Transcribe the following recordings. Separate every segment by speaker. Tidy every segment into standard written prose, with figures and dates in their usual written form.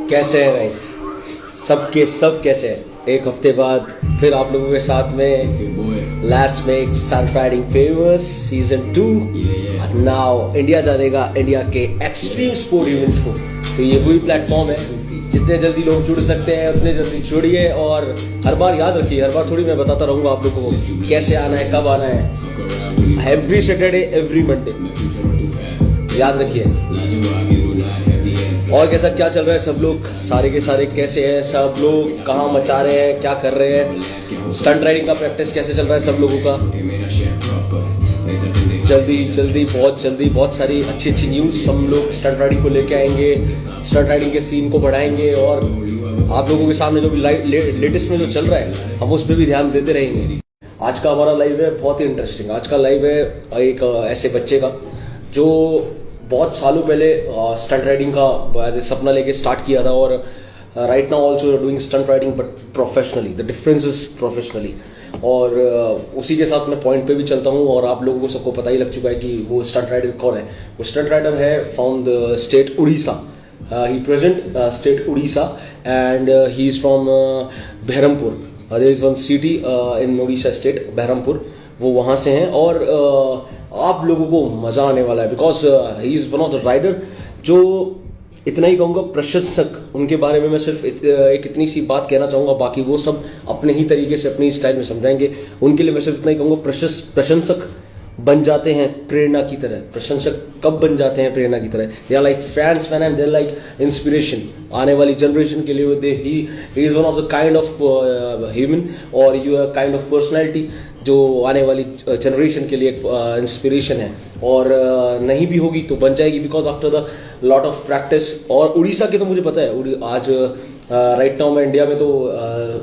Speaker 1: कैसे हैं गाइस? सबके सब कैसे हैं? एक हफ्ते बाद फिर आप लोगों के साथ में लास्ट में stunt riding famous season 2 now India जानेगा इंडिया के एक्सट्रीम स्पोर्ट इवेंट्स को। तो ये वही प्लेटफॉर्म है, जितने जल्दी लोग जुड़ सकते हैं उतने जल्दी जुड़िए। और हर बार याद रखिए, हर बार थोड़ी मैं बताता रहूँगा आप लोगों को कैसे आना है, कब आना है। एवरी सैटरडे एवरी मंडे याद रखिए। और कैसा क्या चल रहा है? सब लोग सारे के सारे कैसे हैं? सब लोग कहाँ मचा रहे हैं, क्या कर रहे हैं? स्टंट राइडिंग का प्रैक्टिस कैसे चल रहा है सब लोगों का? जल्दी बहुत सारी अच्छी न्यूज़ हम लोग स्टंट राइडिंग को लेके आएंगे, स्टंट राइडिंग के सीन को बढ़ाएंगे और आप लोगों के सामने जो भी लेटेस्ट में जो चल रहा है हम उस पर भी ध्यान देते रहेंगे। आज का हमारा लाइव है बहुत ही इंटरेस्टिंग। आज का लाइव है एक ऐसे बच्चे का जो बहुत सालों पहले स्टंट राइडिंग का एज ए सपना लेके स्टार्ट किया था और right now also doing stunt riding but professionally. The difference is professionally. और उसी के साथ मैं पॉइंट पे भी चलता हूँ और आप लोगों को सबको पता ही लग चुका है कि वो स्टंट राइडर कौन है। वो स्टंट राइडर है from the state Orissa. He present state Orissa and he is from Berhampur. There is one city in Orissa state, Berhampur. वो वहाँ से हैं और आप लोगों को मज़ा आने वाला है because he is one of the rider जो इतना ही कहूँगा प्रशंसक। उनके बारे में मैं सिर्फ एक इतनी सी बात कहना चाहूँगा, बाकी वो सब अपने ही तरीके से अपनी स्टाइल में समझाएंगे। उनके लिए मैं सिर्फ इतना ही कहूँगा, प्रशंसक बन जाते हैं प्रेरणा की तरह। प्रशंसक कब बन जाते हैं प्रेरणा की तरह? They are like fans man and they are like inspiration आने वाली जनरेशन के लिए। They he is one of the kind of human और you are kind of personality जो आने वाली जनरेशन के लिए इंस्पिरेशन है। और नहीं भी होगी तो बन जाएगी because after the lot of practice. और उड़ीसा के तो मुझे पता है आज राइट नाउ मैं इंडिया में तो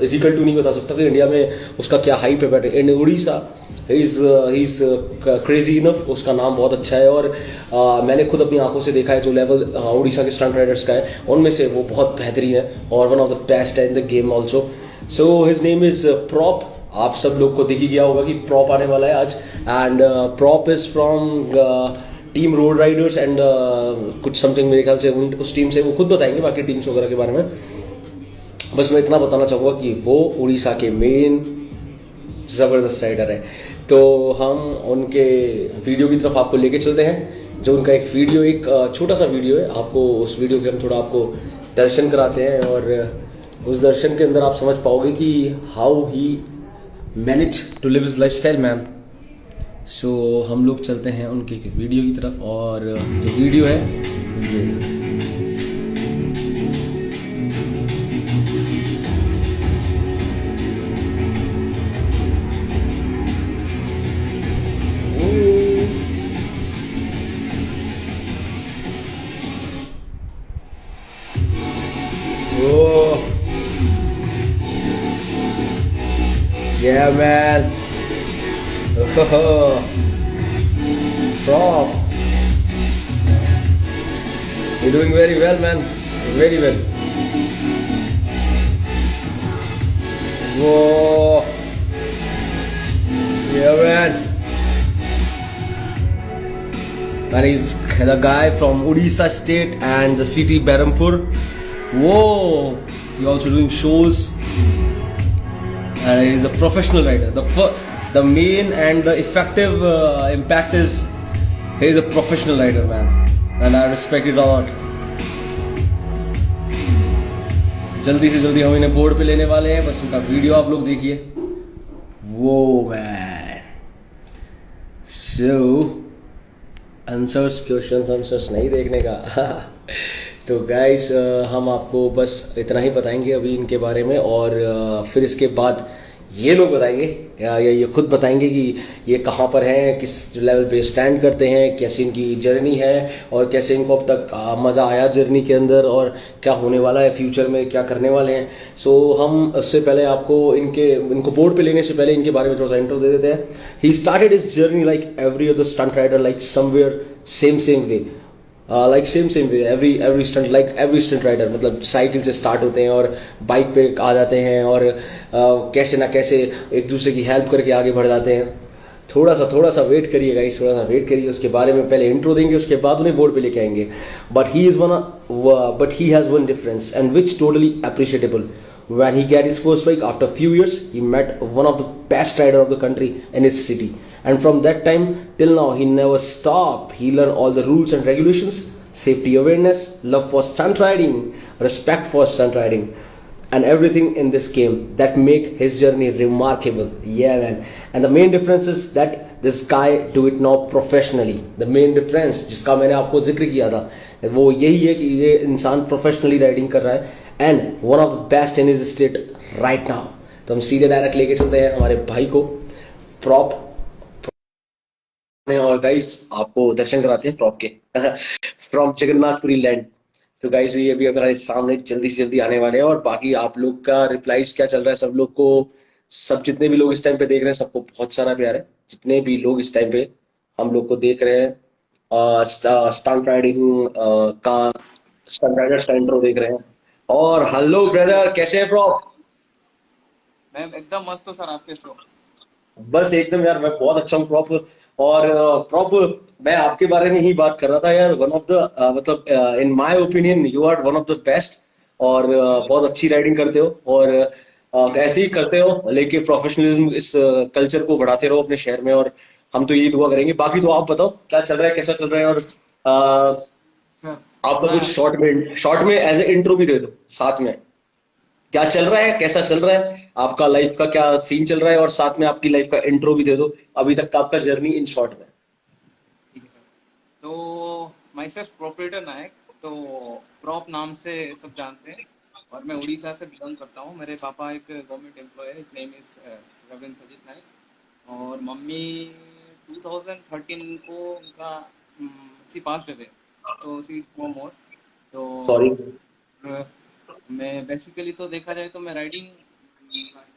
Speaker 1: इजिकल टू नहीं बता सकता कि इंडिया में उसका क्या हाइप है, but in Orissa he is crazy enough. उसका नाम बहुत अच्छा है और मैंने खुद अपनी आंखों से देखा है जो लेवल उड़ीसा के स्टंट राइडर्स का है उनमें से वो बहुत बेहतरीन है और वन ऑफ द बेस्ट है in the game also. So his name is prop. आप सब लोग को दिख ही गया होगा कि प्रॉप आने वाला है आज। And prop is from team road Riders and कुछ समथिंग मेरे ख्याल से उस टीम से वो खुद बताएंगे बाकी टीम्स वगैरह के बारे में। बस मैं इतना बताना चाहूँगा कि वो उड़ीसा के मेन ज़बरदस्त राइडर है। तो हम उनके वीडियो की तरफ आपको लेके चलते हैं। जो उनका एक वीडियो, एक छोटा सा वीडियो है, आपको उस वीडियो के हम थोड़ा आपको दर्शन कराते हैं और उस दर्शन के अंदर आप समझ पाओगे कि how he manage to live his lifestyle man. So हम लोग चलते हैं उनके वीडियो की तरफ और जो वीडियो है ये yeah man. Prop, you're doing very well man, very well. Whoa, yeah man. And he's the guy from Odisha state and the city Berhampur. Whoa, he also doing shows. And he's a professional rider. The main and the effective impact is he's a professional rider, man, and I respect it a lot. जल्दी से जल्दी हम इन्हें board पे लेने वाले हैं, बस उनका वीडियो आप लोग देखिए। वो man, so answers, questions answers नहीं देखने का तो गाइस हम आपको बस इतना ही बताएंगे अभी इनके बारे में और फिर इसके बाद ये लोग बताएंगे या ये खुद बताएंगे कि ये कहाँ पर हैं, किस लेवल पे स्टैंड करते हैं, कैसी इनकी जर्नी है और कैसे इनको अब तक मज़ा आया जर्नी के अंदर और क्या होने वाला है फ्यूचर में, क्या करने वाले हैं। सो हम उससे पहले आपको इनको बोर्ड पे लेने से पहले इनके बारे में थोड़ा सा इंट्रो दे देते हैं। He started his journey like every other stunt rider, like somewhere same way, like same way every stunt rider. मतलब साइकिल से स्टार्ट होते हैं और बाइक पे आ जाते हैं और कैसे ना कैसे एक दूसरे की हेल्प करके आगे बढ़ जाते हैं। थोड़ा सा वेट करिए गाइस, थोड़ा सा वेट करिए, उसके बारे में पहले इंट्रो देंगे, उसके बाद उन्हें बोर्ड पे लेके आएंगे. But he has one difference and which totally appreciable. When he got his first bike after a few years, he met one of the best rider of the country in his city. And from that time till now, he never stopped. He learned all the rules and regulations, safety awareness, love for stunt riding, respect for stunt riding, and everything in this game that make his journey remarkable. Yeah, man. And the main difference is that this guy do it now professionally. The main difference जिसका मैंने आपको जिक्र किया था वो यही है कि ये इंसान प्रोफेशनली राइडिंग कर रहा है and one of the best in his state right now. तो हम सीधे डायरेक्ट लेके चलते हैं हमारे भाई को प्रॉप में. और गाइस आपको दर्शन कराते हैं प्रॉप के फ्रॉम जगन्नाथपुरी लैंड. तो गाइस ये भी हमारे सामने जल्दी से जल्दी आने वाले हैं. और बाकी आप लोग का रिप्लाईज क्या चल रहा है सब लोग को, सब जितने भी लोग इस टाइम पे देख रहे हैं सबको बहुत सारा प्यार है. जितने भी लोग इस टाइम पे हम लोग को देख रहे हैं, स्टंट राइडिंग का स्टंट राइडर सेंटर देख रहे हैं. और हेलो ब्रदर, कैसे हैं प्रॉप?
Speaker 2: मैं एकदम मस्त हूँ सर। आपके शो
Speaker 1: बस एकदम यार, मैं बहुत अच्छा हूँ प्रॉप. और प्रॉप मैं आपके बारे में ही बात कर रहा था यार. वन ऑफ द मतलब in my opinion you are one of the best. और बहुत अच्छी राइडिंग करते हो और ऐसे ही करते हो, लेके प्रोफेशनलिज्म इस कल्चर को बढ़ाते रहो अपने शहर में. और हम तो यही दुआ करेंगे. बाकी तो आप बताओ क्या चल रहा है, कैसा चल रहा है. और
Speaker 2: सर
Speaker 1: आपका
Speaker 2: मैं
Speaker 1: कुछ शॉर्ट में एज ए इंट्रो भी दे दो साथ में. क्या चल रहा है, कैसा चल रहा है, आपका लाइफ का क्या सीन चल रहा है, और साथ में आपकी लाइफ का इंट्रो भी दे दो, अभी तक का आपका जर्नी इन शॉर्ट में.
Speaker 2: ठीक है सर। तो माई सेल्फ प्रोपरेटर नायक, तो प्रॉप नाम से सब जानते हैं। और मैं उड़ीसा से बिलोंग करता हूँ। मेरे पापा एक गवर्नमेंट एम्प्लॉय है, his name is Ravindra Sajit Nayak. और मम्मी 2013 को उनका she passed away, so she is no more. तो
Speaker 1: सॉरी.
Speaker 2: अ, मैं बेसिकली तो देखा जाए तो मैं राइडिंग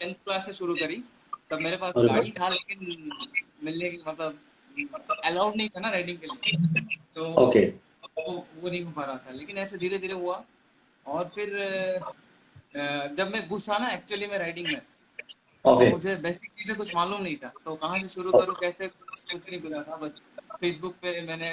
Speaker 2: 10th क्लास से शुरू करी। तब मेरे पास
Speaker 1: अरे
Speaker 2: गाड़ी था, लेकिन मिलने की मतलब अलाउड नहीं था ना राइडिंग के लिए, तो
Speaker 1: ओके
Speaker 2: वो नहीं हो पा रहा था। लेकिन ऐसे धीरे धीरे हुआ। और फिर जब मैं घुसा ना एक्चुअली में राइडिंग में, तो
Speaker 1: ओके
Speaker 2: मुझे बेसिक चीजें कुछ मालूम नहीं था। तो कहाँ से शुरू करूँ, कैसे, कुछ नहीं पता था। बस फेसबुक पे मैंने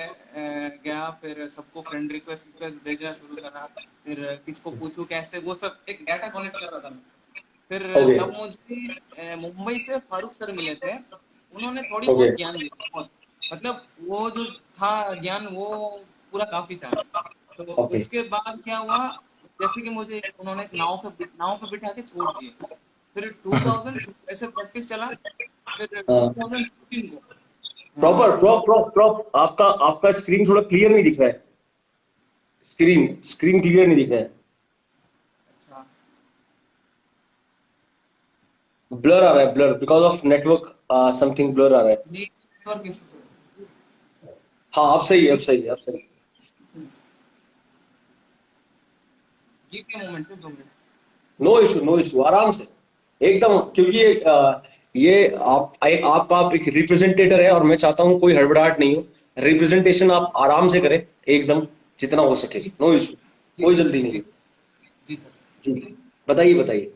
Speaker 2: गया, फिर सबको फ्रेंड रिक्वेस्ट रिक्वेस्ट भेजना शुरू करा। फिर किसको पूछूं कैसे, वो सब एक डाटा कलेक्ट कर रहा था मैं। फिर
Speaker 1: ओके
Speaker 2: तब मुझे मुंबई से फारूक सर मिले थे। उन्होंने थोड़ी
Speaker 1: ओके
Speaker 2: बहुत ज्ञान दिया, बहुत मतलब वो जो था ज्ञान, वो पूरा काफी था। तो
Speaker 1: ओके.
Speaker 2: उसके बाद क्या हुआ, जैसे कि मुझे उन्होंने एक नाव पे बिठा के छोड़ दिए। फिर 2000 ऐसे प्रैक्टिस चला। फिर 2016 को
Speaker 1: प्रॉपर प्रॉप
Speaker 2: 2000
Speaker 1: प्रॉप प्रॉप आपका आपका स्क्रीन थोड़ा क्लियर नहीं दिख रहा है. स्क्रीन स्क्रीन क्लियर नहीं दिख रहा है.
Speaker 2: अच्छा
Speaker 1: ब्लर आ रहा है, blur because of network something blur आ रहा है.
Speaker 2: नेटवर्क इशू
Speaker 1: हाँ अब सही है, अब सही है, अब सही.
Speaker 2: जीपी मोमेंट से 2 मिनट।
Speaker 1: नो इशू, नो इशू, आराम से एकदम. क्योंकि ये आप एक रिप्रेजेंटेटर है और मैं चाहता हूँ कोई हड़बड़ाहट नहीं हो. रिप्रेजेंटेशन आप आराम से करें एकदम, जितना हो सके.
Speaker 2: जी
Speaker 1: नो इशू,
Speaker 2: जी
Speaker 1: कोई
Speaker 2: सर,
Speaker 1: जल्दी नहीं
Speaker 2: जी
Speaker 1: है.
Speaker 2: जी सर।
Speaker 1: जी बताइए बताइए.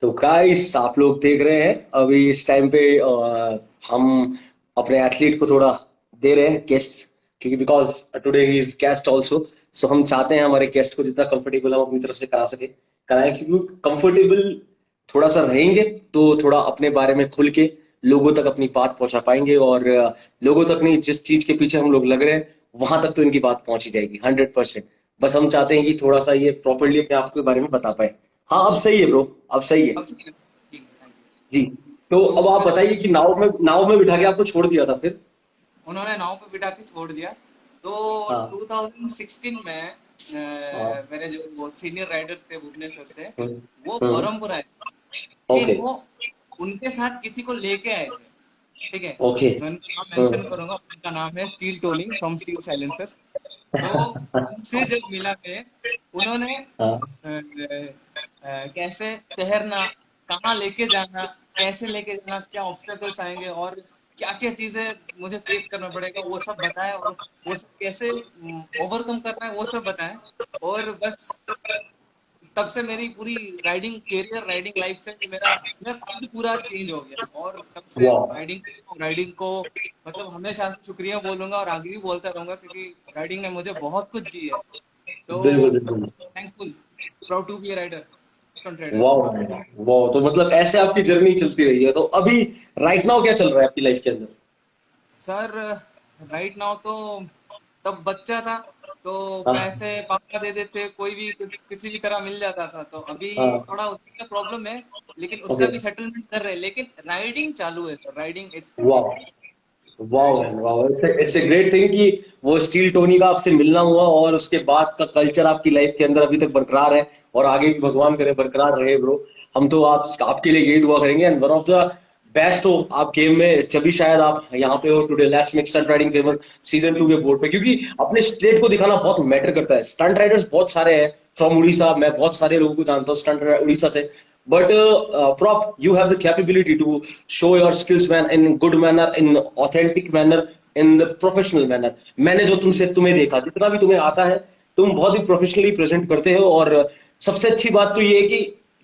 Speaker 1: तो गाइस आप लोग देख रहे हैं अभी इस टाइम पे हम अपने एथलीट को थोड़ा दे रहे हैं गेस्ट, क्योंकि because today he is guest also. So हम चाहते हैं हमारे गेस्ट को जितना कंफर्टेबल हम अपनी तरफ से करा सके कराएं, क्योंकि कंफर्टेबल थोड़ा सा रहेंगे तो थोड़ा अपने बारे में खुल के लोगों तक अपनी बात पहुंचा पाएंगे. और लोगों तक नहीं, जिस चीज के पीछे हम लोग लग रहे हैं वहां तक तो इनकी बात पहुंची जाएगी 100%. बस हम चाहते हैं कि थोड़ा सा ये प्रॉपरली अपने आप के बारे में बता पाए. हाँ अब सही है ब्रो, अब सही है.
Speaker 2: अब सही है? ठीक है, थैंक
Speaker 1: जी. तो
Speaker 2: यू।
Speaker 1: अब
Speaker 2: तो
Speaker 1: आप
Speaker 2: फिर
Speaker 1: बताइए कि नाव में बिठा के आपको छोड़ दिया था फिर.
Speaker 2: उन्होंने नाव पे बिठा के छोड़ दिया। तो
Speaker 1: हाँ
Speaker 2: 2016 में
Speaker 1: हाँ.
Speaker 2: मेरे जो वो सीनियर राइडर थे भुवनेश्वर से, वो
Speaker 1: हम्म.
Speaker 2: बरहमपुर आए थे।
Speaker 1: ओके
Speaker 2: लेकिन वो उनके साथ किसी को लेके आए थे। ठीक है,
Speaker 1: ओके.
Speaker 2: मैं उनका नाम मेंशन करूंगा। उनका नाम है steel Toli from steel silencers. तो उनसे जब मिला मैं, उन्होंने
Speaker 1: हाँ
Speaker 2: कैसे तैरना, कहाँ लेके जाना, कैसे लेके जाना, क्या ऑब्स्टेकल्स आएंगे, और क्या क्या चीजें मुझे फेस करना पड़ेगा वो सब बताएं, और वो सब कैसे ओवरकम करना है वो सब बताएं। और बस तब से मेरी पूरी राइडिंग कैरियर, राइडिंग लाइफ से मेरा मैं खुद पूरा चेंज हो गया। और तब से
Speaker 1: वाह।
Speaker 2: राइडिंग को मतलब हमेशा से शुक्रिया बोलूंगा और आगे भी बोलता रहूंगा, क्योंकि राइडिंग ने मुझे बहुत कुछ दी है। तो
Speaker 1: बिल्कुल बिल्कुल।
Speaker 2: Thankful, proud to be a rider, stunt rider.
Speaker 1: वाह वाह, तो मतलब ऐसे आपकी जर्नी चलती रही है। तो अभी राइट नाउ क्या चल रहा है आपकी लाइफ के अंदर?
Speaker 2: सर राइट नाउ तो तब बच्चा था, तो
Speaker 1: हाँ
Speaker 2: पैसे पापा दे देते, कोई भी कुछ किसी भी तरह मिल जाता था। तो अभी
Speaker 1: हाँ।
Speaker 2: थोड़ा उसका प्रॉब्लम है, लेकिन उसका
Speaker 1: ओके।
Speaker 2: भी सेटलमेंट कर रहे हैं। लेकिन राइडिंग चालू है सर, राइडिंग इट्स
Speaker 1: वाह वाह मैन वाह, इट्स ए ग्रेट थिंग कि वो स्टील टोनी का आपसे मिलना हुआ और उसके बाद का कल्चर आपकी लाइफ के अंदर अभी तक बरकरार है, और आगे भी भगवान करे बरकरार रहे ब्रो। हम तो आपके लिए यही दुआ करेंगे। And one of the best हो आप गेम में, जब भी शायद आप यहाँ पे हो today let's make stunt riding famous season 2 के बोर्ड पे, क्योंकि अपने स्टेट को दिखाना बहुत मैटर करता है। स्टंट राइडर्स बहुत सारे हैं फ्रॉम उड़ीसा, मैं बहुत सारे लोगों को जानता हूँ स्टंट उड़ीसा से। But Prop, you have the capability to show your skills, man, in good manner, in authentic manner, in the professional manner. मैंने जो तुम्हें देखा, जितना भी तुम्हें आता है, तुम बहुत ही प्रोफेशनली प्रेजेंट करते हो। और सबसे अच्छी बात तो ये है कि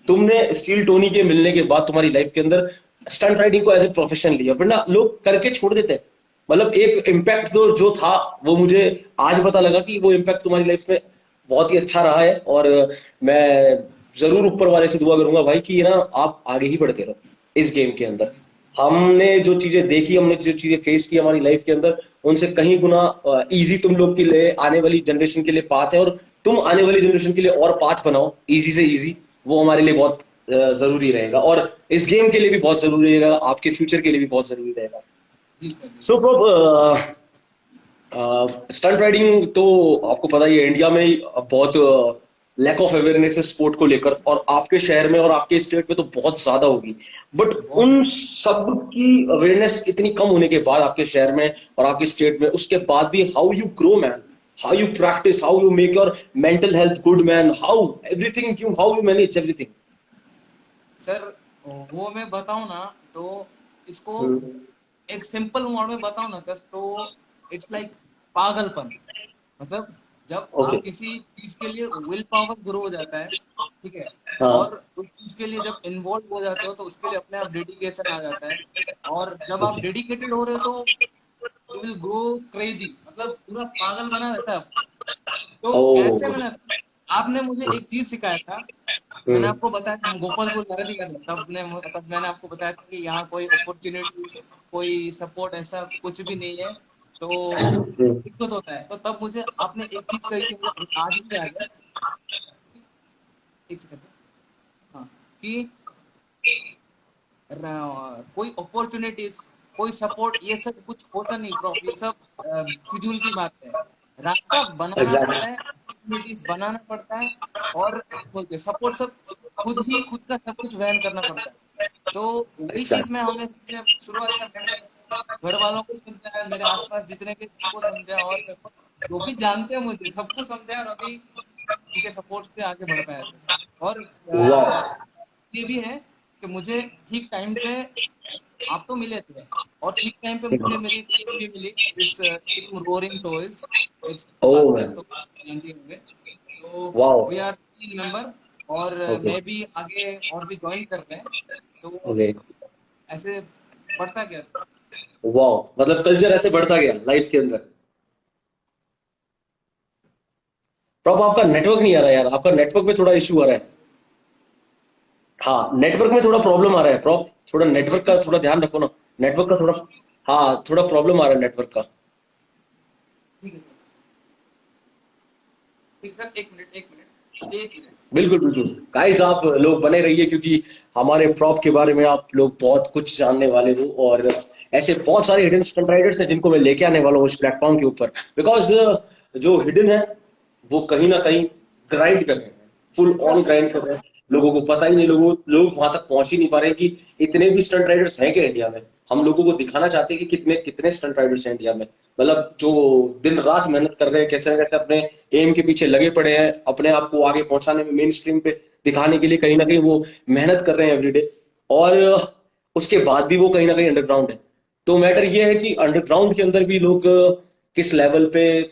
Speaker 1: तुमने स्टील टोनी के मिलने के बाद तुम्हारी लाइफ के अंदर स्टंट राइडिंग को एज ए प्रोफेशन लिया, वरना लोग करके छोड़ देते हैं। मतलब एक इम्पैक्ट तो जो था वो मुझे आज पता लगा कि वो इम्पैक्ट तुम्हारी लाइफ में बहुत ही अच्छा रहा है। और मैं जरूर ऊपर वाले से दुआ करूंगा भाई कि ना आप आगे ही बढ़ते रहो इस गेम के अंदर। हमने जो चीजें देखी, हमने जो चीजें फेस की हमारी लाइफ के अंदर, उनसे कहीं गुना इजी तुम लोग के लिए, आने वाली जनरेशन के लिए पाथ है। और तुम आने वाली जनरेशन के लिए और पाथ बनाओ इजी से इजी, वो हमारे लिए बहुत जरूरी रहेगा, और इस गेम के लिए भी बहुत जरूरी रहेगा, आपके फ्यूचर के लिए भी बहुत जरूरी रहेगा।
Speaker 2: जी सर, जी
Speaker 1: सो
Speaker 2: सर।
Speaker 1: स्टंट राइडिंग तो आपको पता ही है इंडिया में बहुत लैक ऑफ अवेयरनेस है स्पोर्ट को लेकर, और आपके शहर में और आपके स्टेट में तो बहुत ज्यादा होगी। बट
Speaker 2: बहुत
Speaker 1: उन सब की अवेयरनेस इतनी कम होने के बाद आपके शहर में और आपके स्टेट में, उसके बाद भी how you grow man, how you practice, how you make your mental health good man, how everything, you how you manage everything.
Speaker 2: Sir वो मैं बताऊं ना, तो इसको एक सिंपल वर्ड में बताऊं ना बस, तो इट्स लाइक पागलपन। मतलब जब
Speaker 1: ओके।
Speaker 2: आप किसी चीज के लिए विल पावर ग्रो हो जाता है, ठीक है,
Speaker 1: हाँ।
Speaker 2: और उस चीज के लिए जब इन्वॉल्व हो जाते हो तो उसके लिए अपने आप डेडिकेशन आ जाता है। और जब आप
Speaker 1: ओके।
Speaker 2: डेडिकेटेड हो रहे हो तो यू विल ग्रो क्रेजी, मतलब पूरा पागल बना रहता है आपको। तो ऐसे
Speaker 1: ओ।
Speaker 2: में ना, आपने मुझे एक चीज सिखाया था। मैंने
Speaker 1: हम्म।
Speaker 2: आपको बताया था, हम गोपालपुर जा रहे थे, तब मैंने आपको बताया था कि यहाँ कोई अपॉर्चुनिटीज, कोई सपोर्ट ऐसा कुछ भी नहीं है, तो दिक्कत होता है। तो तब मुझे आपने एक चीज कही थी, मुझे आज भी याद है। एक सेकंड। हाँ, कि कोई अपॉर्चुनिटीज, कोई सपोर्ट, ये सब कुछ होता नहीं ब्रो, ये सब फिजूल की बात है। रास्ता बनाना पड़ता है,
Speaker 1: एग्जैक्ट।
Speaker 2: अपॉर्चुनिटीज बनाना पड़ता है, और बोलते सपोर्ट सब खुद ही खुद का सब कुछ वहन करना पड़ता है। तो वही चीज मैं
Speaker 1: एग्जैक्ट।
Speaker 2: हमें शुरुआत से मैंने घर वालों को समझाया, मेरे आसपास जितने के सबको समझाया, और जो भी जानते हैं मुझे सबको समझाया, और अभी उनके सपोर्ट से आगे बढ़ पाया सर। और
Speaker 1: वाह।
Speaker 2: ये भी है कि मुझे ठीक टाइम पे आप तो मिले थे, और ठीक टाइम पे मुझे मेरी टीम भी मिली। It's team Roaring Toys, it's
Speaker 1: ओ
Speaker 2: बात है
Speaker 1: मैन।
Speaker 2: तो जानते होंगे। तो
Speaker 1: वाह।
Speaker 2: वी आर 3 मेंबर, और
Speaker 1: ओके।
Speaker 2: मैं भी आगे और भी ज्वाइन कर रहे हैं। तो
Speaker 1: ओके।
Speaker 2: ऐसे बढ़ता गया सर।
Speaker 1: वाह, मतलब कल्चर ऐसे बढ़ता गया लाइफ के अंदर। प्रॉप आपका नेटवर्क नहीं आ रहा यार, आपका नेटवर्क में थोड़ा इशू आ रहा है। हाँ, नेटवर्क में थोड़ा प्रॉब्लम आ रहा है प्रॉप, थोड़ा
Speaker 2: इशू है
Speaker 1: नेटवर्क
Speaker 2: क्या?
Speaker 1: का थोड़ा ध्यान रखो ना। नेटवर्क का थोड़ा, हाँ थोड़ा प्रॉब्लम आ रहा है नेटवर्क का।
Speaker 2: ठीक है सर, ठीक सर, एक मिनट, एक मिनट, एक मिनट।
Speaker 1: बिल्कुल बिल्कुल। गाइस आप लोग बने रहिए, क्योंकि हमारे प्रॉप के बारे में आप लोग बहुत कुछ जानने वाले हो, और ऐसे बहुत सारे हिडन स्टंट राइडर्स हैं जिनको मैं लेके आने वाला हूँ इस प्लेटफॉर्म के ऊपर। बिकॉज जो हिडन है वो कहीं ना कहीं ग्राइंड कर रहे हैं, फुल ऑन ग्राइंड कर रहे हैं। लोगों को पता ही नहीं, लोग वहां तक पहुंच ही नहीं पा रहे हैं कि इतने भी स्टंट राइडर्स हैं क्या इंडिया में। हम लोगों को दिखाना चाहते हैं कि कितने कितने स्टंट राइडर्स हैं इंडिया में, मतलब जो दिन रात मेहनत कर रहे हैं, कैसे ना कैसे अपने एम के पीछे लगे पड़े हैं, अपने आप को आगे पहुंचाने में, मेन स्ट्रीम पे दिखाने के लिए कहीं ना कहीं वो मेहनत कर रहे हैं एवरीडे। और उसके बाद भी वो कहीं ना कहीं अंडरग्राउंड है। तो मैटर ये है कि अंडरग्राउंड के अंदर भी लोग किस लेवल पे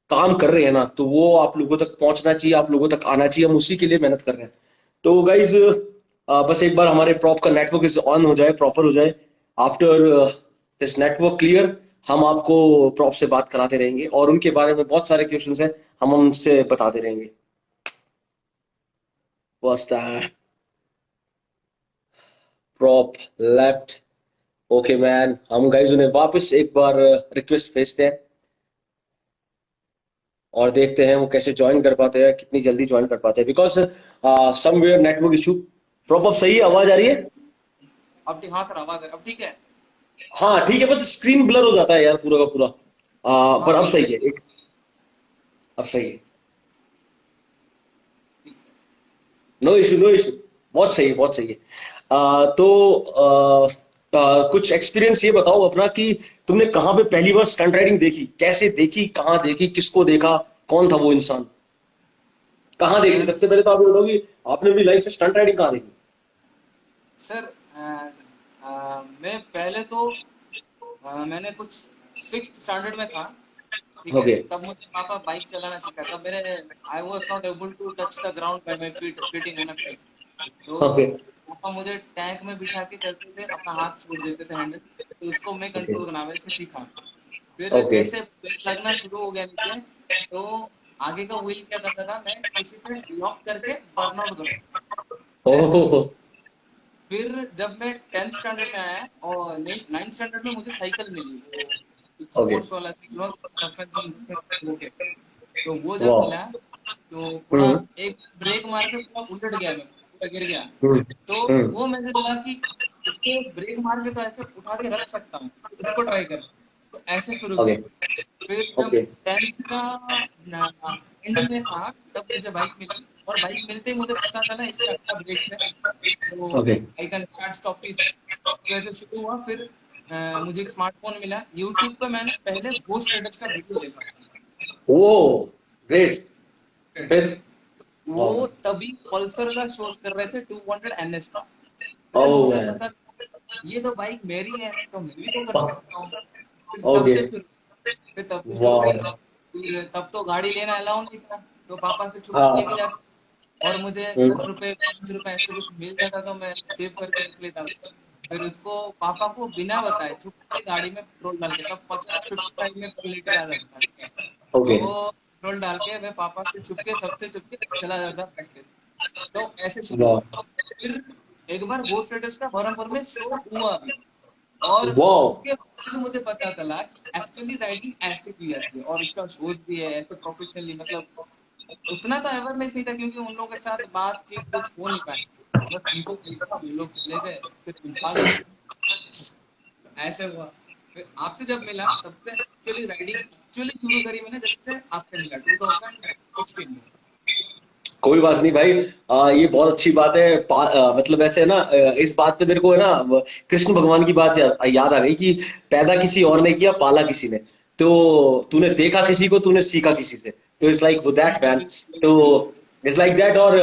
Speaker 1: काम कर रहे हैं ना, तो वो आप लोगों तक पहुंचना चाहिए, आप लोगों तक आना चाहिए। हम उसी के लिए मेहनत कर रहे हैं। तो गाइज, बस एक बार हमारे प्रॉप का नेटवर्क इज ऑन हो जाए, प्रॉपर हो जाए। आफ्टर दिस नेटवर्क क्लियर, हम आपको प्रॉप से बात कराते रहेंगे और उनके बारे में बहुत सारे क्वेश्चंस हैं, हम उनसे बताते रहेंगे। बस प्रॉप लेफ्ट। ओके मैन, हम गाइज उन्हें वापस एक बार रिक्वेस्ट भेजते हैं और देखते हैं वो कैसे ज्वाइन कर पाते हैं, कितनी जल्दी ज्वाइन कर पाते हैं, because somewhere network issue. Proper सही है,
Speaker 2: सर
Speaker 1: आवाज आ रही है?
Speaker 2: अब हाँ सर, आवाज है अब ठीक है।
Speaker 1: हाँ ठीक है, बस स्क्रीन ब्लर हो जाता है यार पूरा का पूरा।
Speaker 2: हाँ
Speaker 1: पर अब
Speaker 2: वही
Speaker 1: सही
Speaker 2: वही।
Speaker 1: है एक। अब सही है।
Speaker 2: ठीक है।
Speaker 1: No issue, no issue. बहुत सही है, बहुत सही है। कुछ एक्सपीरियंस ये बताओ अपना कि तुमने कहाँ पे पहली बार स्टंट राइडिंग देखी, कैसे देखी, कहाँ देखी, किसको देखा, कौन था वो इंसान, कहाँ देखी?
Speaker 2: सर
Speaker 1: सबसे पहले तो आप ये बताओ कि आपने अपनी लाइफ में स्टंट राइडिंग कहाँ देखी?
Speaker 2: सर मैं पहले तो मैंने कुछ सिक्स्थ स्टैंडर्ड में था। ठीक है,
Speaker 1: ओके।
Speaker 2: तब मुझे पापा बाइक चलाना सिखा। तब मेरे I was not able to touch the ground by my feet sitting on a bike. तो
Speaker 1: ओके।
Speaker 2: पापा मुझे टैंक में बिठा के चलते थे, अपना हाथ छोड़ देते थे हैंडल, तो इसको मैं
Speaker 1: ओके।
Speaker 2: कंट्रोल करना वैसे सीखा। फिर
Speaker 1: ओके।
Speaker 2: जैसे ब्रेक लगना शुरू हो गया नीचे, तो आगे का व्हील क्या करता था, मैं किसी पे लॉक करके बर्नआउट करूँ, ऐसे शुरू।
Speaker 1: ओह।
Speaker 2: फिर जब मैं 10th स्टैंडर्ड में आया और नाइन्थ स्टैंडर्ड में मुझे साइकिल मिली, वो एक
Speaker 1: ओके।
Speaker 2: स्पोर्ट्स वाला थी, सस्पेंशन होके। तो वो जब
Speaker 1: वाह।
Speaker 2: मिला, तो पूरा
Speaker 1: हम्म।
Speaker 2: एक ब्रेक मार के पूरा उलट गया, मैं पूरा गिर गया।
Speaker 1: हम्म।
Speaker 2: तो
Speaker 1: हम्म।
Speaker 2: वो मुझे लगा कि इसको ब्रेक मार के तो ऐसे उठा के रख सकता हूँ, तो इसको ट्राई कर। तो ऐसे शुरू
Speaker 1: ओके।
Speaker 2: किया। फिर जब
Speaker 1: ओके।
Speaker 2: 10th का एंड में था, तब मुझे बाइक मिली, और बाइक मिलते ही मुझे पता चला इसके अच्छा ब्रेक है, तो
Speaker 1: okay.
Speaker 2: I can start stop this. तो ऐसे शुरू हुआ। फिर मुझे एक स्मार्टफोन मिला। यूट्यूब पे मैंने पहले घोस्ट राइडर्स का वीडियो देखा।
Speaker 1: वो ग्रेट। फिर?
Speaker 2: वो तभी पल्सर का शोज कर रहे थे 200 NS का। फिर
Speaker 1: ओह
Speaker 2: मुझे
Speaker 1: मैन।
Speaker 2: पता, ये तो बाइक मेरी है, तो मैं भी तो कर सकता हूँ। फिर तब
Speaker 1: ओके।
Speaker 2: से शुरू फिर तब से शुरू
Speaker 1: वाह।
Speaker 2: किया। फिर तब तो गाड़ी लेना अलाउ नहीं था, तो पापा से छुप के लेके
Speaker 1: हाँ।
Speaker 2: जाते, और मुझे
Speaker 1: हम्म।
Speaker 2: 10 रुपए 5 रुपए ऐसे कुछ मिल जाता, तो मैं सेव करके रख लेता था। फिर उसको पापा को बिना बताए छुप के गाड़ी में पेट्रोल डाल के, तब 50-55 में पर लीटर आ जाता था, ठीक है।
Speaker 1: ओके।
Speaker 2: तो पेट्रोल डाल के मैं पापा से छुप के, सबसे छुप के चला जाता प्रैक्टिस। तो ऐसे शुरू
Speaker 1: वाह।
Speaker 2: हुआ। फिर एक बार घोस्ट राइडर्स का बरहमपुर में शो हुआ भी, और
Speaker 1: वाह।
Speaker 2: उसके बाद मुझे पता चला कि एक्चुअली राइडिंग ऐसे की जाती है, और उसका शोज भी है ऐसे प्रोफेशनली। मतलब उतना तो अवेयरनेस नहीं था, क्योंकि उन लोगों के साथ बातचीत कुछ हो नहीं पाई। बस हमको देखा, ये लोग चले गए, फिर तुम आ गए, ऐसे हुआ। फिर आपसे जब मिला, तब से एक्चुअली राइडिंग एक्चुअली शुरू करी मैंने, जब से आपसे मिला 2016 में।
Speaker 1: कोई बात नहीं भाई। ये बहुत अच्छी बात है। मतलब ऐसे है ना, इस बात पे मेरे को है ना, कृष्ण भगवान की बात याद आ गई कि पैदा किसी और ने किया, पाला किसी ने। तो तूने देखा किसी को, तूने सीखा किसी से, तो इट्स लाइक दैट मैन। तो इट्स लाइक दैट। और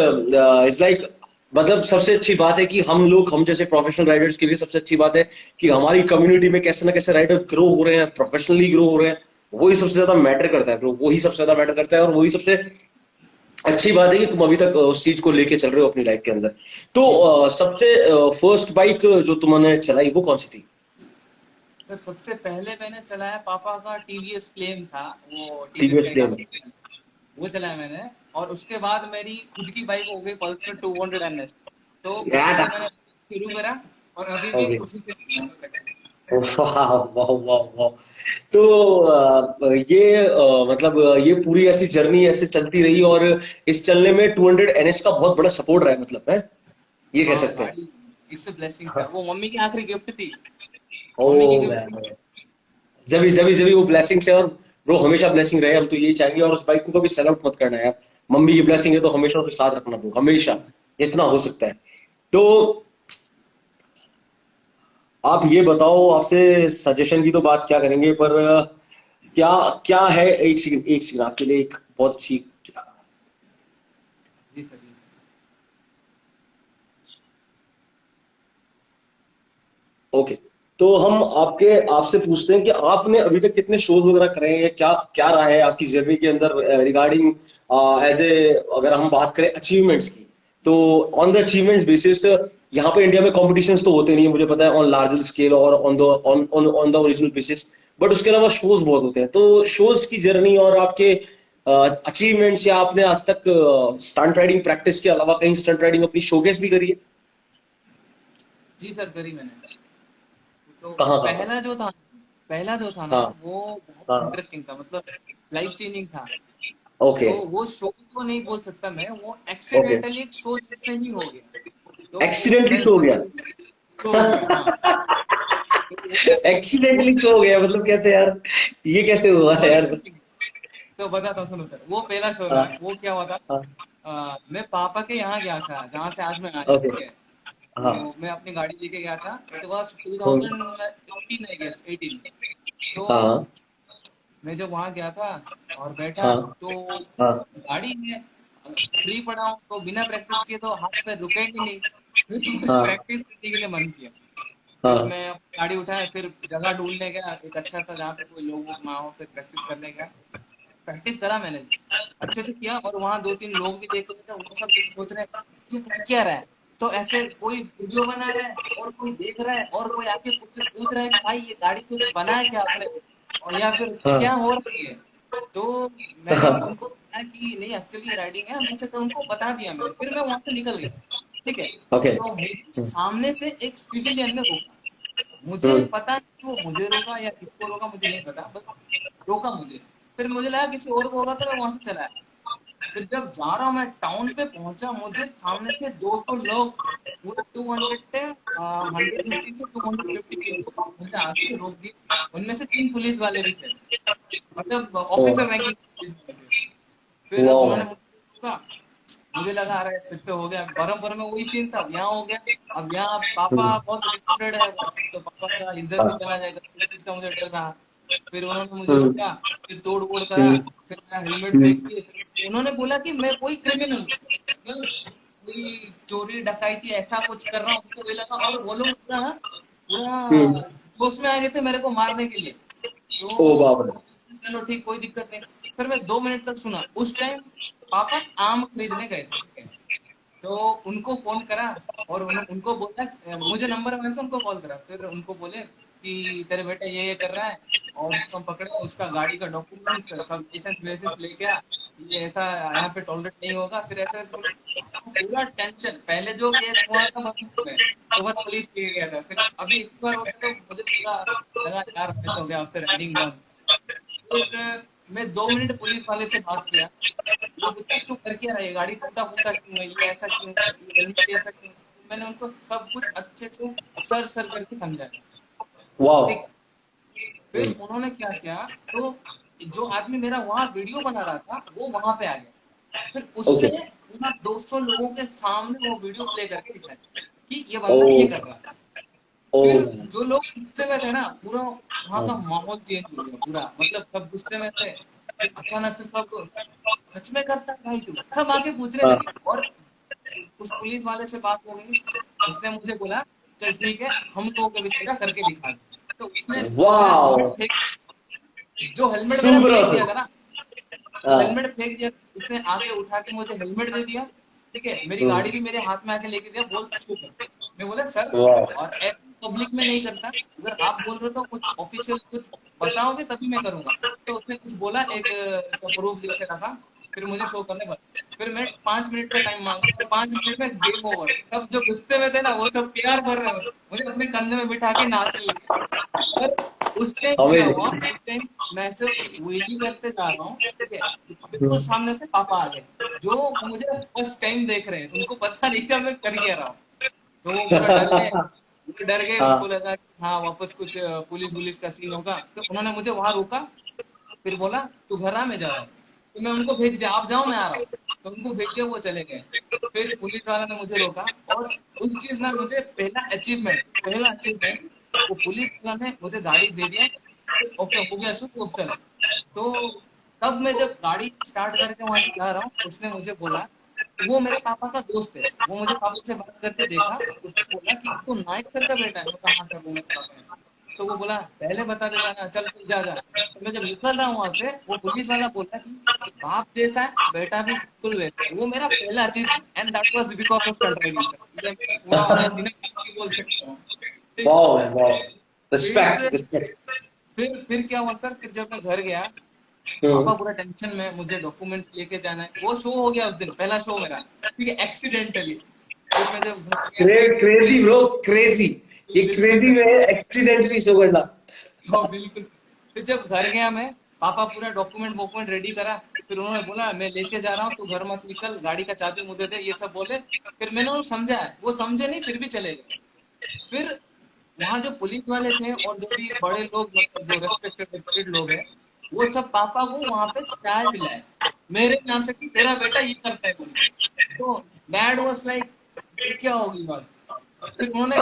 Speaker 1: इट्स लाइक, मतलब सबसे अच्छी बात है कि हम जैसे प्रोफेशनल राइडर्स के लिए सबसे अच्छी बात है कि हमारी कम्युनिटी में कैसे ना कैसे राइडर ग्रो हो रहे हैं, प्रोफेशनली ग्रो हो रहे हैं। वही सबसे ज्यादा मैटर करता है ब्रो, वही सबसे ज्यादा मैटर करता है, और वही सबसे अच्छी बात है कि तुम अभी तक उस चीज को लेके चल रहे हो अपनी लाइफ के अंदर। तो
Speaker 2: जी जी।
Speaker 1: सबसे फर्स्ट बाइक जो तुमने चलाई वो कौन सी थी?
Speaker 2: सर सबसे पहले मैंने चलाया, पापा का टीवीएस फ्लेम था, वो टीवीएस
Speaker 1: टीवीएस
Speaker 2: का एक
Speaker 1: प्लेन।
Speaker 2: आता है, वो चलाया मैंने। और उसके बाद मेरी खुद की बाइक हो गई पल्सर 200 NS। तो उसी
Speaker 1: यार।
Speaker 2: से मैंने शुरू करा, और अभी भी
Speaker 1: ओके।
Speaker 2: उसी से चल रहा है।
Speaker 1: वाह वाह वाह वाह। तो ये मतलब ये पूरी ऐसी जर्नी ऐसे चलती रही, और इस चलने में 200 NS का बहुत बड़ा सपोर्ट रहा है, मतलब है, ये कह
Speaker 2: हाँ
Speaker 1: सकते हैं।
Speaker 2: भाई, इससे ब्लेसिंग था, वो मम्मी की आखिरी गिफ्ट थी।
Speaker 1: ओ
Speaker 2: मम्मी की गिफ्ट।
Speaker 1: मैन। जब भी वो ब्लेसिंग है, और ब्रो हमेशा ब्लेसिंग रहे, हम तो यही चाहेंगे। और उस बाइक को कभी सेल आउट मत करना यार। मम्मी की
Speaker 2: जी
Speaker 1: ब्लेसिंग है तो हमेशा उसके साथ रखना ब्रो, हमेशा जितना हो सकता है। तो आप ये बताओ, आपसे सजेशन की तो बात क्या करेंगे, पर क्या क्या है, एक सेकंड आपके लिए एक बहुत अच्छी।
Speaker 2: जी सर, जी सर।
Speaker 1: ओके। तो हम आपसे पूछते हैं कि आपने अभी तक कितने शोज वगैरह करे हैं, या क्या क्या रहा है आपकी जर्नी के अंदर रिगार्डिंग एज ए, अगर हम बात करें अचीवमेंट्स की, तो ऑन द अचीवमेंट्स बेसिस यहाँ पे इंडिया में कॉम्पिटिशन्स तो होते नहीं है, मुझे पता है, ऑन लार्जर स्केल और on the original basis, but उसके अलावा शोज बहुत होते हैं। तो शोज की जर्नी और आपके अचीवमेंट्स, या आपने आज तक स्टंट राइडिंग प्रैक्टिस के अलावा कहीं स्टंट राइडिंग अपनी शोकेस भी करी है?
Speaker 2: जी सर, करी मैंने। तो
Speaker 1: कहाँ कहाँ?
Speaker 2: पहला जो था ना,
Speaker 1: हाँ
Speaker 2: वो बहुत
Speaker 1: हाँ।
Speaker 2: इंटरेस्टिंग था, मतलब लाइफ चेंजिंग था।
Speaker 1: ओके।
Speaker 2: तो वो शो तो नहीं बोल सकता मैं, वो
Speaker 1: ओके।
Speaker 2: एक्सीडेंटली एक शो से ही हो गया। तो
Speaker 1: एक्सीडेंटली
Speaker 2: मैं
Speaker 1: सो
Speaker 2: इसका
Speaker 1: गया?
Speaker 2: शो हो गया, हाँ। तो वो
Speaker 1: एक्सीडेंटली सो गया मतलब कैसे यार? ये कैसे हुआ
Speaker 2: बहुत
Speaker 1: यार?
Speaker 2: इंटरेस्टिंग। तो बताता हूँ, सुनो सर, वो पहला शो
Speaker 1: हाँ
Speaker 2: था, वो क्या हुआ था।
Speaker 1: हाँ।
Speaker 2: मैं पापा के यहाँ गया था, जहाँ से आज मैं आया,
Speaker 1: ओके।
Speaker 2: ठीक है।
Speaker 1: हाँ।
Speaker 2: तो मैं अपनी गाड़ी लेके गया था, it was
Speaker 1: hmm.
Speaker 2: 2018 I guess, 18। तो
Speaker 1: हाँ हाँ
Speaker 2: मैं जब वहां गया था और बैठा,
Speaker 1: हाँ
Speaker 2: तो
Speaker 1: हाँ
Speaker 2: गाड़ी में फ्री पड़ा हूँ, तो बिना प्रैक्टिस किए तो हाथ पैर रुकेंगे नहीं। फिर मैंने
Speaker 1: हाँ
Speaker 2: प्रैक्टिस करने के लिए मन किया। फिर
Speaker 1: हाँ।
Speaker 2: मैं अपनी गाड़ी उठाया, फिर जगह ढूंढने गया एक अच्छा सा, जहाँ पे कोई लोग वोग ना हो, फिर प्रैक्टिस करने गया। प्रैक्टिस करा मैंने, अच्छे से किया, और वहां दो तीन लोग भी देख रहे थे, वो सब सोच रहे हैं ये कर क्या रहा है। तो ऐसे कोई वीडियो बना रहा है, और कोई देख रहा है, और कोई आके पूछ पूछ रहा है कि भाई ये गाड़ी कुछ बना है क्या आपने, और या फिर क्या
Speaker 1: हाँ
Speaker 2: हो रही है। तो मैंने
Speaker 1: हाँ।
Speaker 2: उनको बताया कि नहीं, एक्चुअली राइडिंग है, वैसे तो उनको बता दिया मैंने, फिर मैं वहां से निकल गया, ठीक है।
Speaker 1: ओके।
Speaker 2: तो मुझे सामने से एक सिविलियन ने रोका। मुझे
Speaker 1: हम्म।
Speaker 2: पता नहीं कि वो मुझे रोका या किसको रोका, मुझे नहीं पता, बस रोका मुझे। फिर मुझे लगा किसी और को होगा, तो मैं वहां से चला आया। फिर जब जा रहा हूँ मैं टाउन पे पहुंचा, मुझे सामने से 200 लोग, पूरे 200 थे, 150 से 250 लोग मुझे आगे रोक दिए। उनमें से 3 पुलिस वाले भी थे, मतलब
Speaker 1: ओ।
Speaker 2: ऑफिसर रैंकिंग पुलिस वाले थे। फिर
Speaker 1: वाओ।
Speaker 2: उन्होंने मुझे रोका। मुझे लगा आ रहा है फिर तो हो गया, बरमपुर में वही सीन था, अब यहाँ हो गया। अब यहाँ पापा
Speaker 1: हम्म।
Speaker 2: बहुत रिस्पेक्टेड है, तो पापा का इज्जत भी
Speaker 1: हाँ।
Speaker 2: चला जाएगा, इस चीज का मुझे डर रहा। फिर उन्होंने मुझे
Speaker 1: हम्म।
Speaker 2: रोका, फिर तोड़ फोड़ करा,
Speaker 1: हम्म।
Speaker 2: फिर मेरा हेलमेट
Speaker 1: हम्म।
Speaker 2: फेंक दिए। फिर उन्होंने बोला कि मैं कोई क्रिमिनल हूँ, मतलब कोई चोरी डकैती ऐसा कुछ कर रहा हूँ, उनको ये लगा, और वो लोग पूरा ना,
Speaker 1: हम्म।
Speaker 2: पूरा जोश में आ गए थे मेरे को मारने के लिए।
Speaker 1: ओ
Speaker 2: तो
Speaker 1: बाप रे।
Speaker 2: चलो ठीक, कोई दिक्कत नहीं। फिर मैं 2 मिनट तक सुना, उस टाइम पापा आम खरीदने गए थे, ठीक है। तो उनको फोन करा, और उनको बोला, मुझे नंबर मिला तो उनको कॉल करा, फिर उनको बोले कि तेरे बेटा ये कर रहा है, और उसको हम पकड़े, उसका गाड़ी का डॉक्यूमेंट्स सब लाइसेंस वेसेंस लेके आ, ये ऐसा यहाँ पे टॉलरेट नहीं होगा, फिर ऐसा ऐसा बोले। पूरा टेंशन, पहले जो केस हुआ था बस में, तो बस पुलिस लेके गया था, फिर अभी इस बार होता तो मुझे पूरा लगा यार फिर तो हो गया, आपसे राइडिंग बंद। फिर मैं 2 मिनट पुलिस वाले से बात किया। वो पूछा तू कर क्या रहा है, गाड़ी टूटा फूटा क्यों है, ये ऐसा क्यों है, ये हेलमेट ऐसा क्यों है। तो मैंने उनको सब कुछ अच्छे से सर सर करके समझाया,
Speaker 1: वाओ।
Speaker 2: ठीक। फिर उन्होंने क्या किया, तो जो आदमी मेरा वहां वीडियो बना रहा था, वो वहां पे आ गया। फिर
Speaker 1: ओके।
Speaker 2: उसने पूरा 200 लोगों के सामने वो वीडियो प्ले करके दिखाया कि ये
Speaker 1: ओ।
Speaker 2: बंदा ये कर रहा है।
Speaker 1: ओ।
Speaker 2: फिर जो लोग गुस्से में थे ना, पूरा वहां का माहौल चेंज हो गया पूरा, मतलब सब गुस्से में थे। फिर अचानक से सब, सच में करता है भाई तू, सब आके पूछने
Speaker 1: हाँ।
Speaker 2: लगे। और उस पुलिस वाले से बात हो गई, उसने मुझे बोला चल ठीक है, हम लोगों को भी तेरा करके दिखा दे। तो उसने मेरा
Speaker 1: वाओ।
Speaker 2: हेलमेट फेंक, जो हेलमेट मेरा
Speaker 1: सुपर
Speaker 2: फेंक दिया
Speaker 1: ऑसम।
Speaker 2: था ना, जो
Speaker 1: हाँ।
Speaker 2: हेलमेट फेंक दिया, उसने आके उठा के मुझे हेलमेट दे दिया, ठीक है। मेरी गाड़ी
Speaker 1: हम्म।
Speaker 2: भी मेरे हाथ में आके लेके दिया, बोल शू कर। मैं बोला सर,
Speaker 1: वाओ।
Speaker 2: और ऐसे पब्लिक में नहीं करता, अगर आप बोल रहे हो तो कुछ ऑफिशियल कुछ बताओगे तभी मैं करूंगा। तो उसने कुछ बोला, एक प्रूफ जैसे रखा, फिर मुझे शो करने लगा। फिर मैं 5 मिनट का टाइम मांगा, और 5 मिनट में गेम ओवर। सब जो गुस्से में थे ना, वो सब प्यार भर रहे हो, मुझे अपने कंधे में बिठा के नाचने लगे। और उस टाइम क्या हुआ,
Speaker 1: अमेजिंग।
Speaker 2: उस टाइम मैं ऐसे व्हीलिंग करते जा रहा हूँ, ठीक है। बिल्कुल सामने से पापा आ गए, जो मुझे फर्स्ट टाइम देख रहे हैं, उनको पता नहीं था मैं कर क्या रहा हूँ। तो वो पूरा डर गए, वो डर गए, उनको
Speaker 1: हाँ।
Speaker 2: लगा कि हाँ वापस कुछ पुलिस वुलिस का सीन होगा। तो उन्होंने मुझे वहां रोका, फिर बोला तू घर आ, मैं जा रहा हूँ। तो मैं उनको भेज दिया, आप जाओ मैं आ रहा हूँ। तो उनको भेज दिया, वो चले गए। फिर पुलिस वाला ने मुझे रोका, और उस चीज में मुझे पहला अचीवमेंट, वो पुलिस वाला ने मुझे गाड़ी दे दिया। ओके हो गया शू, अब चल। तो तब मैं जब गाड़ी स्टार्ट करके वहां से जा रहा हूँ, उसने मुझे बोला वो मेरे पापा का दोस्त है, वो मुझे पापा से बात करते देखा, उसने बोला कि तो नाइक सर का बेटा है। मैं कहा हाँ सर वो मेरे पापा है। तो वो बोला पहले बता देता ना, चल तू जा जा। तो मैं जब निकल रहा हूँ वहां से, वो पुलिस वाला बोला कि बाप जैसा है बेटा भी बिल्कुल वैसा है। वो मेरा पहला achievement and that was because of stunt riding sir. पूरा सिनेमा बोल सकता हूँ। ठीक है।
Speaker 1: वाओ वाओ, रिस्पेक्ट
Speaker 2: फिर
Speaker 1: रिस्पेक्ट।
Speaker 2: फिर क्या हुआ सर, फिर जब मैं घर गया,
Speaker 1: हम्म।
Speaker 2: पापा पूरा टेंशन में, मुझे डॉक्यूमेंट्स लेके जाना है। वो शो हो गया उस दिन, पहला शो मेरा, ठीक है, एक्सीडेंटली। फिर मैं जब घर गया,
Speaker 1: क्रेजी ब्रो, क्रेजी। ये
Speaker 2: बिल्कुल
Speaker 1: क्रेजी
Speaker 2: सर,
Speaker 1: में एक्सीडेंटली शो करना।
Speaker 2: हाँ बिल्कुल। फिर जब घर गया मैं, पापा पूरा डॉक्यूमेंट वॉक्यूमेंट रेडी करा। फिर उन्होंने बोला मैं लेके जा रहा हूँ, तू घर मत निकल, गाड़ी का चाबी मुझे दे, ये सब बोले। फिर मैंने उनको समझाया, वो समझे नहीं, फिर भी चले गए। फिर वहां जो पुलिस वाले थे और जो भी बड़े लोग, मतलब जो रेस्पेक्टेड लोग हैं, वो सब पापा को वहां पे चाय पिलाए मेरे नाम से कि तेरा बेटा ये करता है बोल के। तो डैड वाज लाइक ये क्या होगी बात। फिर उन्होंने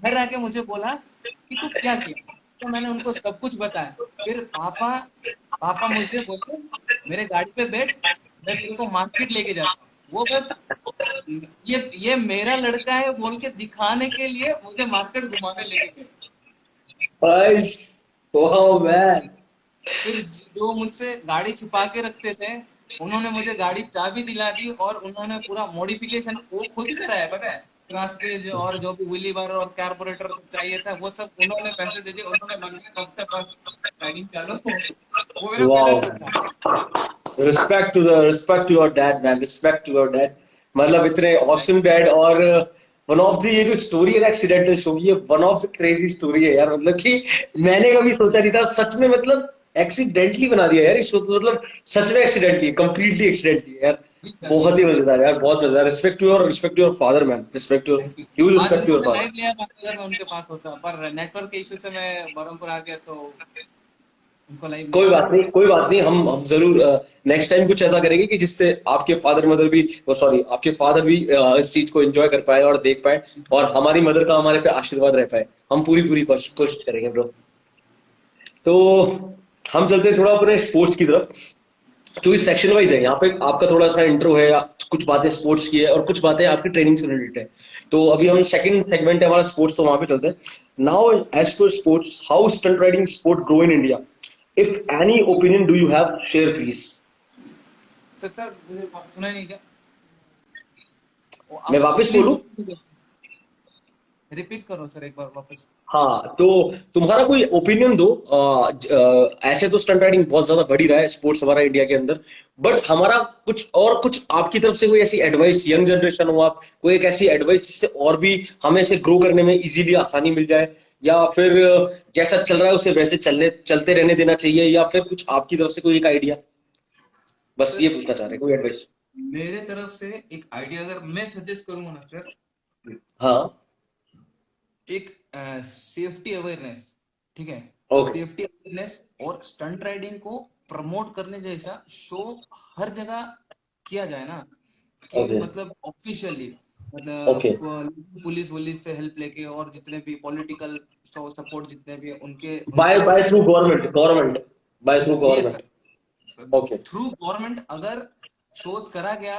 Speaker 2: घर आके मुझे बोला कि तू क्या किया। तो मैंने उनको सब कुछ बताया। फिर पापा पापा मुझे बोलते मेरे गाड़ी पे बैठ, मैं तेरे को मार्केट लेके जाता हूँ। वो बस ये मेरा लड़का है बोल के दिखाने के लिए मुझे मार्केट घुमाने लेके गए।
Speaker 1: नाइस। Wow man.
Speaker 2: फिर जो मुझसे गाड़ी छुपा के रखते थे, उन्होंने मुझे गाड़ी चाबी दिला दी और उन्होंने पूरा मॉडिफिकेशन वो खुद ही कराया, पता है, क्रॉस पेज और जो भी व्हीली बार और कार्बोरेटर चाहिए था वो सब उन्होंने पैसे दे दिए। उन्होंने मन में तब से बस राइडिंग चालू। वो मेरा पहला
Speaker 1: वाओ,
Speaker 2: शो था।
Speaker 1: Respect to your dad man, respect to your dad. मतलब इतने ऑसम डैड। और वन ऑफ द, ये जो स्टोरी है एक्सीडेंटल शो, ये one of the crazy story है यार। मतलब कि मैंने कभी सोचा नहीं था सच में, मतलब एक्सीडेंटली बना दिया यार इस शो तो। मतलब सच में एक्सीडेंटली, कंप्लीटली एक्सीडेंटली यार।
Speaker 2: जी सर, जी
Speaker 1: बहुत ही
Speaker 2: सर।
Speaker 1: मजेदार यार, बहुत मजेदार। Respect to your father man, respect to your,
Speaker 2: thank you.
Speaker 1: Huge
Speaker 2: आज
Speaker 1: रिस्पेक्ट टू
Speaker 2: उनको
Speaker 1: योर
Speaker 2: मैं
Speaker 1: फादर।
Speaker 2: लाइव लिया था, अगर मैं उनके पास होता, पर नेटवर्क के इशू से मैं बरहमपुर आ गया, तो उनको लाइव
Speaker 1: कोई
Speaker 2: लिया नहीं।
Speaker 1: बात नहीं, कोई बात नहीं। हम जरूर नेक्स्ट टाइम कुछ ऐसा करेंगे कि जिससे आपके फादर मदर भी, सॉरी, आपके फादर भी इस चीज को एंजॉय कर पाए और देख पाए, और हमारी मदर का हमारे पे आशीर्वाद रह पाए। हम पूरी पूरी कोशिश करेंगे ब्रो। तो हम चलते हैं थोड़ा अपने स्पोर्ट्स की तरफ। तो इस सेक्शन वाइज है, यहाँ पे आपका थोड़ा सा इंट्रो है, कुछ बातें स्पोर्ट्स की है और कुछ बातें आपकी ट्रेनिंग से रिलेटेड है। तो अभी हम सेकंड सेगमेंट है हमारा स्पोर्ट्स, तो वहां पे चलते हैं। Now as per sports, how stunt riding sport grow in India? If any opinion do you have, share please.
Speaker 2: Sir मुझे सुना ही नहीं क्या? वो
Speaker 1: मैं
Speaker 2: आप
Speaker 1: वापस
Speaker 2: प्लीज
Speaker 1: बोलूं?
Speaker 2: रिपीट करो सर एक बार वापस।
Speaker 1: हाँ, तो तुम्हारा कोई ओपिनियन दो। ऐसे तो स्टंट राइडिंग बहुत ज्यादा बढ़ ही रहा है, स्पोर्ट्स हमारा इंडिया के अंदर। बट हमारा कुछ और, कुछ आपकी तरफ से कोई ऐसी एडवाइस, यंग जनरेशन हो आप, कोई एक ऐसी एडवाइस जिससे और भी हमें इसे ग्रो करने में इजीली आसानी मिल जाए, या फिर जैसा चल रहा है उसे वैसे चलते रहने देना चाहिए, या फिर कुछ आपकी तरफ से कोई एक आइडिया? बस
Speaker 2: सर
Speaker 1: ये पूछना चाह रहे हैं, कोई एडवाइस।
Speaker 2: मेरे तरफ से एक आइडिया अगर मैं सजेस्ट करूंगा ना सर,
Speaker 1: हाँ।
Speaker 2: एक सेफ्टी अवेयरनेस, ठीक है,
Speaker 1: ओके।
Speaker 2: सेफ्टी अवेयरनेस और स्टंट राइडिंग को प्रमोट करने जैसा शो हर जगह किया जाए ना, कि
Speaker 1: ओके।
Speaker 2: मतलब ऑफिशियली,
Speaker 1: ओके।
Speaker 2: मतलब पुलिस वुलिस से हेल्प लेके और जितने भी पॉलिटिकल सपोर्ट जितने भी उनके
Speaker 1: बाय
Speaker 2: उनके
Speaker 1: by through government, by through
Speaker 2: ये
Speaker 1: government.
Speaker 2: Sir
Speaker 1: okay.
Speaker 2: Through government अगर शोज करा गया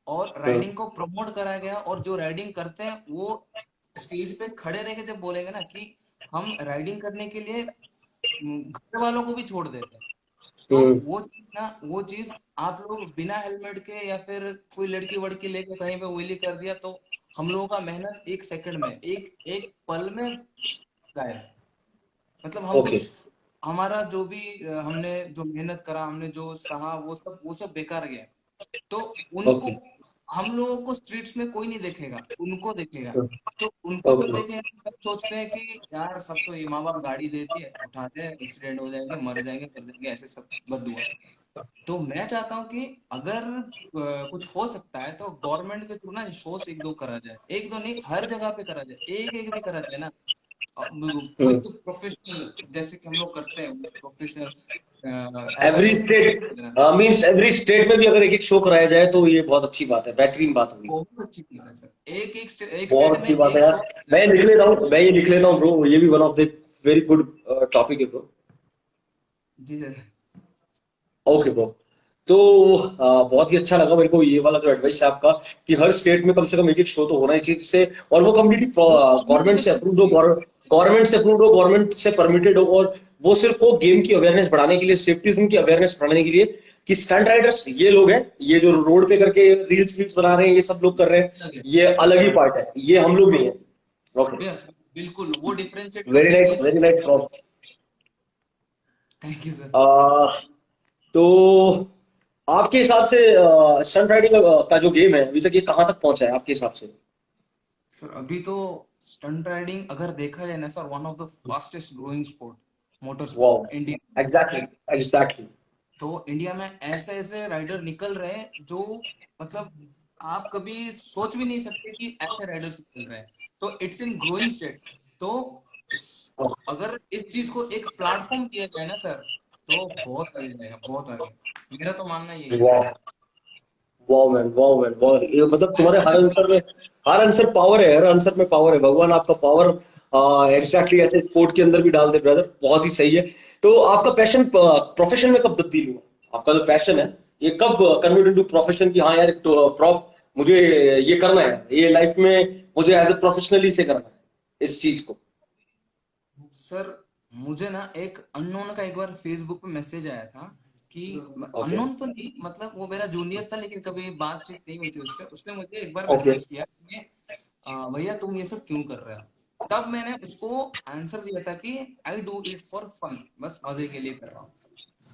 Speaker 2: और राइडिंग को प्रमोट करा गया, और जो राइडिंग करते हैं वो स्टेज पे खड़े रह के जब बोलेंगे ना कि हम राइडिंग करने के लिए घर वालों को भी छोड़ देते हैं, तो
Speaker 1: हम्म।
Speaker 2: वो चीज ना, वो चीज आप लोग बिना हेलमेट के या फिर कोई लड़की वड़की लेके कहीं पे व्हीली कर दिया, तो हम लोगों का मेहनत एक सेकंड में, एक एक पल में गायब। मतलब हम
Speaker 1: ओके।
Speaker 2: कुछ, हमारा जो भी हमने जो मेहनत करा, हमने जो सहा, वो सब बेकार गया। तो उनको,
Speaker 1: ओके।
Speaker 2: हम लोगों को स्ट्रीट्स में कोई नहीं देखेगा, उनको देखेगा। तो उनको जब
Speaker 1: ओके।
Speaker 2: देखेगा सब सोचते हैं कि यार सब तो ये माँ बाप गाड़ी देती है, उठाते हैं, एक्सीडेंट हो जाएंगे, मर जाएंगे, कर देंगे, ऐसे सब बददुआ। तो मैं चाहता हूँ कि अगर कुछ हो सकता है तो गवर्नमेंट के थ्रू ना शोस एक दो करा जाए, एक दो नहीं हर जगह पे करा जाए, एक एक भी करा जाए ना,
Speaker 1: हम्म।
Speaker 2: विथ प्रोफेशनल, जैसे कि हम लोग करते हैं प्रोफेशनल
Speaker 1: एवरी
Speaker 2: अवेयरनेस
Speaker 1: स्टेट,
Speaker 2: देना।
Speaker 1: मींस एवरी स्टेट में भी अगर एक एक शो कराया जाए तो ये बहुत अच्छी बात है, बेहतरीन बात होगी।
Speaker 2: बहुत अच्छी चीज है सर, एक
Speaker 1: बहुत
Speaker 2: स्टेट में
Speaker 1: अच्छी बात है
Speaker 2: एक
Speaker 1: यार।
Speaker 2: शो।
Speaker 1: मैं लिख लेता हूँ, मैं ये लिख लेता हूँ ब्रो, ये भी one of the very good topic है ब्रो।
Speaker 2: जी सर।
Speaker 1: Okay bro. तो बहुत ही अच्छा लगा मेरे को ये वाला जो एडवाइस है आपका, कि हर स्टेट में कम से कम एक एक शो तो होना ही चाहिए जिससे, और वो कम्प्लीटली
Speaker 2: वो
Speaker 1: गवर्नमेंट
Speaker 2: कम्युनिटी
Speaker 1: से
Speaker 2: में
Speaker 1: अप्रूव्ड हो,
Speaker 2: करती है।
Speaker 1: गवर्नमेंट से अप्रूव्ड हो, गवर्नमेंट से परमिटेड हो, और वो सिर्फ वो गेम की अवेयरनेस बढ़ाने के लिए, सेफ्टीज्म की अवेयरनेस बढ़ाने के लिए, कि स्टंट राइडर्स ये लोग हैं, ये जो रोड पे करके रील्स वील्स बना रहे हैं, ये सब लोग कर रहे हैं,
Speaker 2: अलग है।
Speaker 1: ये अलग ही
Speaker 2: यस,
Speaker 1: पार्ट है, ये हम लोग नहीं है। ओके,
Speaker 2: यस, बिल्कुल वो डिफरेंशिएट
Speaker 1: वेरी
Speaker 2: करने के
Speaker 1: नाइस,
Speaker 2: लिए।
Speaker 1: Very nice.
Speaker 2: Thank you sir.
Speaker 1: तो आपके हिसाब से स्टंट राइडिंग का जो गेम है अभी तक, ये कहाँ तक पहुंचा है आपके हिसाब से?
Speaker 2: सर अभी तो स्टंट राइडिंग अगर देखा जाए ना sir, one of the fastest growing sport, motor
Speaker 1: wow,
Speaker 2: sport India.
Speaker 1: Exactly, exactly.
Speaker 2: तो इंडिया में ऐसे ऐसे राइडर निकल रहे हैं जो, मतलब आप कभी सोच भी नहीं सकते कि ऐसे राइडर्स निकल रहे हैं। तो इट्स इन ग्रोइंग स्टेट। तो अगर इस चीज को एक प्लेटफॉर्म दिया जाए ना सर, तो बहुत आगे जाएगा, बहुत आगे। मेरा तो मानना यही है।
Speaker 1: Wow, wow man, wow man, wow, ये मतलब तुम्हारे हर आंसर में, हर आंसर पावर है, हर आंसर में पावर है, भगवान आपका पावर एग्जैक्टली ऐसे स्पोर्ट के अंदर भी डाल दे ब्रदर, बहुत ही सही है। तो आपका पैशन प्रोफेशन में कब तब्दील हुआ? आपका जो पैशन है ये कब कन्वर्ट इनटू प्रोफेशन, कि हाँ यार, तो प्रॉफ मुझे ये करना है, ये लाइफ में मुझे एज ए प्रोफेशनली से करना है इस चीज को?
Speaker 2: सर मुझे ना एक अननोन का एक बार फेसबुक पे मैसेज आया था कि,
Speaker 1: ओके,
Speaker 2: अननोन तो नहीं, मतलब वो मेरा जूनियर था लेकिन कभी बातचीत नहीं हुई थी उससे। उसने मुझे एक बार
Speaker 1: ओके,
Speaker 2: मैसेज किया कि भैया तुम ये सब क्यों कर रहे हो। तब मैंने उसको आंसर दिया था कि I do it for fun, बस मजे के लिए कर रहा हूँ।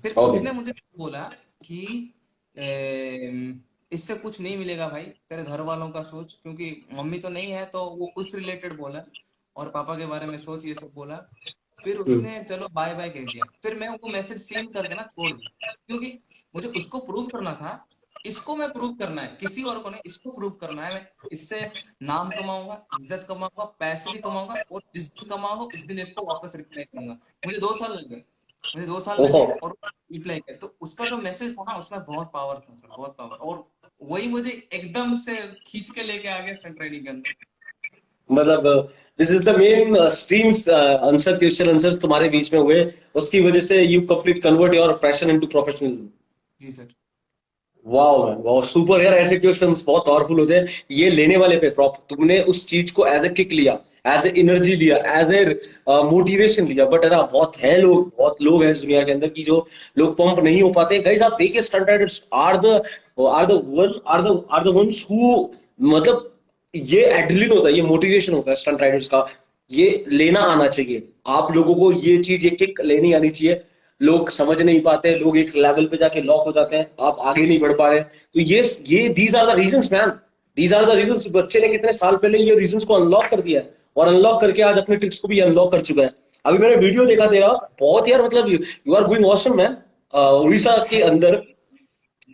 Speaker 2: फिर
Speaker 1: ओके,
Speaker 2: उसने मुझे बोला कि इससे कुछ नहीं मिलेगा भाई, तेरे घर वालों का सोच, क्योंकि मम्मी तो नहीं है तो वो उस रिलेटेड बोला, और पापा के बारे में सोच, ये सब बोला। फिर उसने चलो बाय बाय कह दिया। फिर मैं वो मैसेज सीन करके ना छोड़ दिया, क्योंकि मुझे उसको प्रूव करना था। इसको मैं प्रूव करना है, किसी और को नहीं, इसको प्रूव करना है। मैं इससे नाम कमाऊंगा, इज्जत कमाऊंगा, पैसे भी कमाऊंगा, और जिस दिन कमाऊंगा उस दिन इसको वापस रिप्लाई करूंगा। मुझे 2 साल लग गए, मुझे 2 साल
Speaker 1: ओहो,
Speaker 2: लगे, और रिप्लाई किया। तो उसका जो मैसेज था ना, उसमें बहुत पावर था सर, बहुत पावर। और वही मुझे एकदम से खींच के लेके आ गया फ्रंट राइडिंग के अंदर।
Speaker 1: मतलब this is the main streams answer, question answers तुम्हारे बीच में हुए, उसकी वजह से you complete convert your passion into professionalism.
Speaker 2: जी sir.
Speaker 1: Wow man, wow, super यार, ऐसे क्वेश्चंस बहुत पावरफुल होते हैं। ये लेने वाले पे प्रॉप तुमने उस चीज को एज ए किक लिया, एज ए एनर्जी लिया, एज ए मोटिवेशन लिया। बट है ना, बहुत है लोग, बहुत लोग हैं इस दुनिया के अंदर की जो लोग पंप नहीं हो पाते। गाइस आप देखिए, stunt riders are the ones who, मतलब ये एड्रेनलिन होता है, ये मोटिवेशन होता है स्टंट राइडर्स का। ये लेना आना चाहिए आप लोगों को, ये चीज, ये किक लेनी आनी चाहिए। लोग समझ नहीं पाते, लोग एक लेवल पे जाके लॉक हो जाते हैं, आप आगे नहीं बढ़ पा रहे। तो ये these are the reasons man, these are the reasons. बच्चे ने कितने साल पहले ये रीजंस को अनलॉक कर दिया है, और अनलॉक करके आज अपने ट्रिक्स को भी अनलॉक कर चुका है। अभी मैंने वीडियो देखा था, बहुत यार, मतलब you are going awesome man. Orissa के अंदर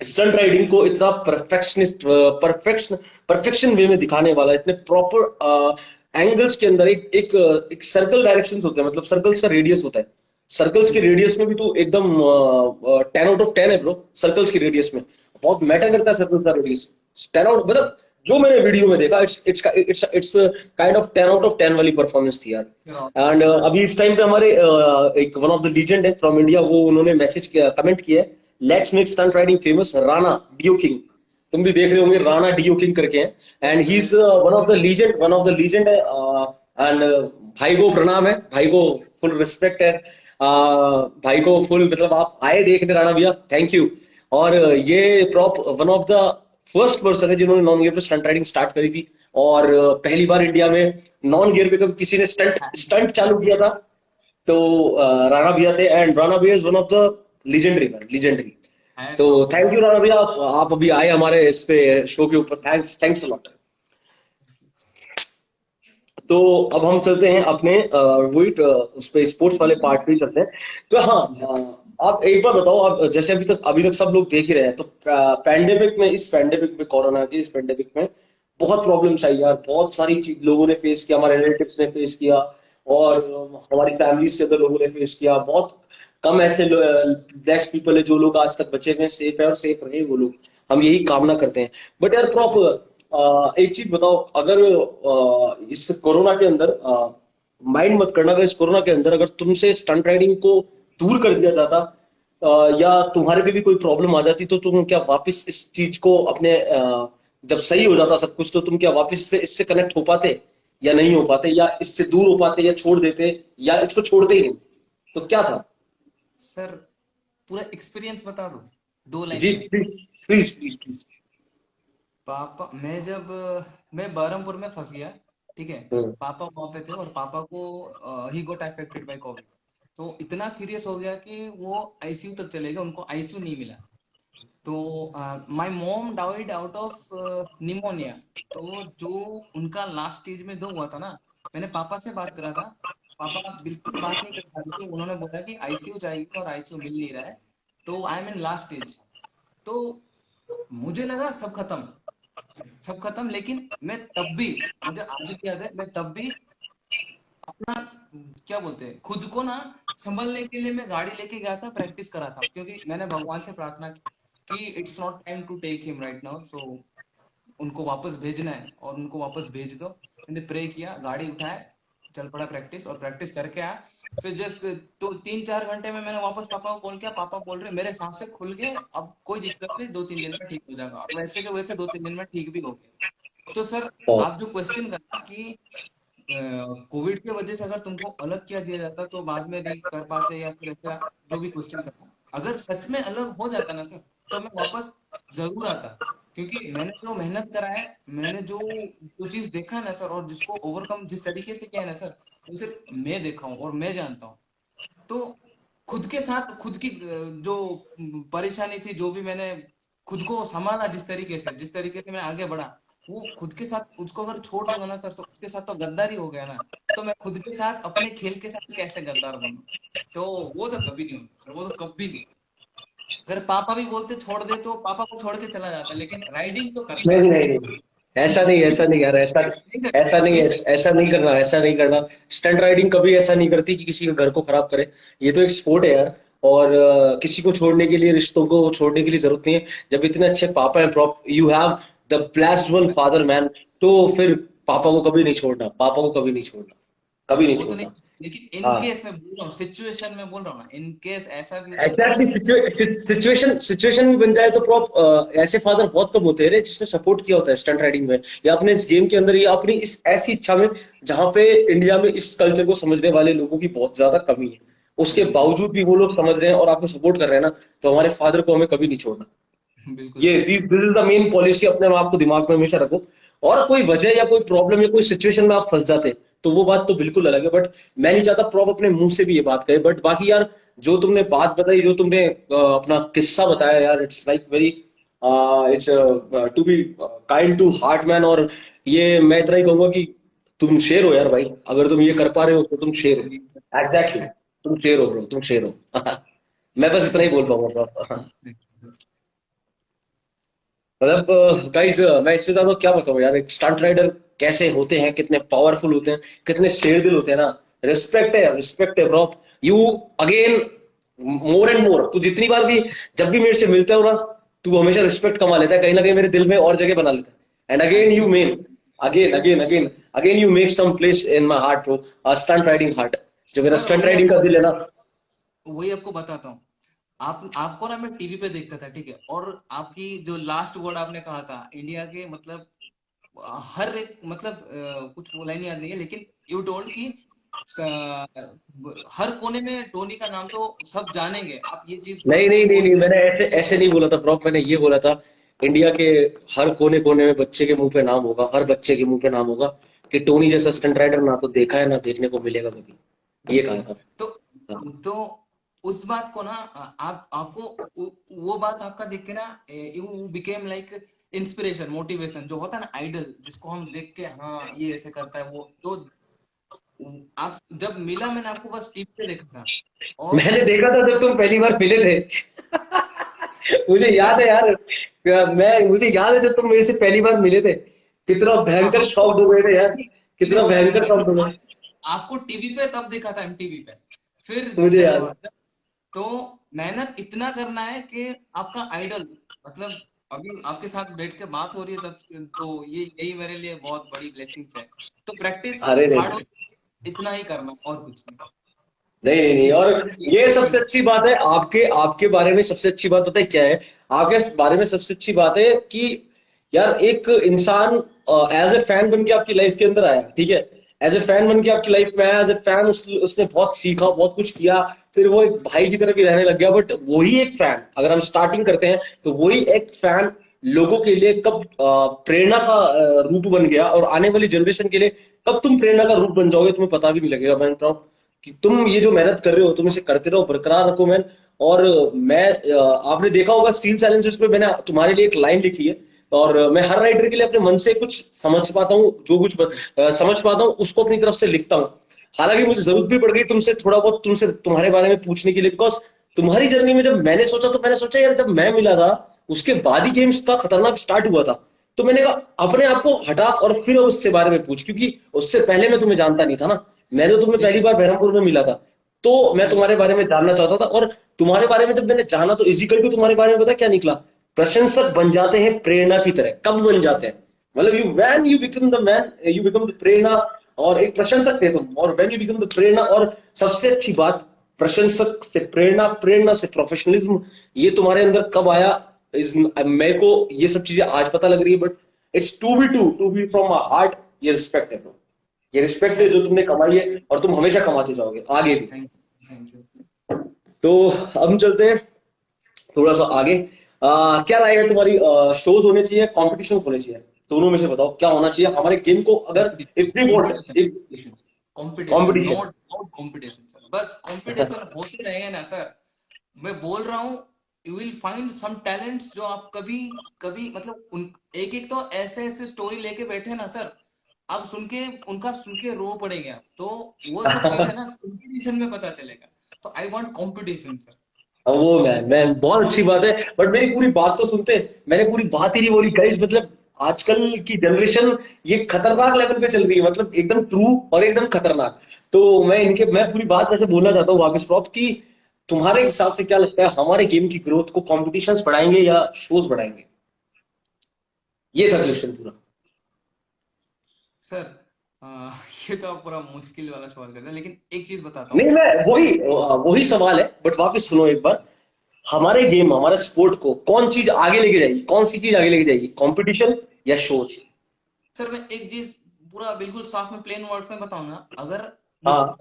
Speaker 1: स्टंट राइडिंग को इतना परफेक्शनिस्ट, परफेक्शन वे में दिखाने वाला, इतने प्रॉपर एंगल्स के अंदर, एक सर्कल डायरेक्शंस होते हैं, मतलब सर्कल्स का रेडियस होता है। सर्कल्स
Speaker 2: जी
Speaker 1: के
Speaker 2: सर।
Speaker 1: रेडियस में भी तो एकदम 10 आउट ऑफ 10 है ब्रो, सर्कल्स के रेडियस में। बहुत मैटर करता है सर्कल का रेडियस। 10 आउट, मतलब जो मैंने वीडियो में देखा, it's kind of 10 out of 10 वाली परफॉर्मेंस थी यार।
Speaker 2: सर
Speaker 1: एंड अभी इस टाइम पे हमारे एक वन ऑफ द लीजेंड है फ्रॉम इंडिया, वो उन्होंने मैसेज किया, कमेंट किया है, let's make stunt riding famous, Rana डियो किंग। तुम भी देख रहे होंगे, राणा डियो किंग करके हैं। And he is
Speaker 2: yes.
Speaker 1: One of the legend है। एंड भाई को प्रणाम है, भाई को फुल रिस्पेक्ट है। भाई को फुल, मतलब आप आए देखने राणा भैया, थैंक यू। और ये prop one of the first person है जिन्होंने नॉन गियर पे स्टंट राइडिंग स्टार्ट करी थी। और पहली बार इंडिया में नॉन गियर पे कभी किसी ने स्टंट स्टंट चालू किया था, तो राणा भैया थे। एंड राणा भैया is one of the legendary man, legendary. तो
Speaker 2: hats off sir.
Speaker 1: Thank you Rana भैया, आप अभी आए हमारे इस पे शो के ऊपर, थैंक्स, थैंक्स अ लॉट। तो अब हम चलते हैं अपने वही उस पे स्पोर्ट्स वाले पार्ट पे ही चलते हैं। तो हाँ,
Speaker 2: जी सर।
Speaker 1: आप एक बार बताओ, आप जैसे अभी तक सब लोग देख ही रहे हैं, तो पैंडेमिक में, इस पैंडेमिक में, कोरोना के इस पैंडेमिक में बहुत प्रॉब्लम्स आई यार, बहुत सारी चीज लोगों ने फेस किया, हमारे रिलेटिव्स ने फेस किया, और हमारी फैमिलीज के अंदर लोगों ने फेस किया। बहुत कम ऐसे ब्लेस्ड पीपल है जो लोग आज तक बचे हुए हैं, सेफ है, और सेफ रहे वो लोग, हम यही कामना करते हैं। बट यार प्रॉप एक चीज बताओ, अगर इस कोरोना के अंदर माइंड मत करना, अगर इस कोरोना के अंदर अगर तुमसे स्टंट राइडिंग को दूर कर दिया जाता, या तुम्हारे पे भी कोई प्रॉब्लम आ जाती तो तुम क्या वापस इस चीज को अपने जब सही हो जाता सब कुछ तो तुम क्या वापस इससे इससे कनेक्ट हो पाते या नहीं हो पाते या इससे दूर हो पाते या छोड़ देते या इसको छोड़ते ही नहीं, तो क्या था?
Speaker 2: सर पूरा एक्सपीरियंस बता दो 2 लाइन
Speaker 1: जी
Speaker 2: में।
Speaker 1: Please please please please.
Speaker 2: पापा मैं जब मैं बहरमपुर में फंस गया, ठीक है।
Speaker 1: हम्म।
Speaker 2: पापा वहां पे थे और पापा को he got affected by Covid. तो इतना सीरियस हो गया कि वो आईसीयू तक चले गए, उनको आईसीयू नहीं मिला। तो my mom died out of pneumonia. तो जो उनका लास्ट स्टेज में जो हुआ था ना, मैंने पापा से बात करा था। पापा बिल्कुल बात नहीं कर पा रहे थे, उन्होंने बोला कि आईसीयू चाहिए और आईसीयू मिल नहीं रहा है। तो I am in last stage. तो मुझे लगा सब खत्म, सब खत्म। लेकिन मैं तब भी, मुझे आज भी याद है, मैं तब भी अपना क्या बोलते हैं खुद को ना संभलने के लिए मैं गाड़ी लेके गया था, प्रैक्टिस करा था, क्योंकि मैंने भगवान से प्रार्थना की कि it's not time to take him right now, so उनको वापस भेजना है और उनको वापस भेज दो। मैंने प्रे किया, गाड़ी उठाया, चल पड़ा प्रैक्टिस, और प्रैक्टिस करके आया। फिर जस्ट तो 3-4 घंटे में मैंने वापस पापा को कॉल किया, पापा बोल रहे मेरे सांसें खुल गए, अब कोई दिक्कत नहीं, 2-3 दिन में ठीक हो जाएगा। और वैसे के वैसे 2-3 दिन में ठीक भी हो गया। तो सर
Speaker 1: और
Speaker 2: आप जो क्वेश्चन करना कि कोविड की वजह से अगर तुमको अलग किया दिया जाता तो बाद में नहीं कर पाते, या फिर ऐसा जो भी क्वेश्चन करना, अगर सच में अलग हो जाता ना सर, तो मैं वापस जरूर आता। क्योंकि मैंने जो मेहनत करा है, मैंने जो जो चीज देखा है ना सर, और जिसको ओवरकम जिस तरीके से किया है ना सर, वो सिर्फ मैं देखा हूँ और मैं जानता हूँ। तो खुद के साथ खुद की जो परेशानी थी, जो भी मैंने खुद को संभाला, जिस तरीके से मैं आगे बढ़ा, वो खुद के साथ उसको अगर छोड़ दूंगा ना सर, तो उसके साथ तो गद्दारी हो गया ना। तो मैं खुद के साथ अपने खेल के साथ कैसे गद्दार बनूं? तो वो तो कभी नहीं होता, वो तो कभी नहीं। अगर पापा भी बोलते छोड़ दे, तो पापा को छोड़ के चला जाता, लेकिन राइडिंग तो करता
Speaker 1: नहीं
Speaker 2: है।
Speaker 1: नहीं नहीं, ऐसा नहीं, ऐसा नहीं यार, ऐसा
Speaker 2: नहीं सर,
Speaker 1: ऐसा नहीं,
Speaker 2: नहीं सर।
Speaker 1: ऐसा नहीं करना, ऐसा नहीं करना। स्टंट राइडिंग कभी ऐसा नहीं करती कि किसी के घर को खराब करे। ये तो एक स्पोर्ट है यार। और किसी को छोड़ने के लिए, रिश्तों को छोड़ने के लिए जरूरत नहीं है। जब इतने अच्छे पापा हैं, prop you have the blessed one father man, तो फिर पापा को कभी नहीं छोड़ना, पापा को कभी नहीं छोड़ना, कभी नहीं
Speaker 2: वो तो नहीं,
Speaker 1: छोड़ना।
Speaker 2: लेकिन इन
Speaker 1: हाँ
Speaker 2: केस मैं बोल रहा हूँ, सिचुएशन में बोल रहा हूँ ना, इन केस ऐसा भी होता तो।
Speaker 1: एग्जैक्टली, सिचुएशन सिचुएशन भी बन जाए तो प्रॉप ऐसे फादर बहुत कम होते हैं रे जिसने सपोर्ट किया होता है स्टंट राइडिंग में, या अपने इस गेम के अंदर, या अपनी इस ऐसी इच्छा में जहां पे इंडिया में इस कल्चर को समझने वाले लोगों की बहुत ज्यादा कमी है। उसके
Speaker 2: बिल्कुल
Speaker 1: बावजूद भी वो लोग समझ रहे हैं और आपको सपोर्ट कर रहे हैं ना, तो हमारे फादर को हमें कभी नहीं छोड़ना।
Speaker 2: बिल्कुल
Speaker 1: ये
Speaker 2: sir.
Speaker 1: This is the main policy, अपने आप को दिमाग में हमेशा रखो। और कोई वजह या कोई प्रॉब्लम या कोई सिचुएशन में आप फंस जाते तो वो बात तो बिल्कुल अलग है, बट मैं नहीं चाहता प्रॉप अपने मुंह से भी ये बात करे। बट बाकी यार, जो तुमने बात बताई, जो तुमने अपना किस्सा बताया यार, it's like very, it's to be kind to heart man. और ये मैं इतना ही कहूंगा कि तुम शेर हो यार भाई, अगर तुम ये कर पा रहे हो तो तुम शेर हो, एग्जैक्टली। तुम शेर हो ब्रो, तुम शेर हो। मैं बस इतना ही बोल पाऊंगा bro। मतलब गाइस, मैं इससे ज्यादा क्या बताऊं यार, एक स्टंट राइडर कैसे होते हैं, कितने पावरफुल होते हैं, कितने शेर दिल होते हैं ना। रिस्पेक्ट है bro. You again, more and more, तू जितनी बार भी, जब भी मेरे से मिलता हो ना, तू हमेशा रिस्पेक्ट कमा लेता है, कहीं ना कहीं मेरे दिल में और जगह बना लेता है। And again
Speaker 2: thank
Speaker 1: you
Speaker 2: you.
Speaker 1: Man, again you make some place in my heart bro, stunt riding heart. जो मेरा
Speaker 2: सर
Speaker 1: स्टंट राइडिंग का दिल है ना।
Speaker 2: वही आपको बताता हूँ। आप आपको ना मैं टीवी पे देखता था, ठीक है, और आपकी जो लास्ट वर्ड आपने कहा था इंडिया के, मतलब हर एक, मतलब कुछ वो लाइन याद नहीं है, लेकिन यू टोल्ड कि हर कोने में टोनी का नाम तो सब जानेंगे, आप ये चीज
Speaker 1: नहीं
Speaker 2: बोलते
Speaker 1: नहीं नहीं
Speaker 2: बोल।
Speaker 1: नहीं, मैंने ऐसे ऐसे नहीं बोला था प्रॉप, मैंने ये बोला था, इंडिया के हर कोने कोने में बच्चे के मुंह पे नाम होगा, हर बच्चे के मुंह पे नाम होगा कि टोनी जैसा स्टंट राइडर ना तो देखा है ना देखने को मिलेगा कभी, ये कहा
Speaker 2: बिल्कुल।
Speaker 1: था।
Speaker 2: तो
Speaker 1: हाँ।
Speaker 2: तो उस बात को ना, आप आपको वो बात आपका देख के ना, you became like inspiration, motivation, जो होता है ना आइडल, जिसको हम देख के हाँ ये ऐसे करता है वो। तो आप जब मिला, मैंने आपको बस टीवी पे देखा था। और
Speaker 1: मैंने देखा था जब तुम पहली बार मिले थे। मुझे
Speaker 2: सर
Speaker 1: याद है यार, मुझे याद है जब तुम मेरे से पहली बार मिले थे, कितना
Speaker 2: हाँ
Speaker 1: भयंकर
Speaker 2: हाँ,
Speaker 1: शॉक हो गए थे यार,
Speaker 2: नहीं
Speaker 1: कितना
Speaker 2: वो
Speaker 1: भयंकर शॉक हो गए।
Speaker 2: आपको टीवी पे तब देखा था, एमटीवी पे। फिर
Speaker 1: मुझे याद है।
Speaker 2: तो मेहनत इतना करना है कि आपका आइडल, मतलब अभी आपके साथ बैठ के बात हो रही है तब तो ये यही मेरे लिए बहुत बड़ी ब्लेसिंग्स है। तो प्रैक्टिस
Speaker 1: अरे
Speaker 2: हार्ड
Speaker 1: नहीं,
Speaker 2: वर्क इतना ही करना और कुछ नहीं।
Speaker 1: नहीं नहीं नहीं, और ये सबसे अच्छी बात है आपके आपके बारे में। सबसे अच्छी बात पता है क्या है आपके बारे में? सबसे अच्छी बात है कि यार एक इंसान एज ए फैन बन के आपकी लाइफ के अंदर आया, ठीक है? एज ए फैन बन के आपकी लाइफ में आया, एज ए फैन उसने बहुत सीखा, बहुत कुछ किया, फिर वो एक भाई की तरह भी रहने लग गया। बट वही एक फैन, अगर हम स्टार्टिंग करते हैं तो वही एक फैन लोगों के लिए कब प्रेरणा का रूप बन गया, और आने वाली जनरेशन के लिए कब तुम प्रेरणा का रूप बन जाओगे तुम्हें पता भी नहीं लगेगा। मैं कि तुम ये जो मेहनत कर रहे हो तुम इसे करते रहो, बरकरार रखो मैन। और मैं आपने देखा होगा स्टील साइलेंसर्स में मैंने तुम्हारे लिए एक लाइन लिखी है, और मैं हर राइटर के लिए अपने मन से कुछ समझ पाता हूँ, जो कुछ समझ पाता हूँ उसको अपनी तरफ से लिखता हूँ। हालांकि मुझे जरूरत भी पड़ गई तुमसे थोड़ा बहुत तुमसे तुम्हारे बारे में पूछने के लिए, बिकॉज तुम्हारी जर्नी में जब मैंने सोचा तो मैंने सोचा यार जब मैं मिला था उसके बाद ही गेम्स का खतरनाक स्टार्ट हुआ था। तो मैंने कहा अपने आप को हटा और फिर उससे बारे में पूछ, क्योंकि उससे पहले मैं तुम्हें जानता नहीं था ना। मैंने तो तुम्हें
Speaker 2: जी
Speaker 1: पहली
Speaker 2: सर।
Speaker 1: बार बहरमपुर में मिला था, तो मैं
Speaker 2: जी
Speaker 1: तुम्हारे बारे में जानना चाहता था। और तुम्हारे बारे में जब मैंने जाना तो इजिकल टू तुम्हारे बारे में पता क्या निकला? प्रशंसक बन जाते हैं प्रेरणा की तरह। कब बन जाते हैं? मतलब you when you become the man, you become the प्रेरणा। और एक प्रशंसक थे तुम, और वैन यू बिकम द प्रेरणा। और सबसे अच्छी बात, प्रशंसक से प्रेरणा, प्रेरणा से प्रोफेशनलिज्म, ये तुम्हारे अंदर कब आया? मेरे को ये सब चीजें आज पता लग रही है, but it's to be from my heart. ये रिस्पेक्ट है bro। ये रिस्पेक्ट है जो तुमने कमाई है, और तुम हमेशा कमाते जाओगे आगे भी।
Speaker 2: Thank thank you.
Speaker 1: तो हम चलते हैं थोड़ा सा आगे। क्या राय है तुम्हारी? शोज होने चाहिए, कॉम्पिटिशन होने चाहिए? दोनों में से बताओ क्या होना चाहिए हमारे गेम को, अगर if we
Speaker 2: competition
Speaker 1: want
Speaker 2: competition competition,
Speaker 1: competition.
Speaker 2: Not not competition sir. बस कंपटीशन होते रहेगा ना सर। मैं बोल रहा हूँ, you will find some talents जो आप कभी कभी मतलब उन एक एक तो ऐसे ऐसे स्टोरी लेके बैठे ना सर, आप सुन के उनका सुन के रो पड़ेगा। तो वो सब चीजें ना कंपटीशन में पता चलेगा। तो आई वांट कंपटीशन सर।
Speaker 1: वो मैं बहुत अच्छी बात है, बट मेरी पूरी बात तो सुनते। मैंने पूरी बात ही नहीं बोली गाइस। मतलब आजकल की जनरेशन ये खतरनाक लेवल पे चल रही है, मतलब एकदम ट्रू और एकदम खतरनाक। तो मैं पूरी बात वैसे बोलना चाहता हूँ वाकिस प्रॉप की तुम्हारे हिसाब से क्या लगता है हमारे गेम की ग्रोथ को कॉम्पिटिशन्स बढ़ाएंगे या शोज बढ़ाएंगे? ये था
Speaker 2: सर
Speaker 1: क्वेश्चन पूरा।
Speaker 2: सर ये तो आप पूरा मुश्किल वाला सवाल करते हैं, लेकिन एक चीज बताता
Speaker 1: नहीं,
Speaker 2: हूँ।
Speaker 1: मैं वही वही सवाल है, बट वापस सुनो एक बार। हमारे गेम, हमारे स्पोर्ट को कौन चीज आगे लेके जाएगी? कौन सी चीज आगे लेके जाएगी, कॉम्पिटिशन या शोज?
Speaker 2: सर मैं एक चीज पूरा बिल्कुल साफ में प्लेन वर्ड्स में बताऊं ना, अगर देखो
Speaker 1: हाँ।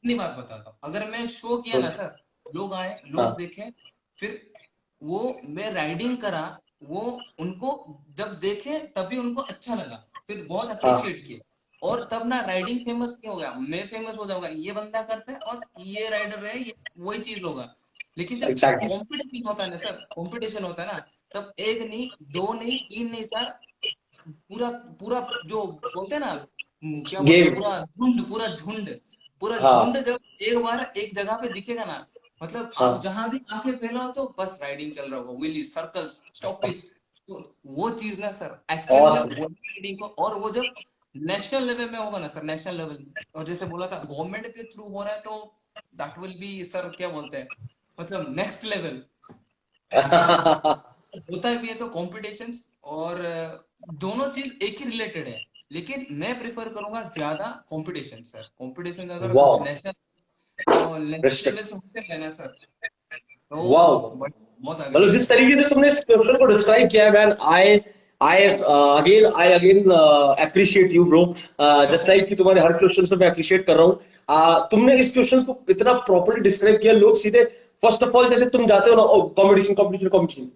Speaker 2: इतनी बात बताता हूँ, अगर मैं शो किया ना सर, लोग आए लोग
Speaker 1: हाँ।
Speaker 2: देखे, फिर वो मैं राइडिंग करा, वो उनको जब देखे तभी उनको अच्छा लगा, फिर बहुत
Speaker 1: हाँ।
Speaker 2: अप्रिशिएट किए, और तब ना राइडिंग फेमस नहीं हो गया, मैं फेमस हो जाऊंगा, ये बंदा करता है और ये राइडर है, ये वही चीज होगा। लेकिन जब
Speaker 1: एग्जैक्टली।
Speaker 2: कंपटीशन होता है ना सर, कंपटीशन होता है ना, तब एक नहीं दो नहीं तीन नहीं सर, पूरा पूरा जो बोलते हैं ना, क्या बोलते हैं,
Speaker 1: गेम।
Speaker 2: पूरा झुंड
Speaker 1: हाँ।
Speaker 2: जब एक बार एक जगह पे दिखेगा ना, मतलब आप
Speaker 1: हाँ।
Speaker 2: जहां भी आंखें फैलाओ तो बस राइडिंग चल रहा होगा, व्हीली सर्कल्स स्टॉपिस। तो वो चीज ना सर एक्चुअल में
Speaker 1: ऑसम।
Speaker 2: वो राइडिंग को, और वो जब नेशनल लेवल में होगा ना सर, नेशनल लेवल, और जैसे बोला था गवर्नमेंट के थ्रू हो रहा है, तो दैट विल बी सर, क्या बोलते हैं, मतलब नेक्स्ट लेवल। मतलब होता है भी है तो कॉम्पिटिशन्स, और दोनों चीज एक ही रिलेटेड है, लेकिन मैं प्रेफर करूंगा ज्यादा कंपटीशन सर। कंपटीशन अगर कुछ
Speaker 1: वाओ।
Speaker 2: National level
Speaker 1: respect.
Speaker 2: से होते हैं ना सर, तो
Speaker 1: वाओ।
Speaker 2: बहुत आगे
Speaker 1: मतलब
Speaker 2: बढ़ेगा
Speaker 1: जिस
Speaker 2: सर।
Speaker 1: तरीके से तुमने इस क्वेश्चन को डिस्क्राइब किया है man, I again appreciate you bro.
Speaker 2: Sir
Speaker 1: just like कि तुम्हारे हर क्वेश्चन से मैं अप्रिशिएट कर रहा हूँ। तुमने इस क्वेश्चन को इतना प्रॉपर्ली डिस्क्राइब किया, लोग सीधे फर्स्ट ऑफ ऑल जैसे तुम जाते हो ना, कॉम्पिटिशन कॉम्पिटिशन कॉम्पिटिशन,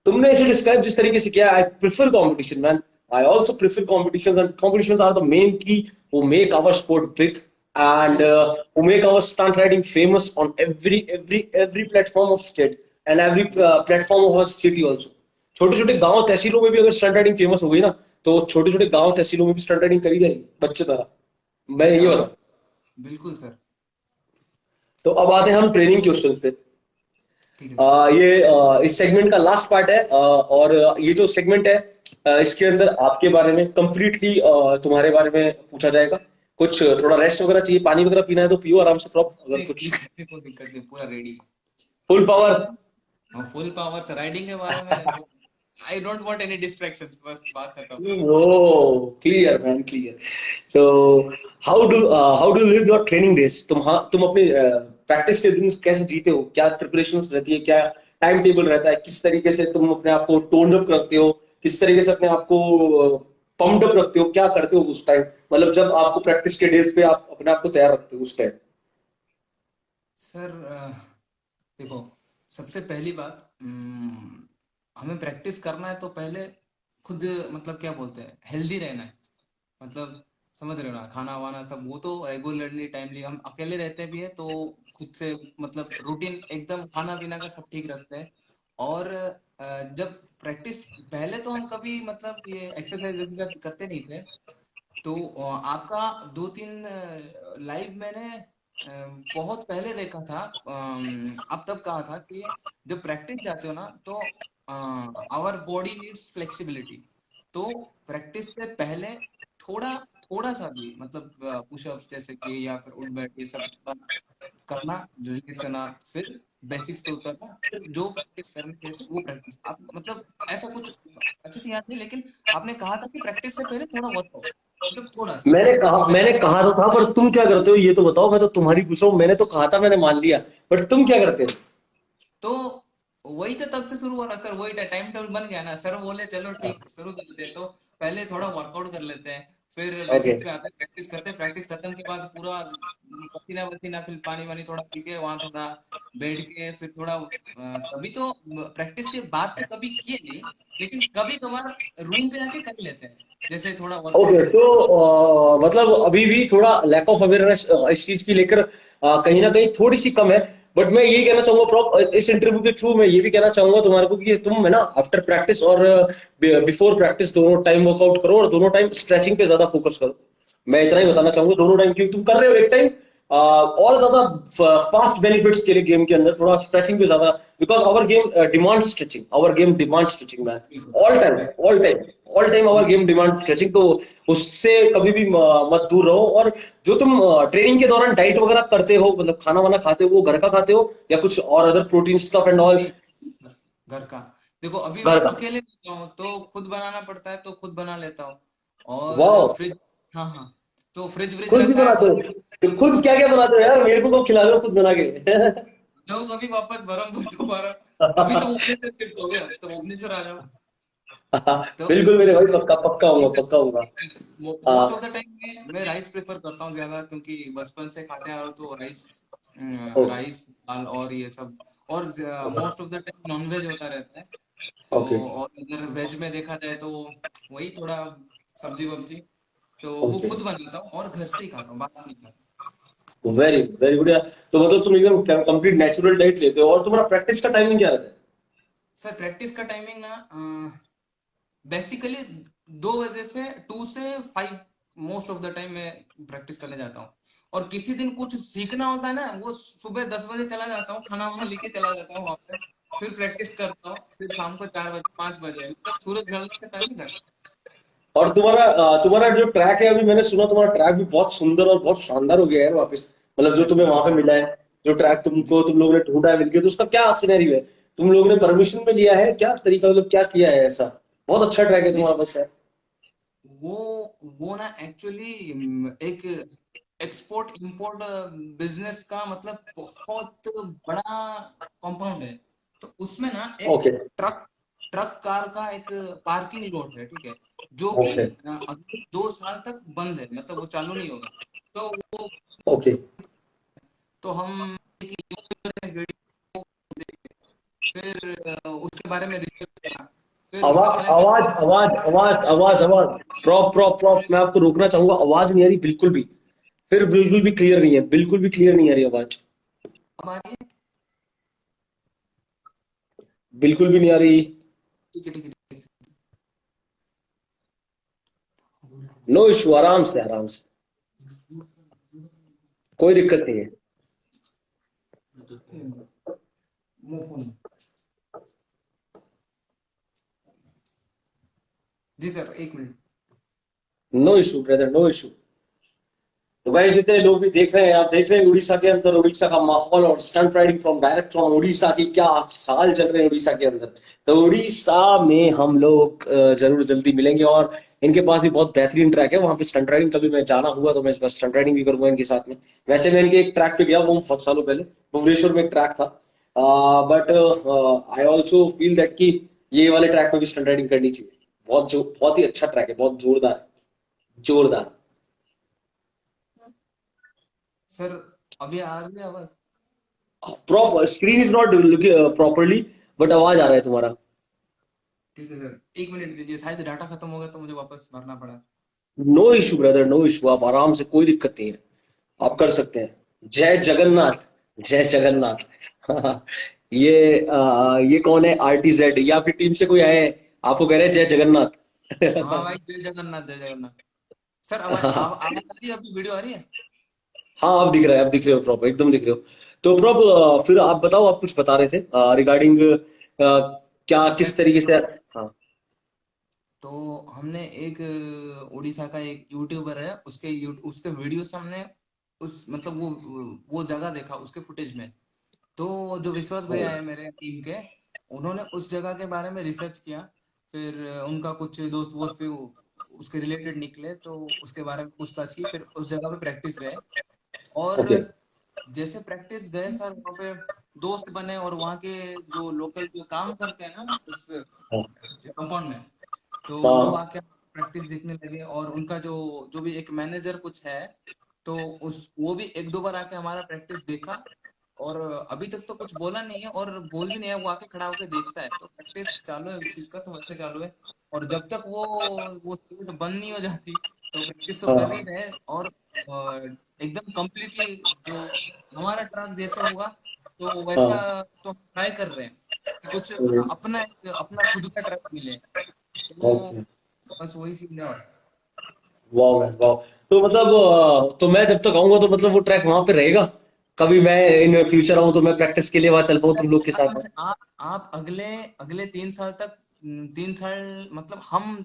Speaker 1: तुमने इसे डिस्क्राइब जिस तरीके से किया, I prefer competition man. I also prefer competition, and competition are the main key who make our sport big, and who make our stunt riding famous on every platform of state, and every platform of our city also। छोटे छोटे गांव तहसीलों में भी अगर stunt riding famous हो गई ना, तो छोटे छोटे गांव तहसीलों में भी स्टंट राइडिंग करी जाएगी बच्चे तरह। मैं
Speaker 2: अरे
Speaker 1: ये
Speaker 2: आराम
Speaker 1: बता।
Speaker 2: से, बिल्कुल सर।
Speaker 1: तो अब आते हैं हम ट्रेनिंग क्वेश्चंस पे।
Speaker 2: ठीक है सर।
Speaker 1: इस सेगमेंट का लास्ट पार्ट है, और ये जो सेगमेंट है इसके अंदर आपके बारे में कंप्लीटली तुम्हारे बारे में पूछा जाएगा। कुछ थोड़ा रेस्ट वगैरह चाहिए, पानी वगैरह पीना है तो पियो आराम से प्रॉप, अगर
Speaker 2: नहीं
Speaker 1: कुछ।
Speaker 2: कोई दिक्कत नहीं, पूरा रेडी।
Speaker 1: Full power.
Speaker 2: हाँ फुल पावर से राइडिंग के बारे में, I don't want any distractions, बस बात खत्म।
Speaker 1: Oh clear man, clear. So how do live your training days? तुम, हाँ, तुम अपने प्रैक्टिस के दिन कैसे जीते हो, क्या प्रिपरेशन रहती है, क्या टाइम टेबल रहता है, किस तरीके से तुम अपने आप को टोन अप करते हो, किस तरीके से अपने आप को पम्प्ड अप रखते हो, क्या करते हो उस टाइम, मतलब जब आपको प्रैक्टिस के डेज पे आप अपने आप को तैयार रखते हो उस टाइम।
Speaker 2: सर देखो, सबसे पहली बात, हमें प्रैक्टिस करना है तो पहले खुद, मतलब क्या बोलते हैं, हेल्दी रहना है। मतलब समझ रहे हो ना, खाना वाना सब वो तो रेगुलरली टाइमली, हम अकेले रहते भी है तो खुद से मतलब रूटीन एकदम खाना पीना का सब ठीक रखते हैं। और जब प्रैक्टिस, पहले तो हम कभी मतलब ये एक्सरसाइज करते नहीं थे। तो आपका दो तीन लाइव मैंने बहुत पहले देखा था। अब तब कहा था कि जब प्रैक्टिस जाते हो ना तो आवर बॉडी नीड्स फ्लेक्सिबिलिटी। तो प्रैक्टिस से पहले थोड़ा थोड़ा सा भी मतलब पुशअप्स जैसे कि या फिर उठ बैठ ये सब थोड़ा करना, रिलैक्स करना, फिर बेसिक्स पे उतरना, फिर जो प्रैक्टिस करनी चाहिए थी वो प्रैक्टिस। आप मतलब ऐसा कुछ अच्छे से याद नहीं, लेकिन आपने कहा था कि प्रैक्टिस से पहले थोड़ा वर्कआउट, मतलब थोड़ा सा कि
Speaker 1: मैंने कहा तो था, पर तुम क्या करते हो ये तो बताओ, मैं तो तुम्हारी पूछ रहा हूँ, मैंने तो कहा था, मैंने मान लिया, बट तुम क्या करते हो?
Speaker 2: तो वही तो तब से शुरू हुआ ना सर, वही टाइम टेबल बन गया ना सर, बोले चलो ठीक शुरू करते हैं, तो पहले थोड़ा वर्कआउट कर लेते हैं, फिर
Speaker 1: ओके।
Speaker 2: बेसिक्स पे आते हैं, प्रैक्टिस करते हैं, प्रैक्टिस खत्म के बाद पूरा पसीना वसीना, फिर पानी वानी थोड़ा पी के वहां थोड़ा बैठ के, फिर थोड़ा कभी तो प्रैक्टिस के बाद तो कभी किए नहीं, लेकिन कभी कभार रूम पे आके कर लेते हैं, जैसे थोड़ा वर्कआउट
Speaker 1: ओके,
Speaker 2: कर
Speaker 1: तो
Speaker 2: लिया।
Speaker 1: मतलब अभी भी थोड़ा लैक ऑफ अवेयरनेस इस चीज की लेकर कहीं ना कहीं थोड़ी सी कम है। बट मैं यही कहना चाहूंगा प्रॉप, इस इंटरव्यू के थ्रू मैं ये भी कहना चाहूंगा तुम्हारे को कि तुम है ना, आफ्टर प्रैक्टिस और बिफोर प्रैक्टिस दोनों टाइम वर्कआउट करो और दोनों टाइम स्ट्रेचिंग पे ज्यादा फोकस करो। मैं इतना ही
Speaker 2: यस।
Speaker 1: बताना चाहूंगा, दोनों टाइम क्योंकि तुम कर रहे हो एक टाइम और ज्यादा फास्ट बेनिफिट्स के लिए गेम के अंदर थोड़ा स्ट्रेचिंग पे ज्यादा, because our game demand stretching, our game demand stretching man.
Speaker 2: बिल्कुल
Speaker 1: ऑल टाइम,
Speaker 2: बिल्कुल
Speaker 1: all time, all time our
Speaker 2: बिल्कुल।
Speaker 1: गेम डिमांड स्ट्रेचिंग, तो उससे कभी भी मत दूर रहो। और जो तुम ट्रेनिंग के दौरान डाइट वगैरह करते हो, मतलब खाना वाना खाते हो, वो घर का खाते हो या कुछ और other protein stuff and all?
Speaker 2: नहीं, घर का। देखो अभी मैं
Speaker 1: घर का।
Speaker 2: अकेले रहता हूँ तो खुद बनाना पड़ता है, तो खुद बना लेता हूँ। और
Speaker 1: वाह,
Speaker 2: फ्रिज, हाँ हाँ, तो फ्रिज व्रिज
Speaker 1: खुद भी
Speaker 2: रखा है
Speaker 1: बनाते
Speaker 2: तो
Speaker 1: हो? तो खुद क्या क्या बनाते हो यार, मेरे को कब खिला रहे हो खुद बना के?
Speaker 2: जाओ कभी वापस बरहमपुर दोबारा। अभी तो भुवनेश्वर शिफ्ट हो गया, तो भुवनेश्वर आ जाओ। तो
Speaker 1: बिल्कुल मेरे भाई, पक्का पक्का होगा, पक्का होगा।
Speaker 2: मोस्ट ऑफ द टाइम मैं राइस प्रेफर करता हूँ ज्यादा, क्योंकि बचपन से खाते आ रहे हो तो राइस, राइस दाल और ये सब। और most of the time non veg होता रहता है। तो
Speaker 1: ओके
Speaker 2: और अगर वेज में देखा जाए तो वही थोड़ा सब्जी वब्जी, तो वो
Speaker 1: ओके,
Speaker 2: खुद बनाता हूँ और घर से ही खाता हूँ, बाहर से नहीं खाता।
Speaker 1: वेरी वेरी गुड यार। तो मतलब तुम एकदम कंप्लीट नेचुरल डाइट लेते हो, और तुम्हारा प्रैक्टिस का टाइमिंग क्या रहता है?
Speaker 2: सर प्रैक्टिस का टाइमिंग ना बेसिकली 2 बजे से 2 से 5, मोस्ट ऑफ द टाइम मैं प्रैक्टिस करने जाता हूँ। और किसी दिन कुछ सीखना होता है ना, वो सुबह 10 बजे चला जाता हूँ, खाना वाना लेके चला जाता हूँ वहां पे, फिर प्रैक्टिस करता हूँ, फिर शाम को 4 बजे 5 बजे, मतलब सूरज ढलने के टाइम घर।
Speaker 1: और तुम्हारा जो ट्रैक है, अभी मैंने सुना तुम्हारा ट्रैक भी बहुत सुंदर और बहुत शानदार हो गया है वापस, मतलब जो तुम्हें वहां पे मिला है, जो ट्रैक तुम लोगों ने ढूंढा है मिलके, तो उसका क्या सिनेरियो है? तुम लोगों ने परमिशन में लिया है, क्या तरीका, मतलब क्या किया है ऐसा? बहुत अच्छा ट्रैक है तुम्हारा बस है।
Speaker 2: वो वो ना एक्चुअली एक एक्सपोर्ट इंपोर्ट बिजनेस का मतलब बहुत बड़ा कंपाउंड है। तो उसमें ना एक
Speaker 1: ओके
Speaker 2: ट्रक ट्रक कार का एक पार्किंग लॉट है, ठीक है, जो कि
Speaker 1: ओके
Speaker 2: अगले 2 साल तक बंद है, मतलब वो चालू नहीं होगा। तो वो,
Speaker 1: ओके।
Speaker 2: तो हम एक वीडियो को देखे, फिर उसके बारे में रिसर्च करा, फिर उसके
Speaker 1: आवाज
Speaker 2: बारे में।
Speaker 1: आवाज आवाज आवाज आवाज आवाज, प्रॉप प्रॉप प्रॉप, मैं आपको रोकना चाहूंगा, आवाज नहीं आ रही बिल्कुल भी, फिर बिल्कुल भी क्लियर नहीं है, बिल्कुल भी क्लियर नहीं आ रही आवाज,
Speaker 2: हमारी,
Speaker 1: बिल्कुल भी नहीं आ रही।
Speaker 2: ठीक है ठीक है ठीक
Speaker 1: नो इशू, आराम से आराम से, कोई दिक्कत नहीं है।
Speaker 2: है। मुंह फोन। जी सर, 1 मिनट।
Speaker 1: No issue brother, no issue. तो गाइस जितने लोग भी देख रहे हैं, आप देख रहे हैं उड़ीसा के अंदर उड़ीसा का माहौल और stunt riding from direct from Orissa की क्या हाल चल रहे हैं उड़ीसा के अंदर। तो उड़ीसा में हम लोग जरूर जल्दी मिलेंगे और इनके पास भी बहुत बेहतरीन ट्रैक है वहां पे स्टंट राइडिंग। कभी मैं जाना हुआ तो मैं इस बार स्टंट राइडिंग भी करूंगा इनके साथ में। वैसे मैं इनके एक ट्रैक पे गया वो बहुत सालों पहले, भुवनेश्वर में एक ट्रैक था। But I also feel that कि ये वाले ट्रैक पे भी स्टंट राइडिंग करनी चाहिए। बहुत ही अच्छा ट्रैक है, बहुत जोरदार जोरदार।
Speaker 2: सर अभी आ रही है आवाज?
Speaker 1: Proper screen is not properly, but आवाज आ रहा है तुम्हारा।
Speaker 2: ठीक है सर, 1 मिनट दीजिए, शायद डाटा खत्म हो गया तो मुझे वापस भरना पड़ा।
Speaker 1: No issue brother, no issue, आप आराम से, कोई दिक्कत नहीं है, आप कर सकते हैं। जय जगन्नाथ, जय जगन्नाथ। ये कौन है, RTZ, ये आपकी टीम से कोई आए हैं आपको कह रहे हैं जय जगन्नाथ?
Speaker 2: हाँ भाई, जय जगन्नाथ जय जगन्नाथ। सर आवाज आवाज आ रही है? अभी वीडियो आ रही है?
Speaker 1: हाँ आप दिख रहे हैं, आप दिख रहे हो प्रॉप, एकदम दिख रहे हो। तो प्रॉप फिर आप बताओ, आप कुछ बता रहे थे रिगार्डिंग क्या
Speaker 2: मैं
Speaker 1: किस तरीके से। हाँ।
Speaker 2: तो हमने एक उड़ीसा का एक यूट्यूबर है, उसके वीडियो से हमने उस मतलब वो जगह देखा उसके फुटेज में। तो जो विश्वास भैया है मेरे टीम के, उन्होंने उस जगह के बारे में रिसर्च किया। फिर उनका कुछ दोस्त वोस्त भी उसके रिलेटेड निकले, तो उसके बारे में पूछताछ की, फिर उस जगह पे प्रैक्टिस गए। और
Speaker 1: ओके।
Speaker 2: जैसे प्रैक्टिस गए सर, वहाँ पे दोस्त बने, और वहाँ के जो लोकल जो काम करते हैं ना उस कंपाउंड में, तो वो
Speaker 1: हाँ।
Speaker 2: आके प्रैक्टिस देखने लगे। और उनका जो जो भी एक मैनेजर कुछ है, तो उस वो भी एक दो बार आके हमारा प्रैक्टिस देखा। और अभी तक तो कुछ बोला नहीं है और बोल भी नहीं है, वो आके खड़ा होकर देखता है। तो प्रैक्टिस चालू है उस चीज का, तो अच्छा चालू है। और जब तक वो स्पीड बंद नहीं हो जाती, तो प्रैक्टिस तो कर ही
Speaker 1: हाँ।
Speaker 2: रहे। और एकदम कंप्लीटली जो हमारा ट्रैक जैसा होगा, तो वैसा
Speaker 1: हाँ।
Speaker 2: तो हम ट्राई कर रहे हैं कि कुछ
Speaker 1: हम्म।
Speaker 2: अपना खुद का ट्रैक मिले। तो
Speaker 1: ओके।
Speaker 2: बस वही सीन है।
Speaker 1: वाह मैन वाह। तो मतलब तो मैं जब तक आऊंगा तो मतलब वो ट्रैक वहां पे रहेगा। कभी मैं इन फ्यूचर आऊं तो मैं प्रैक्टिस के लिए वहां चल पाऊं
Speaker 2: सर
Speaker 1: तुम लोग के
Speaker 2: आराम
Speaker 1: साथ में।
Speaker 2: से आप अगले अगले 3 साल तक, 3 साल मतलब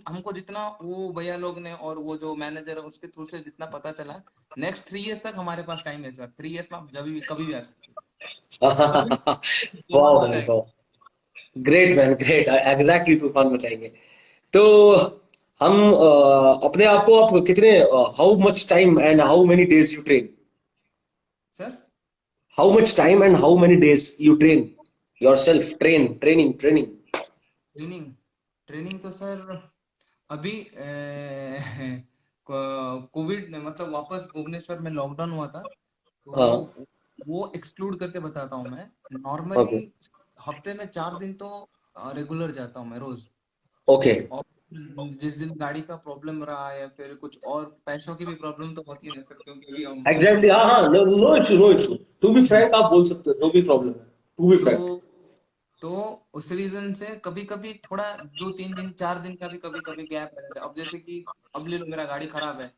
Speaker 2: हमको जितना वो भैया लोग ने और वो जो मैनेजर है उसके थ्रू से जितना पता चला, नेक्स्ट 3 इयर्स तक हमारे पास टाइम है सर। 3 इयर्स में आप जब भी कभी भी आ सकते हैं, कभी भी
Speaker 1: वाह
Speaker 2: तूफान
Speaker 1: मैन
Speaker 2: मचाएंगे।
Speaker 1: वाह। ग्रेट मैन ग्रेट, एग्जैक्टली तूफान मचाएंगे। तो हम अपने आप को आप कितने, how much time and how many days you train,
Speaker 2: sir
Speaker 1: how much time and how many days you train your self, training training.
Speaker 2: Training training तो सर अभी कोविड मतलब वापस भुवनेश्वर में लॉकडाउन हुआ था,
Speaker 1: हाँ।
Speaker 2: तो वो एक्सक्लूड करके बताता हूँ मैं।
Speaker 1: ओके।
Speaker 2: नॉर्मली हफ्ते में 4 दिन तो रेगुलर जाता हूँ मैं रोज।
Speaker 1: ओके।
Speaker 2: और जिस दिन गाड़ी का प्रॉब्लम रहा या फिर कुछ और पैसों की भी प्रॉब्लम तो होती है ना सर, क्योंकि अभी हम
Speaker 1: एग्जैक्टली, हाँ हाँ, no no issue no issue. To be frank आप बोल सकते हो, नो भी प्रॉब्लम है, टू बी फ्रैंक।
Speaker 2: तो तो उस रीजन से कभी कभी थोड़ा 2 3 दिन 4 दिन का भी कभी कभी गैप रहता है। अब जैसे कि अब ले लो मेरा गाड़ी खराब है,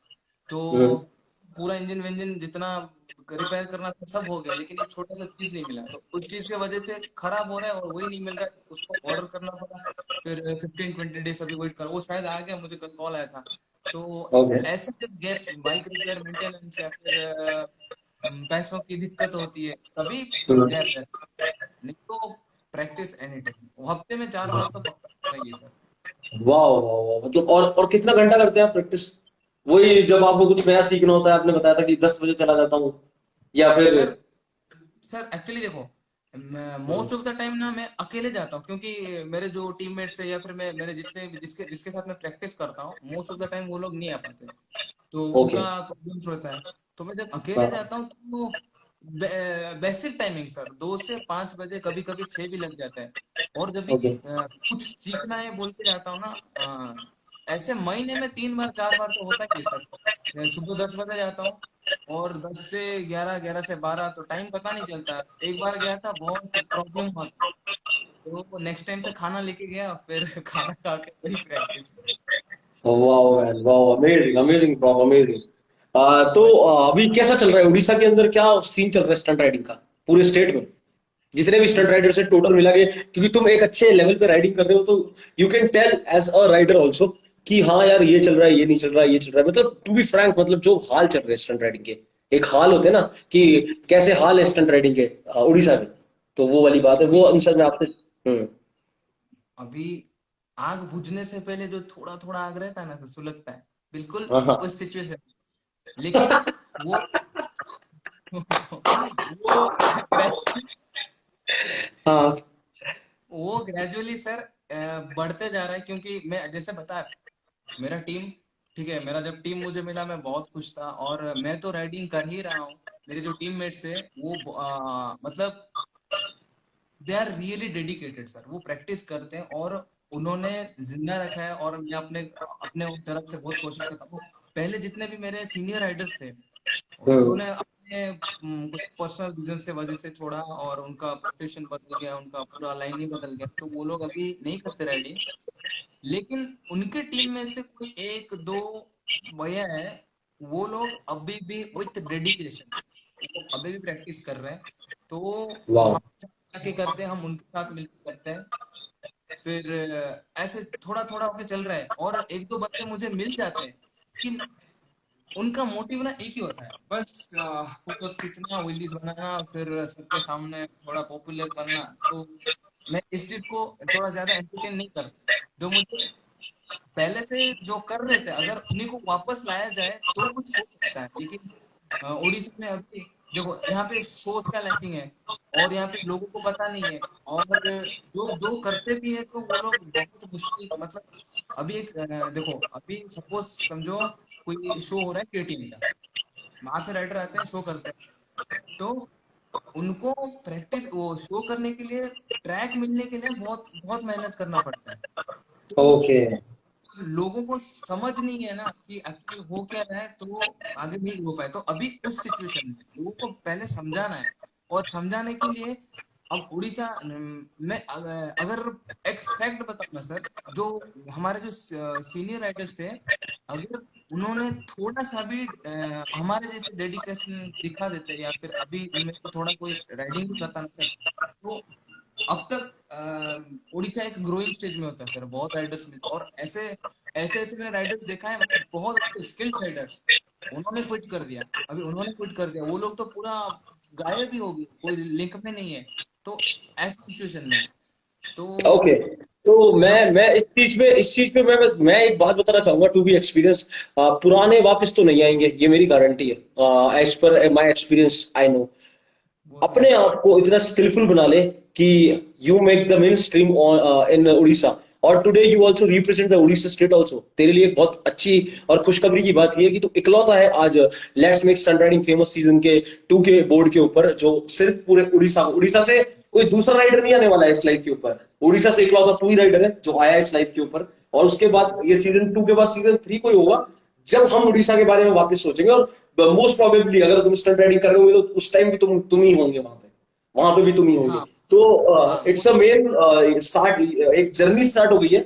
Speaker 2: तो पूरा इंजन विंजन जितना रिपेयर करना था सब हो गया, लेकिन एक छोटा सा चीज नहीं मिला। तो उस चीज की वजह से खराब हो रहा है और वही नहीं मिल रहा है, तो उसको ऑर्डर करना पड़ा। फिर 15 20 डेज अभी वेट कर, वो शायद आ गया, मुझे कल कॉल आया था। तो
Speaker 1: ओके।
Speaker 2: ऐसे जब गैप्स, बाइक रिपेयर मेंटेनेंस या फिर पैसों की दिक्कत होती है, तभी गैप रहता है। नहीं तो प्रैक्टिस एनी टाइम, हफ्ते में 4 बार तो पक्का चाहिए सर।
Speaker 1: वाह वाह वाह, मतलब और कितना घंटा करते हैं आप प्रैक्टिस? वही जब आपको कुछ नया सीखना होता है, आपने बताया था कि 10 बजे चला जाता हूँ, या फिर।
Speaker 2: सर सर एक्चुअली देखो, मोस्ट ऑफ द टाइम ना मैं अकेले जाता हूँ, क्योंकि मेरे जो टीममेट्स है या फिर मैं मेरे जितने भी जिसके जिसके साथ मैं प्रैक्टिस करता हूँ, मोस्ट ऑफ द टाइम वो लोग नहीं आ पाते, तो
Speaker 1: ओके।
Speaker 2: उनका प्रॉब्लम्स होता है। तो मैं जब अकेले
Speaker 1: हाँ।
Speaker 2: जाता हूँ तो बेसिक टाइमिंग सर 2 से 5 बजे, कभी कभी 6 भी लग जाता है। और जब भी
Speaker 1: ओके।
Speaker 2: कुछ सीखना है बोल के जाता हूँ ना, ऐसे महीने में 3 बार 4 बार तो होता ही है सर। मैं सुबह 10 बजे जाता हूँ, और 10 से 11, 11 से 12, तो टाइम पता नहीं चलता। एक बार गया था, बहुत प्रॉब्लम हुआ था, तो नेक्स्ट टाइम से खाना लेके गया, फिर खाना खा के वही प्रैक्टिस।
Speaker 1: वाह मैन वाह, अमेजिंग अमेजिंग ब्रो, अमेजिंग।
Speaker 2: हाँ
Speaker 1: तो
Speaker 2: भाई।
Speaker 1: अभी कैसा चल रहा है उड़ीसा के अंदर, क्या सीन चल रहा है स्टंट राइडिंग का पूरे स्टेट में? जितने भी स्टंट राइडर्स है टोटल मिला के, क्योंकि तुम एक अच्छे लेवल पे राइडिंग कर रहे हो, तो you can tell as a rider also कि हाँ यार ये चल रहा है, ये नहीं चल रहा है, ये चल रहा है, मतलब टू बी फ्रैंक, मतलब जो हाल चल रहे हैं स्टंट राइडिंग के, एक हाल होते हैं ना कि कैसे हाल है स्टंट राइडिंग के उड़ीसा में, तो वो वाली बात है, वो
Speaker 2: अभी
Speaker 1: अनुसार मैं आपसे।
Speaker 2: अभी आग बुझने से पहले जो थोड़ा थोड़ा आग रहता है ना, तो सुलगता है, बिल्कुल
Speaker 1: हाँ हाँ
Speaker 2: उस सिचुएशन। लेकिन वो वो
Speaker 1: हाँ।
Speaker 2: वो ग्रेजुअली सर बढ़ते जा रहा है, क्योंकि मैं जैसे बता, मेरा टीम, ठीक है, मेरा जब टीम मुझे मिला मैं बहुत खुश था, और मैं तो राइडिंग कर ही रहा हूँ। मेरे जो टीममेट्स है वो मतलब they are really dedicated sir, वो प्रैक्टिस करते हैं और उन्होंने जिंदा रखा है, और मैं अपने अपने तरफ से बहुत कोशिश करता हूँ। पहले जितने भी मेरे सीनियर राइडर थे,
Speaker 1: हम्म।
Speaker 2: उन्होंने अपने कुछ पर्सनल रीजन के वजह से छोड़ा, और उनका प्रोफेशन बदल गया, उनका पूरा लाइन ही बदल गया, तो वो लोग अभी नहीं करते राइडिंग। लेकिन उनके टीम में से कोई एक दो भैया है, वो लोग अभी भी विथ डेडिकेशन वो अभी भी प्रैक्टिस कर रहे हैं। तो वो
Speaker 1: वाह।
Speaker 2: हम आके करते हैं, हम उनके साथ मिलकर करते हैं। फिर ऐसे थोड़ा थोड़ा होके चल रहा है, और एक दो बंदे मुझे मिल जाते हैं कि उनका मोटिव ना एक ही होता है, बस फोटोज खींचना, वीडियोस बनाना, फिर सबके सामने थोड़ा पॉपुलर बनना। तो मैं इस चीज को थोड़ा ज्यादा एंटरटेन नहीं करता। जो मुझे पहले से जो कर रहे थे, अगर उन्हीं को वापस लाया जाए तो कुछ हो सकता है। लेकिन उड़ीसा में अभी देखो, यहाँ पे शोज का लैकिंग है, और यहाँ पे लोगों को पता नहीं है, और जो जो करते भी है तो वो लोग बहुत मुश्किल, मतलब अभी एक देखो, अभी सपोज समझो कोई शो हो रहा है केटीएम का, बाहर से राइडर आते हैं, शो करते हैं, तो उनको प्रैक्टिस वो शो करने के लिए, ट्रैक मिलने के लिए बहुत बहुत मेहनत करना पड़ता है। तो
Speaker 1: ओके।
Speaker 2: लोगों को समझ नहीं है ना कि एक्चुअली हो क्या रहा है, तो आगे नहीं हो पाए। तो अभी उस सिचुएशन में लोगों को पहले समझाना है, और समझाने के लिए अब उड़ीसा में अगर एक फैक्ट बताऊं ना सर, जो हमारे जो सीनियर राइडर्स थे, अगर उन्होंने थोड़ा सा भी हमारे जैसे डेडिकेशन दिखा देते, या फिर अभी उनमें से थोड़ा कोई राइडिंग भी करता ना सर, तो अब तक उड़ीसा एक ग्रोइंग स्टेज में होता है सर, बहुत राइडर्स मिलते, और ऐसे ऐसे ऐसे मैंने राइडर्स देखा है, मतलब बहुत अच्छे स्किल्ड राइडर्स, उन्होंने क्विट कर दिया। अभी उन्होंने क्विट कर दिया, वो लोग तो पूरा गायब ही हो गए, कोई लिंक में नहीं है। तो ऐसी सिचुएशन में तो
Speaker 1: ओके। तो
Speaker 2: जब
Speaker 1: इस चीज पे मैं एक बात बताना चाहूंगा, टू बी एक्सपीरियंस, पुराने वापस तो नहीं आएंगे, ये मेरी गारंटी है, as per my experience I know.
Speaker 2: वो तो है
Speaker 1: अपने
Speaker 2: सर।
Speaker 1: आप को इतना स्किलफुल बना ले कि you make the mainstream in Orissa, और today you also represent the Orissa state also. तेरे लिए एक बहुत अच्छी और खुशखबरी की बात यह है कि तू इकलौता है आज let's make stunt riding famous season के 2 के बोर्ड के ऊपर, जो सिर्फ पूरे उड़ीसा उड़ीसा से कोई दूसरा राइडर नहीं आने वाला है इस लाइव के ऊपर। उड़ीसा से इकलौता तू ही राइडर है जो आया है इस लाइव के ऊपर, और उसके बाद ये सीजन 2 के बाद सीजन 3 को ही होगा जब हम उड़ीसा के बारे में वापस सोचेंगे। और मोस्ट प्रोबेबली अगर तुम स्टंट राइडिंग कर रहे होगे तो उस टाइम भी तुम ही होंगे वहां पे भी तुम ही होंगे।
Speaker 2: हाँ
Speaker 1: तो
Speaker 2: हाँ वो
Speaker 1: इट्स अ मेन स्टार्ट, एक जर्नी स्टार्ट हो गई है।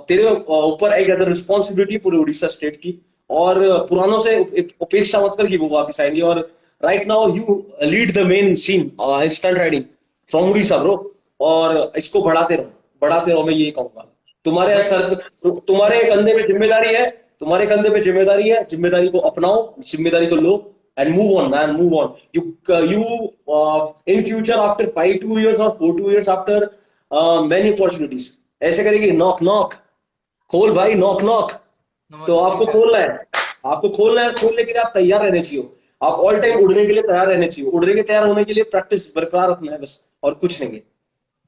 Speaker 1: तेरे ऊपर एक अदर रिस्पॉन्सिबिलिटी पूरे उड़ीसा स्टेट की, और पुरानों से उपेक्षा मत कर कि वो वापस आएंगे। और right now you lead the main scene stunt riding from
Speaker 2: sir.
Speaker 1: Orissa bro, और इसको बढ़ाते रहो, मैं ये कहूंगा। तुम्हारे
Speaker 2: मैं
Speaker 1: सर,
Speaker 2: इस
Speaker 1: तुम्हारे कंधे पे जिम्मेदारी है, तुम्हारे कंधे पे जिम्मेदारी है, जिम्मेदारी को अपनाओ, जिम्मेदारी को लो, and move on man, move on. You in future after 5 2 years or 4 2 years after many opportunities ऐसे करेंगे, नॉक नॉक, खोल भाई, नॉक नॉक।
Speaker 2: नमक
Speaker 1: तो
Speaker 2: जी
Speaker 1: आपको
Speaker 2: सर।
Speaker 1: खोलना है, आपको खोलना है, खोलने के लिए आप तैयार रहने चाहिए। आप ऑल टाइम
Speaker 2: एक
Speaker 1: उड़ने के लिए तैयार रहने चाहिए, उड़ने के तैयार होने के लिए प्रैक्टिस बरकरार रखना है बस, और कुछ नहीं है।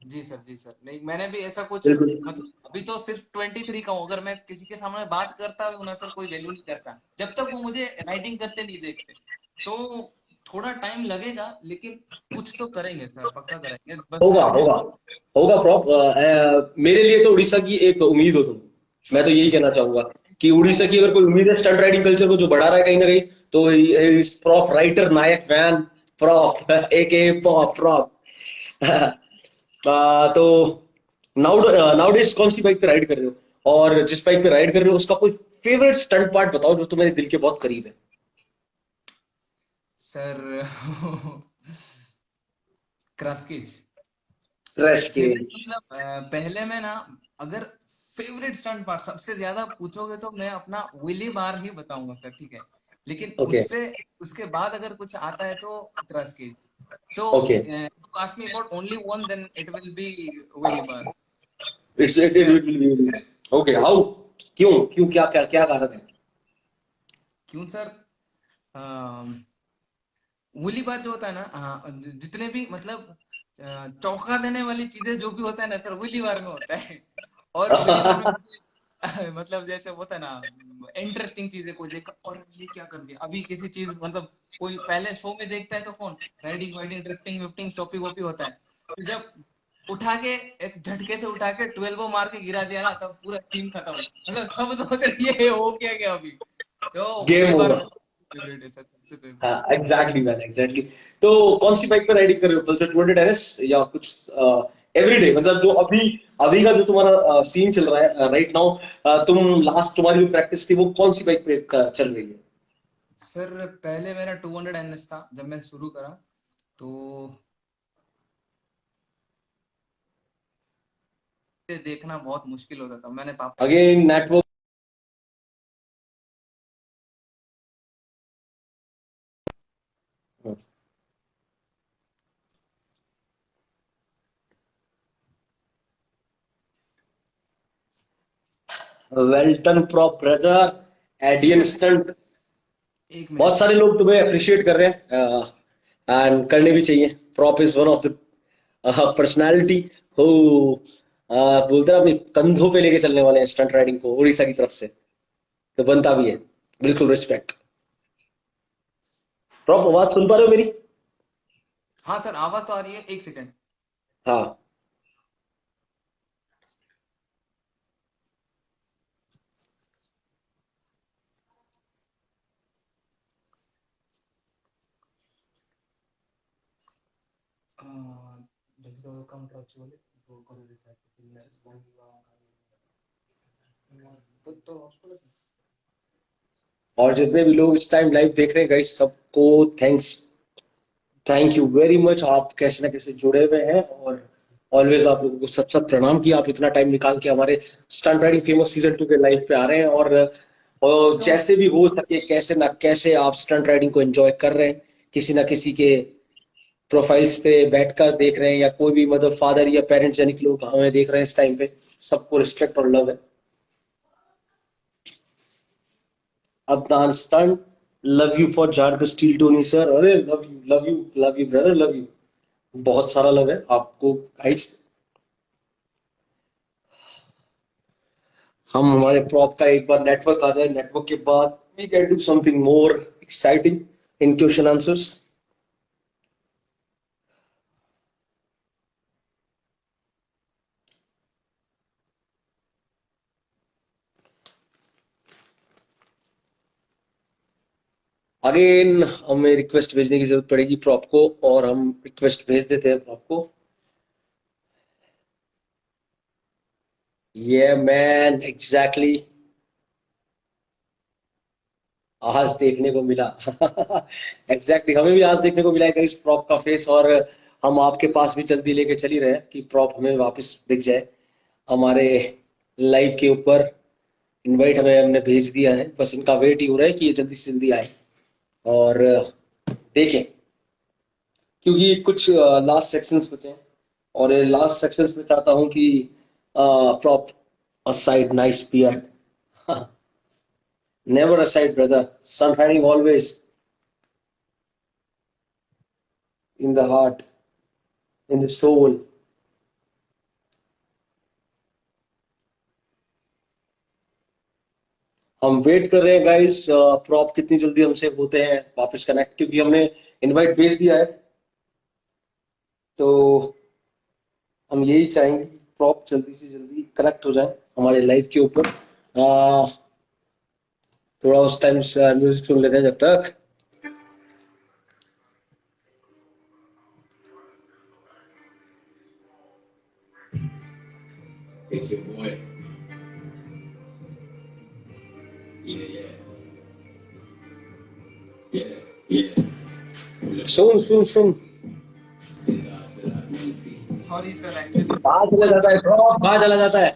Speaker 2: जी सर, जी सर, नहीं मैंने भी ऐसा कुछ,
Speaker 1: बिल्कुल।
Speaker 2: मतलब अभी तो सिर्फ 23 का हूँ, अगर मैं किसी के सामने बात करता हूँ ना सर, कोई वैल्यू नहीं करता जब तक वो मुझे राइटिंग करते नहीं देखते। तो थोड़ा टाइम लगेगा, लेकिन कुछ तो करेंगे सर, पक्का करेंगे, बस
Speaker 1: होगा
Speaker 2: समय।
Speaker 1: होगा होगा प्रॉप। मेरे लिए तो उड़ीसा की एक उम्मीद हो तुम। मैं तो यही
Speaker 2: जी
Speaker 1: कहना
Speaker 2: सर।
Speaker 1: चाहूंगा कि उड़ीसा की अगर कोई उम्मीद है स्टंट राइडिंग कल्चर को जो बढ़ा रहा है कहीं ना कहीं, तो इस प्रॉप राइटर नायक वैन, प्रॉप एक पॉप प्रॉप। तो नाउ डेज कौन सी बाइक पे राइड कर रहे हो, और जिस बाइक पे राइड कर रहे हो उसका कोई फेवरेट स्टंट पार्ट बताओ जो तुम्हारे दिल के बहुत करीब है।
Speaker 2: सर क्रस्किज
Speaker 1: क्रश के।
Speaker 2: फेवरेट, मतलब पहले में ना, अगर फेवरेट स्टंट पार्ट सबसे ज्यादा पूछोगे तो मैं अपना विली बार ही बताऊंगा सर, ठीक है। लेकिन
Speaker 1: ओके
Speaker 2: उससे उसके बाद अगर कुछ आता है तो ट्रस्ट केज। तो
Speaker 1: okay
Speaker 2: ask me about only one, then it will be willy bar.
Speaker 1: It's it
Speaker 2: इससे
Speaker 1: it will be okay how क्यों क्यों क्या क्या क्या कारण है
Speaker 2: क्यों सर? वुली बार जो होता है ना, जितने भी मतलब चौंका देने वाली चीजें जो भी होता है ना सर, वुली बार में होता है। और वुली बार में मुझे मतलब जैसे होता है ना, इंटरेस्टिंग चीजें कोई देखा और ये क्या कर दिया अभी किसी चीज, मतलब कोई पहले शो में देखता है तो कौन राइडिंग वाइडिंग ड्रिफ्टिंग विफ्टिंग शॉपी वॉपी होता है, तो जब उठा के एक झटके से उठा के 12 मार के गिरा दिया ना, तब पूरा सीन खत्म। मतलब सब सोच रहे ये हो क्या गया अभी। तो
Speaker 1: गेम
Speaker 2: वुली बार
Speaker 1: ओवर
Speaker 2: फेवरेट है सर, सबसे फेवरेट।
Speaker 1: हाँ एग्जैक्टली मैन एग्जैक्टली तो कौन सी बाइक पर राइडिंग कर रहे हो पल्सर 200 एनएस या कुछ एवरीडे
Speaker 2: नहीं सर,
Speaker 1: मतलब जो अभी अभी का जो तुम्हारा सीन चल रहा है राइट नाउ तुम लास्ट तुम्हारी जो प्रैक्टिस थी वो कौन सी बाइक पे चल रही है
Speaker 2: सर पहले मेरा 200 एनएस था जब मैं शुरू करा, तो ये देखना बहुत मुश्किल होता था। मैंने पापा
Speaker 1: अगेन नेटवर्क वेल्टन प्रो ब्रदर
Speaker 2: जी
Speaker 1: एडियन
Speaker 2: सर,
Speaker 1: स्टंट
Speaker 2: एक
Speaker 1: बहुत
Speaker 2: मिनट।
Speaker 1: सारे लोग तुम्हें अप्रिशिएट कर रहे हैं एंड करने भी चाहिए prop is one of the personality हो बोलते हैं अपने कंधों पे लेके चलने वाले हैं स्टंट राइडिंग को उड़ीसा की तरफ से तो बनता भी है बिल्कुल रिस्पेक्ट प्रॉप आवाज सुन पा रहे हो मेरी
Speaker 2: हाँ सर, आवाज तो आ रही है, एक सेकंड।
Speaker 1: हाँ और जितने भी लोग इस टाइम लाइव देख रहे हैं गाइस सबको thanks thank you very much आप कैसे ना कैसे जुड़े हुए हैं और ऑलवेज आप लोगों को सब सब प्रणाम किया आप इतना टाइम निकाल के हमारे स्टंट राइडिंग फेमस सीजन 2 के लाइव पे आ रहे हैं और जैसे भी हो सके कैसे ना कैसे आप स्टंट राइडिंग को एंजॉय कर रहे हैं किसी ना किसी के प्रोफाइल्स पे बैठकर देख रहे हैं या कोई भी मतलब फादर या पेरेंट्स यानी कि लोग हमें देख रहे हैं इस टाइम पे सबको रिस्पेक्ट और लव है Adnan stunt love you for Jat steel Tony sir अरे love you brother love you बहुत सारा लव है आपको गाइस हम हमारे प्रॉप का एक बार नेटवर्क आ जाए नेटवर्क के बाद we can do something more exciting in question answers again हमें रिक्वेस्ट भेजने की जरूरत पड़ेगी प्रॉप को और हम रिक्वेस्ट भेज देते हैं प्रॉप को ये मैन एग्जैक्टली आज देखने को मिला एग्जैक्टली हमें भी आज देखने को मिला है इस प्रॉप का फेस और हम आपके पास भी जल्दी लेके चल ही रहे हैं कि प्रॉप हमें वापस दिख जाए हमारे लाइव के ऊपर इनवाइट हमें हमने भेज दिया है बस इनका वेट ही हो रहा है कि ये जल्दी से जल्दी आए और देखें क्योंकि कुछ लास्ट सेक्शंस बचे हैं और ये लास्ट सेक्शंस में चाहता हूं कि prop aside nice beard never aside brother son riding always in the heart in the soul हम वेट कर रहे हैं गाइस प्रॉप कितनी जल्दी हमसे होते हैं वापस कनेक्ट क्योंकि हमने इनवाइट भेज दिया है तो हम यही चाहेंगे कि प्रॉप जल्दी से जल्दी कनेक्ट हो जाए हमारे लाइव के ऊपर थोड़ा उस टाइम म्यूजिक सुन लेते हैं जब तक
Speaker 3: It's your boy. Yeah, yeah. Yeah, yeah.
Speaker 1: Soon soon soon
Speaker 2: sorry sir, actually
Speaker 1: कहाँ चला जाता है प्रॉप कहाँ चला जाता है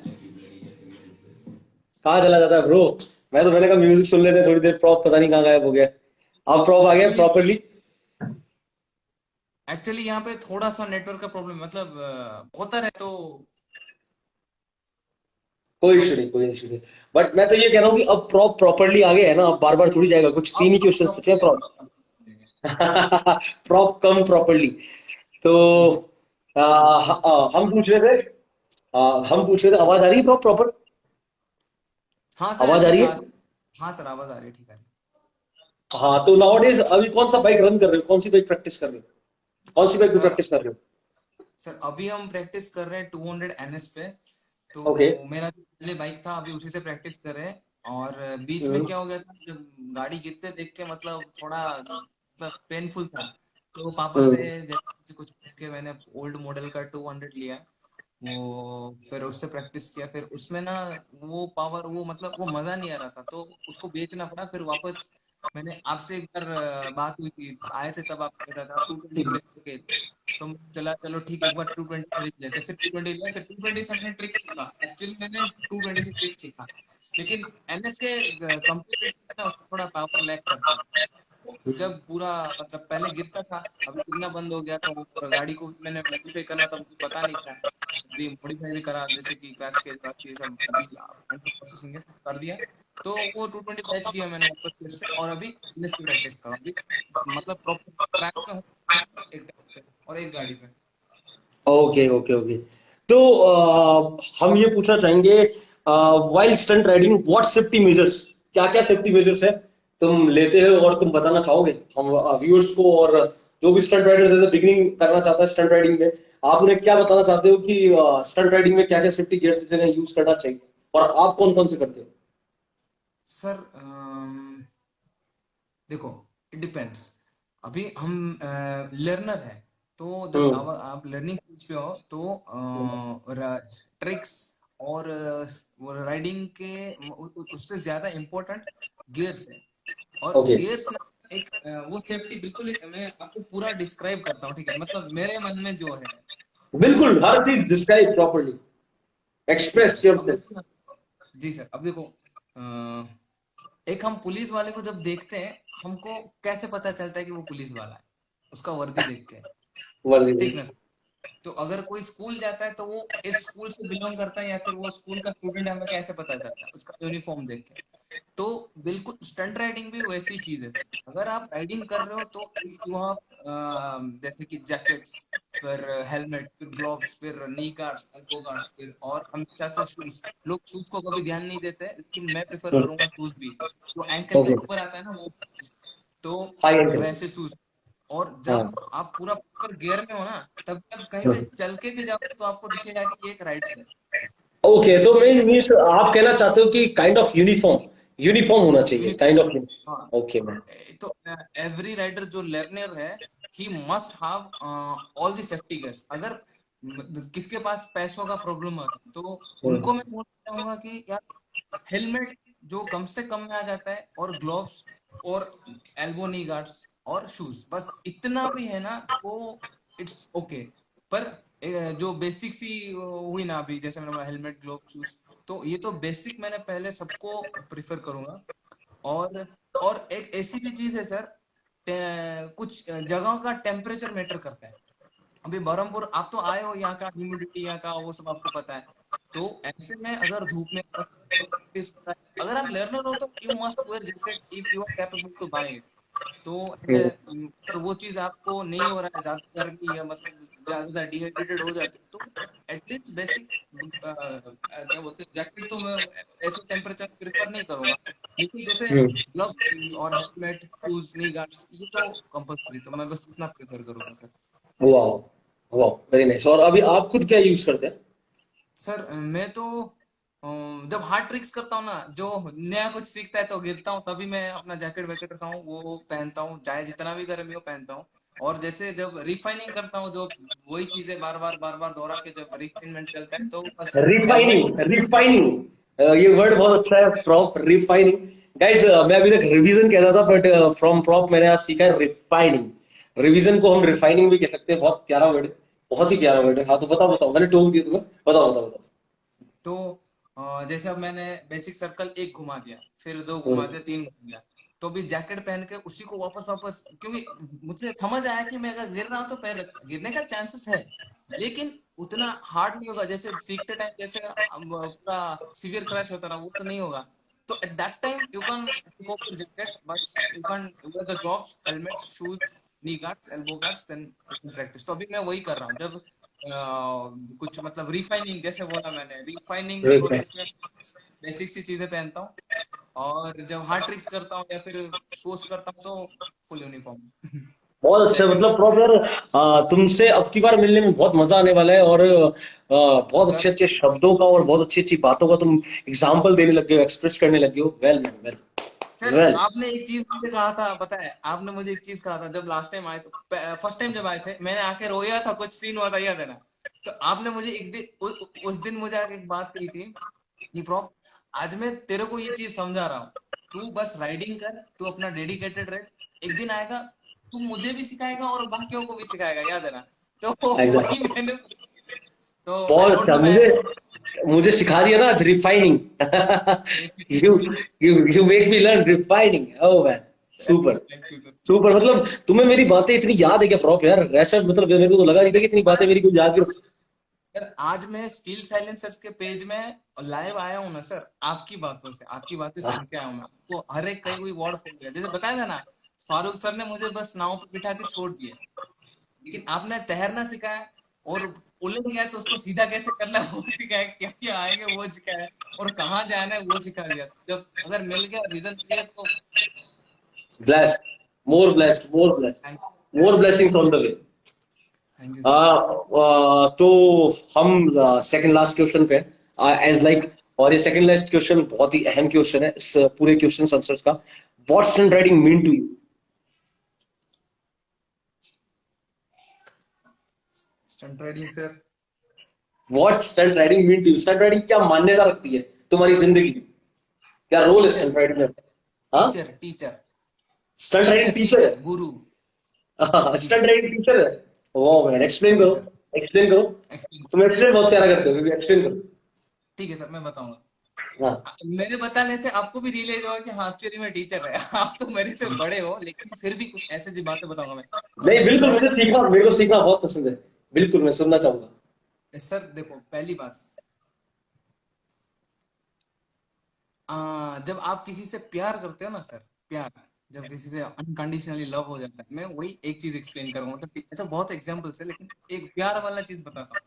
Speaker 1: कहाँ चला जाता है ब्रो? मैंने कहा म्यूजिक सुन लेते हैं थोड़ी देर, प्रॉप पता नहीं कहाँ गायब हो गया। अब प्रॉप आ गया
Speaker 2: एक्चुअली
Speaker 1: प्रॉपरली?
Speaker 2: एक्चुअली यहाँ पे थोड़ा सा नेटवर्क का प्रॉब्लम, मतलब होता रहे तो
Speaker 1: कोई इशू
Speaker 2: प्रॉब्लम।
Speaker 1: नहीं, कोई इशू नहीं। बट मैं तो ये कह रहा हूँ कि अब प्रॉप प्रॉपरली आ गया है ना, अब बार बार थोड़ी जाएगा, कुछ तीन ही
Speaker 2: अब
Speaker 1: क्वेश्चंस बचे हैं
Speaker 2: प्रॉपर
Speaker 1: प्रॉप। प्रॉप कम प्रॉपरली। तो हम पूछ रहे थे, आवाज आ रही है प्रॉप प्रॉपर?
Speaker 2: हाँ सर
Speaker 1: आवाज आ
Speaker 2: ठीक
Speaker 1: रही
Speaker 2: है
Speaker 1: है?
Speaker 2: हाँ सर आवाज आ रही है, ठीक है।
Speaker 1: हाँ, तो नाउ अभी कौन सा बाइक रन कर रहे हो, कौन सी बाइक प्रैक्टिस कर रहे हो, कौन सी बाइक पे
Speaker 2: सर
Speaker 1: प्रैक्टिस कर रहे
Speaker 2: सर अभी हम प्रैक्टिस कर रहे हैं 200 NS पे। तो
Speaker 1: हो? ओके।
Speaker 2: मेरा जो पहले बाइक था अभी उसी से प्रैक्टिस कर रहे हैं। और बीच में
Speaker 1: हम्म।
Speaker 2: क्या हो गया था, जब गाड़ी गिरते देख के मतलब थोड़ा मतलब पेनफुल था। तो पापा से
Speaker 1: हम्म।
Speaker 2: जैसे कुछ पूछ के मैंने ओल्ड मॉडल का 200 लिया। वो फिर उससे प्रैक्टिस किया, फिर उसमें ना वो पावर, वो मतलब वो मजा नहीं आ रहा था, तो उसको बेचना पड़ा। फिर वापस मैंने आपसे एक बार बात हुई थी, आए थे तब, आप कह रहा था 220 लेके। तो मैं चला चलो ठीक है, एक बार 220 खरीद लेते, फिर 220 लिया, फिर 220 से हमने ट्रिक सीखा। एक्चुअली मैंने 220 से ट्रिक सीखा, लेकिन एनएस के कंपेरेटिव में उसका थोड़ा पावर लैग करता है। जब पूरा मतलब पहले गिरता था, अभी गिरना बंद हो गया, तो गाड़ी को मैंने मॉडिफाई करना था, मुझे पता नहीं था। अभी मॉडिफाई भी करा, जैसे कि क्रैश के बाद ये सब अभी अंडर प्रोसेसिंग है, सब कर दिया। तो वो 220 बेच दिया मैंने वापस फिर से, और अभी एनएस की प्रैक्टिस कर रहा हूँ अभी। मतलब प्रॉपर ट्रैक पे हूँ, एक ट्रैक पे और एक गाड़ी पे।
Speaker 1: Okay, okay, okay. तो हम ये पूछना चाहेंगे, while stunt riding what safety measures, क्या क्या सेफ्टी मेजर्स है तुम लेते हो और तुम बताना चाहोगे हम व्यूअर्स को, और जो भी स्टंट राइडर्स एज बिगिनिंग करना चाहता है स्टंट राइडिंग में, आप उन्हें क्या बताना चाहते हो कि स्टंट राइडिंग में क्या क्या सेफ्टी गियर्स यूज करना चाहिए, और आप कौन कौन से करते हो?
Speaker 2: सर देखो, इट डिपेंड्स। अभी हम लर्नर है, तो जब
Speaker 1: हम्म।
Speaker 2: आप लर्निंग स्टेज पे हो तो ट्रिक्स और वो राइडिंग के उससे ज्यादा इम्पोर्टेंट गियर्स है। और
Speaker 1: ओके।
Speaker 2: गियर्स ना एक वो सेफ्टी बिल्कुल मैं आपको पूरा डिस्क्राइब करता हूँ, ठीक है, मतलब मेरे मन में जो है। तो
Speaker 1: बिल्कुल, हर चीज डिस्क्राइब प्रॉपर्ली,
Speaker 2: ठीक है
Speaker 1: एक्सप्रेस
Speaker 2: सर, अब
Speaker 1: योरसेल्फ।
Speaker 2: देखो ना। जी सर, अब देखो, एक हम पुलिस वाले को जब देखते हैं, हमको कैसे पता चलता है कि वो पुलिस वाला है? उसका वर्दी देख के, ठीक ना सर? तो अगर कोई स्कूल जाता है तो वो इस स्कूल से बिलोंग करता है या फिर वो स्कूल का स्टूडेंट है, हमें कैसे पता चलता है? उसका यूनिफॉर्म देख के। तो बिल्कुल स्टंट राइडिंग भी वैसी चीज है सर। अगर आप राइडिंग कर रहे हो तो इफ यू हैव जैसे कि जैकेट्स, फिर हेलमेट, फिर ग्लोव्स, फिर नी गार्ड्स, एल्बो गार्ड्स, फिर और हमेशा से शूज। लोग शूज को कभी ध्यान नहीं देते, लेकिन मैं प्रेफर करूंगा शूज भी, जो एंकल के
Speaker 1: ओके।
Speaker 2: ऊपर आता है ना वो shoes। तो
Speaker 1: हाई एंड।
Speaker 2: वैसे शूज। और जब
Speaker 1: हाँ।
Speaker 2: आप पूरा प्रॉपर गियर में हो ना, तब जब कहीं पे
Speaker 1: हम्म।
Speaker 2: चल के भी जाओ तो आपको दिखेगा कि ये एक राइडर है।
Speaker 1: ओके, तो
Speaker 2: इसलिए
Speaker 1: मैं
Speaker 2: ये
Speaker 1: मीन्स आप कहना चाहते हो कि काइंड ऑफ यूनिफॉर्म, यूनिफॉर्म होना चाहिए, काइंड ऑफ।
Speaker 2: हाँ।
Speaker 1: Okay ma'am.
Speaker 2: तो एवरी राइडर जो लर्नर है, he must have all the safety gears. अगर किसके पास पैसों का प्रॉब्लम है तो उनको मैं बोलना चाहूंगा कि यार, हेलमेट जो कम से कम में आ जाता है, और ग्लोव्स, और एल्बो नी गार्ड्स, और शूज, बस इतना भी है ना वो इट्स ओके। पर जो बेसिक सी हुई ना, अभी जैसे मैंने हेलमेट, ग्लोव, शूज, तो ये तो बेसिक मैंने पहले सबको प्रिफर करूंगा। और और एक ऐसी भी चीज है सर, कुछ जगहों का टेम्परेचर मैटर करता है। अभी बरहमपुर आप तो आए हो, यहाँ का ह्यूमिडिटी, यहाँ का वो सब आपको पता है। तो ऐसे में अगर धूप में practice होता है, अगर आप लर्नर हो तो you must wear jacket if you are capable to buy it. तो अगर वो चीज आपको नहीं हो रहा है, ज्यादा गर्मी या मतलब ज्यादा डिहाइड्रेटेड हो जाते हो, तो एटलीस्ट बेसिक क्या बोलते हैं, जैकेट तो मैं ऐसे टेम्परेचर प्रेफर नहीं करूंगा। लेकिन जैसे ग्लव और हेलमेट, शूज, नी गार्ड्स, ये तो कंपल्सरी, तो मैं बस इतना प्रेफर करूंगा सर।
Speaker 1: वाह, वाह, वेरी नाइस। और अभी आप खुद क्या यूज करते हैं?
Speaker 2: सर मैं तो जब हार्ड ट्रिक्स करता हूँ ना, जो नया कुछ सीखता है तो गिरता हूँ, तभी मैं अपना जैकेट वैकेट रखा हूँ वो पहनता हूँ, चाहे जितना भी गर्मी हो पहनता हूँ। और जैसे जब रिफाइनिंग करता हूँ, जो वही चीजें बार बार दोहरा के जब रिफाइनमेंट चलता है, तो बस हेलमेट।
Speaker 1: रिफाइनिंग, रिफाइनिंग, ये
Speaker 2: जी
Speaker 1: वर्ड
Speaker 2: सर।
Speaker 1: बहुत अच्छा है, प्रॉप रिफाइनिंग। गाइस, मैं अभी तक रिवीजन कहता था, बट फ्रॉम प्रॉप मैंने आज सीखा है रिफाइनिंग। रिवीजन को हम रिफाइनिंग भी कह सकते हैं, बहुत प्यारा वर्ड है, बहुत ही प्यारा
Speaker 2: जी
Speaker 1: वर्ड है।
Speaker 2: सर।
Speaker 1: हाँ, तो बताओ बताओ, मैंने टोक दिया तुम्हें, बताओ बताओ बताओ।
Speaker 2: तो जैसे अब मैंने बेसिक सर्कल एक घुमा दिया, फिर दो घुमा दिया, तीन घुमा दिया, तो भी जैकेट पहन के उसी को वापस वापस, क्योंकि मुझे समझ आया कि मैं अगर गिर रहा हूं तो पैर गिरने का चांसेस है, लेकिन उतना हार्ड नहीं होगा जैसे सीखते टाइम जैसे पूरा सीवियर क्रैश होता रहा, वो तो नहीं होगा। तो at that time you can go for jacket, but you can wear the gloves, helmet, shoes, knee guards, elbow guards, then practice. तो अभी मैं वही कर रहा हूँ। जब कुछ मतलब रिफाइनिंग, जैसे बोला मैंने, रिफाइनिंग प्रोसेस में बेसिक सी चीजें पहनता हूँ, और जब हार्ड ट्रिक्स करता हूँ या फिर शोज करता हूँ तो फुल यूनिफॉर्म।
Speaker 1: बहुत अच्छा,
Speaker 2: जैकेट।
Speaker 1: मतलब प्रॉपर। तुमसे अब की बार मिलने में बहुत मजा आने वाला है, और बहुत
Speaker 2: सर
Speaker 1: अच्छे अच्छे शब्दों का और बहुत अच्छी अच्छी बातों का तुम एग्जाम्पल देने लगे हो, एक्सप्रेस करने लगे हो। Well man, well
Speaker 2: sir
Speaker 1: well.
Speaker 2: आपने एक चीज मुझे कहा था, पता है, आपने मुझे एक चीज कहा था जब लास्ट टाइम आए थे, फर्स्ट टाइम जब आए थे, मैंने आके रोया था, कुछ सीन हुआ था, याद है ना? तो आपने मुझे एक दिन उस दिन मुझे आके एक बात कही थी कि प्रॉप, आज मैं तेरे को ये चीज समझा रहा हूँ, तू बस राइडिंग कर, तू अपना डेडिकेटेड रहे, एक दिन आएगा तू मुझे भी सिखाएगा और बाकियों को भी सिखाएगा, याद है ना? तो वही
Speaker 1: एग्जैक्ट।
Speaker 2: मैंने, तो आई
Speaker 1: बहुत
Speaker 2: डोंट
Speaker 1: अच्छा,
Speaker 2: नो मैं
Speaker 1: मुझे मुझे सिखा दिया ना आज refining. You you make me learn refining. Oh man, super
Speaker 2: thank you.
Speaker 1: Super. मतलब तुम्हें मेरी बातें इतनी याद है क्या प्रॉप यार? ऐसा मतलब मेरे को तो लगा नहीं था कि इतनी बातें मेरी कोई याद।
Speaker 2: सर आज मैं स्टील साइलेंसर्स के पेज में लाइव आया हूँ ना सर, आपकी बातों से, आपकी बातें सुन के आया हूँ मैं, आपको हर एक कहीं कोई वर्ड फोड़ गया, जैसे बताया था ना, फारूक सर ने मुझे बस नाव पर बिठा के छोड़ दिया, लेकिन आपने तैरना सिखाया, और उलझ गया तो उसको सीधा कैसे करना है वो सिखाया, क्या क्या आएंगे वो सिखाया, और कहाँ जाना है वो सिखा दिया। जब अगर मिल गया, विजन मिल गया तो
Speaker 1: blessed, more blessed, more
Speaker 2: thank
Speaker 1: blessed, more blessings on the way.
Speaker 2: Thank you sir.
Speaker 1: तो हम सेकंड लास्ट क्वेश्चन पे एज लाइक, और ये सेकंड लास्ट क्वेश्चन बहुत ही अहम क्वेश्चन है इस पूरे क्वेश्चन आंसर्स का। What stunt riding mean to you?
Speaker 2: Stunt riding sir,
Speaker 1: what stunt riding mean to you? Stunt riding क्या मान्यता रखती है तुम्हारी जिंदगी में? क्या रोल है
Speaker 2: टीचर,
Speaker 1: स्टंट राइडिंग में? हाँ,
Speaker 2: teacher, teacher,
Speaker 1: stunt riding
Speaker 2: teacher,
Speaker 1: teacher
Speaker 2: teacher,
Speaker 1: है?
Speaker 2: गुरु। जी
Speaker 1: स्टंट
Speaker 2: सर,
Speaker 1: राइडिंग टीचर है? वाह मैन, एक्सप्लेन
Speaker 2: जी
Speaker 1: करो,
Speaker 2: सर।
Speaker 1: एक्सप्लेन करो।
Speaker 2: एक्सप्लेन।
Speaker 1: तुम एक्सप्लेन बहुत
Speaker 2: ठीक
Speaker 1: प्यारा
Speaker 2: है सर,
Speaker 1: करते हो, एक्सप्लेन करो।
Speaker 2: ठीक है सर, मैं बताऊंगा।
Speaker 1: हाँ।
Speaker 2: मेरे बताने से आपको भी रियलाइज होगा कि हाँ एक्चुअली मैं टीचर है। आप तो मेरे से बड़े हो, लेकिन फिर भी कुछ ऐसे बातें बताऊंगा मैं। सर
Speaker 1: नहीं
Speaker 2: देखो
Speaker 1: बिल्कुल,
Speaker 2: पहली
Speaker 1: मुझे सीखना, मेरे को सीखना बहुत पसंद है। बिल्कुल, मैं सुनना चाहूंगा।
Speaker 2: सर देखो पहली बात, जब आप किसी से प्यार करते हो ना सर, प्यार, जब किसी से अनकंडीशनली लव हो जाता है, मैं वही एक चीज एक्सप्लेन करूंगा, मतलब ऐसा बहुत एग्जांपल्स है, लेकिन एक प्यार वाला चीज बताता हूँ।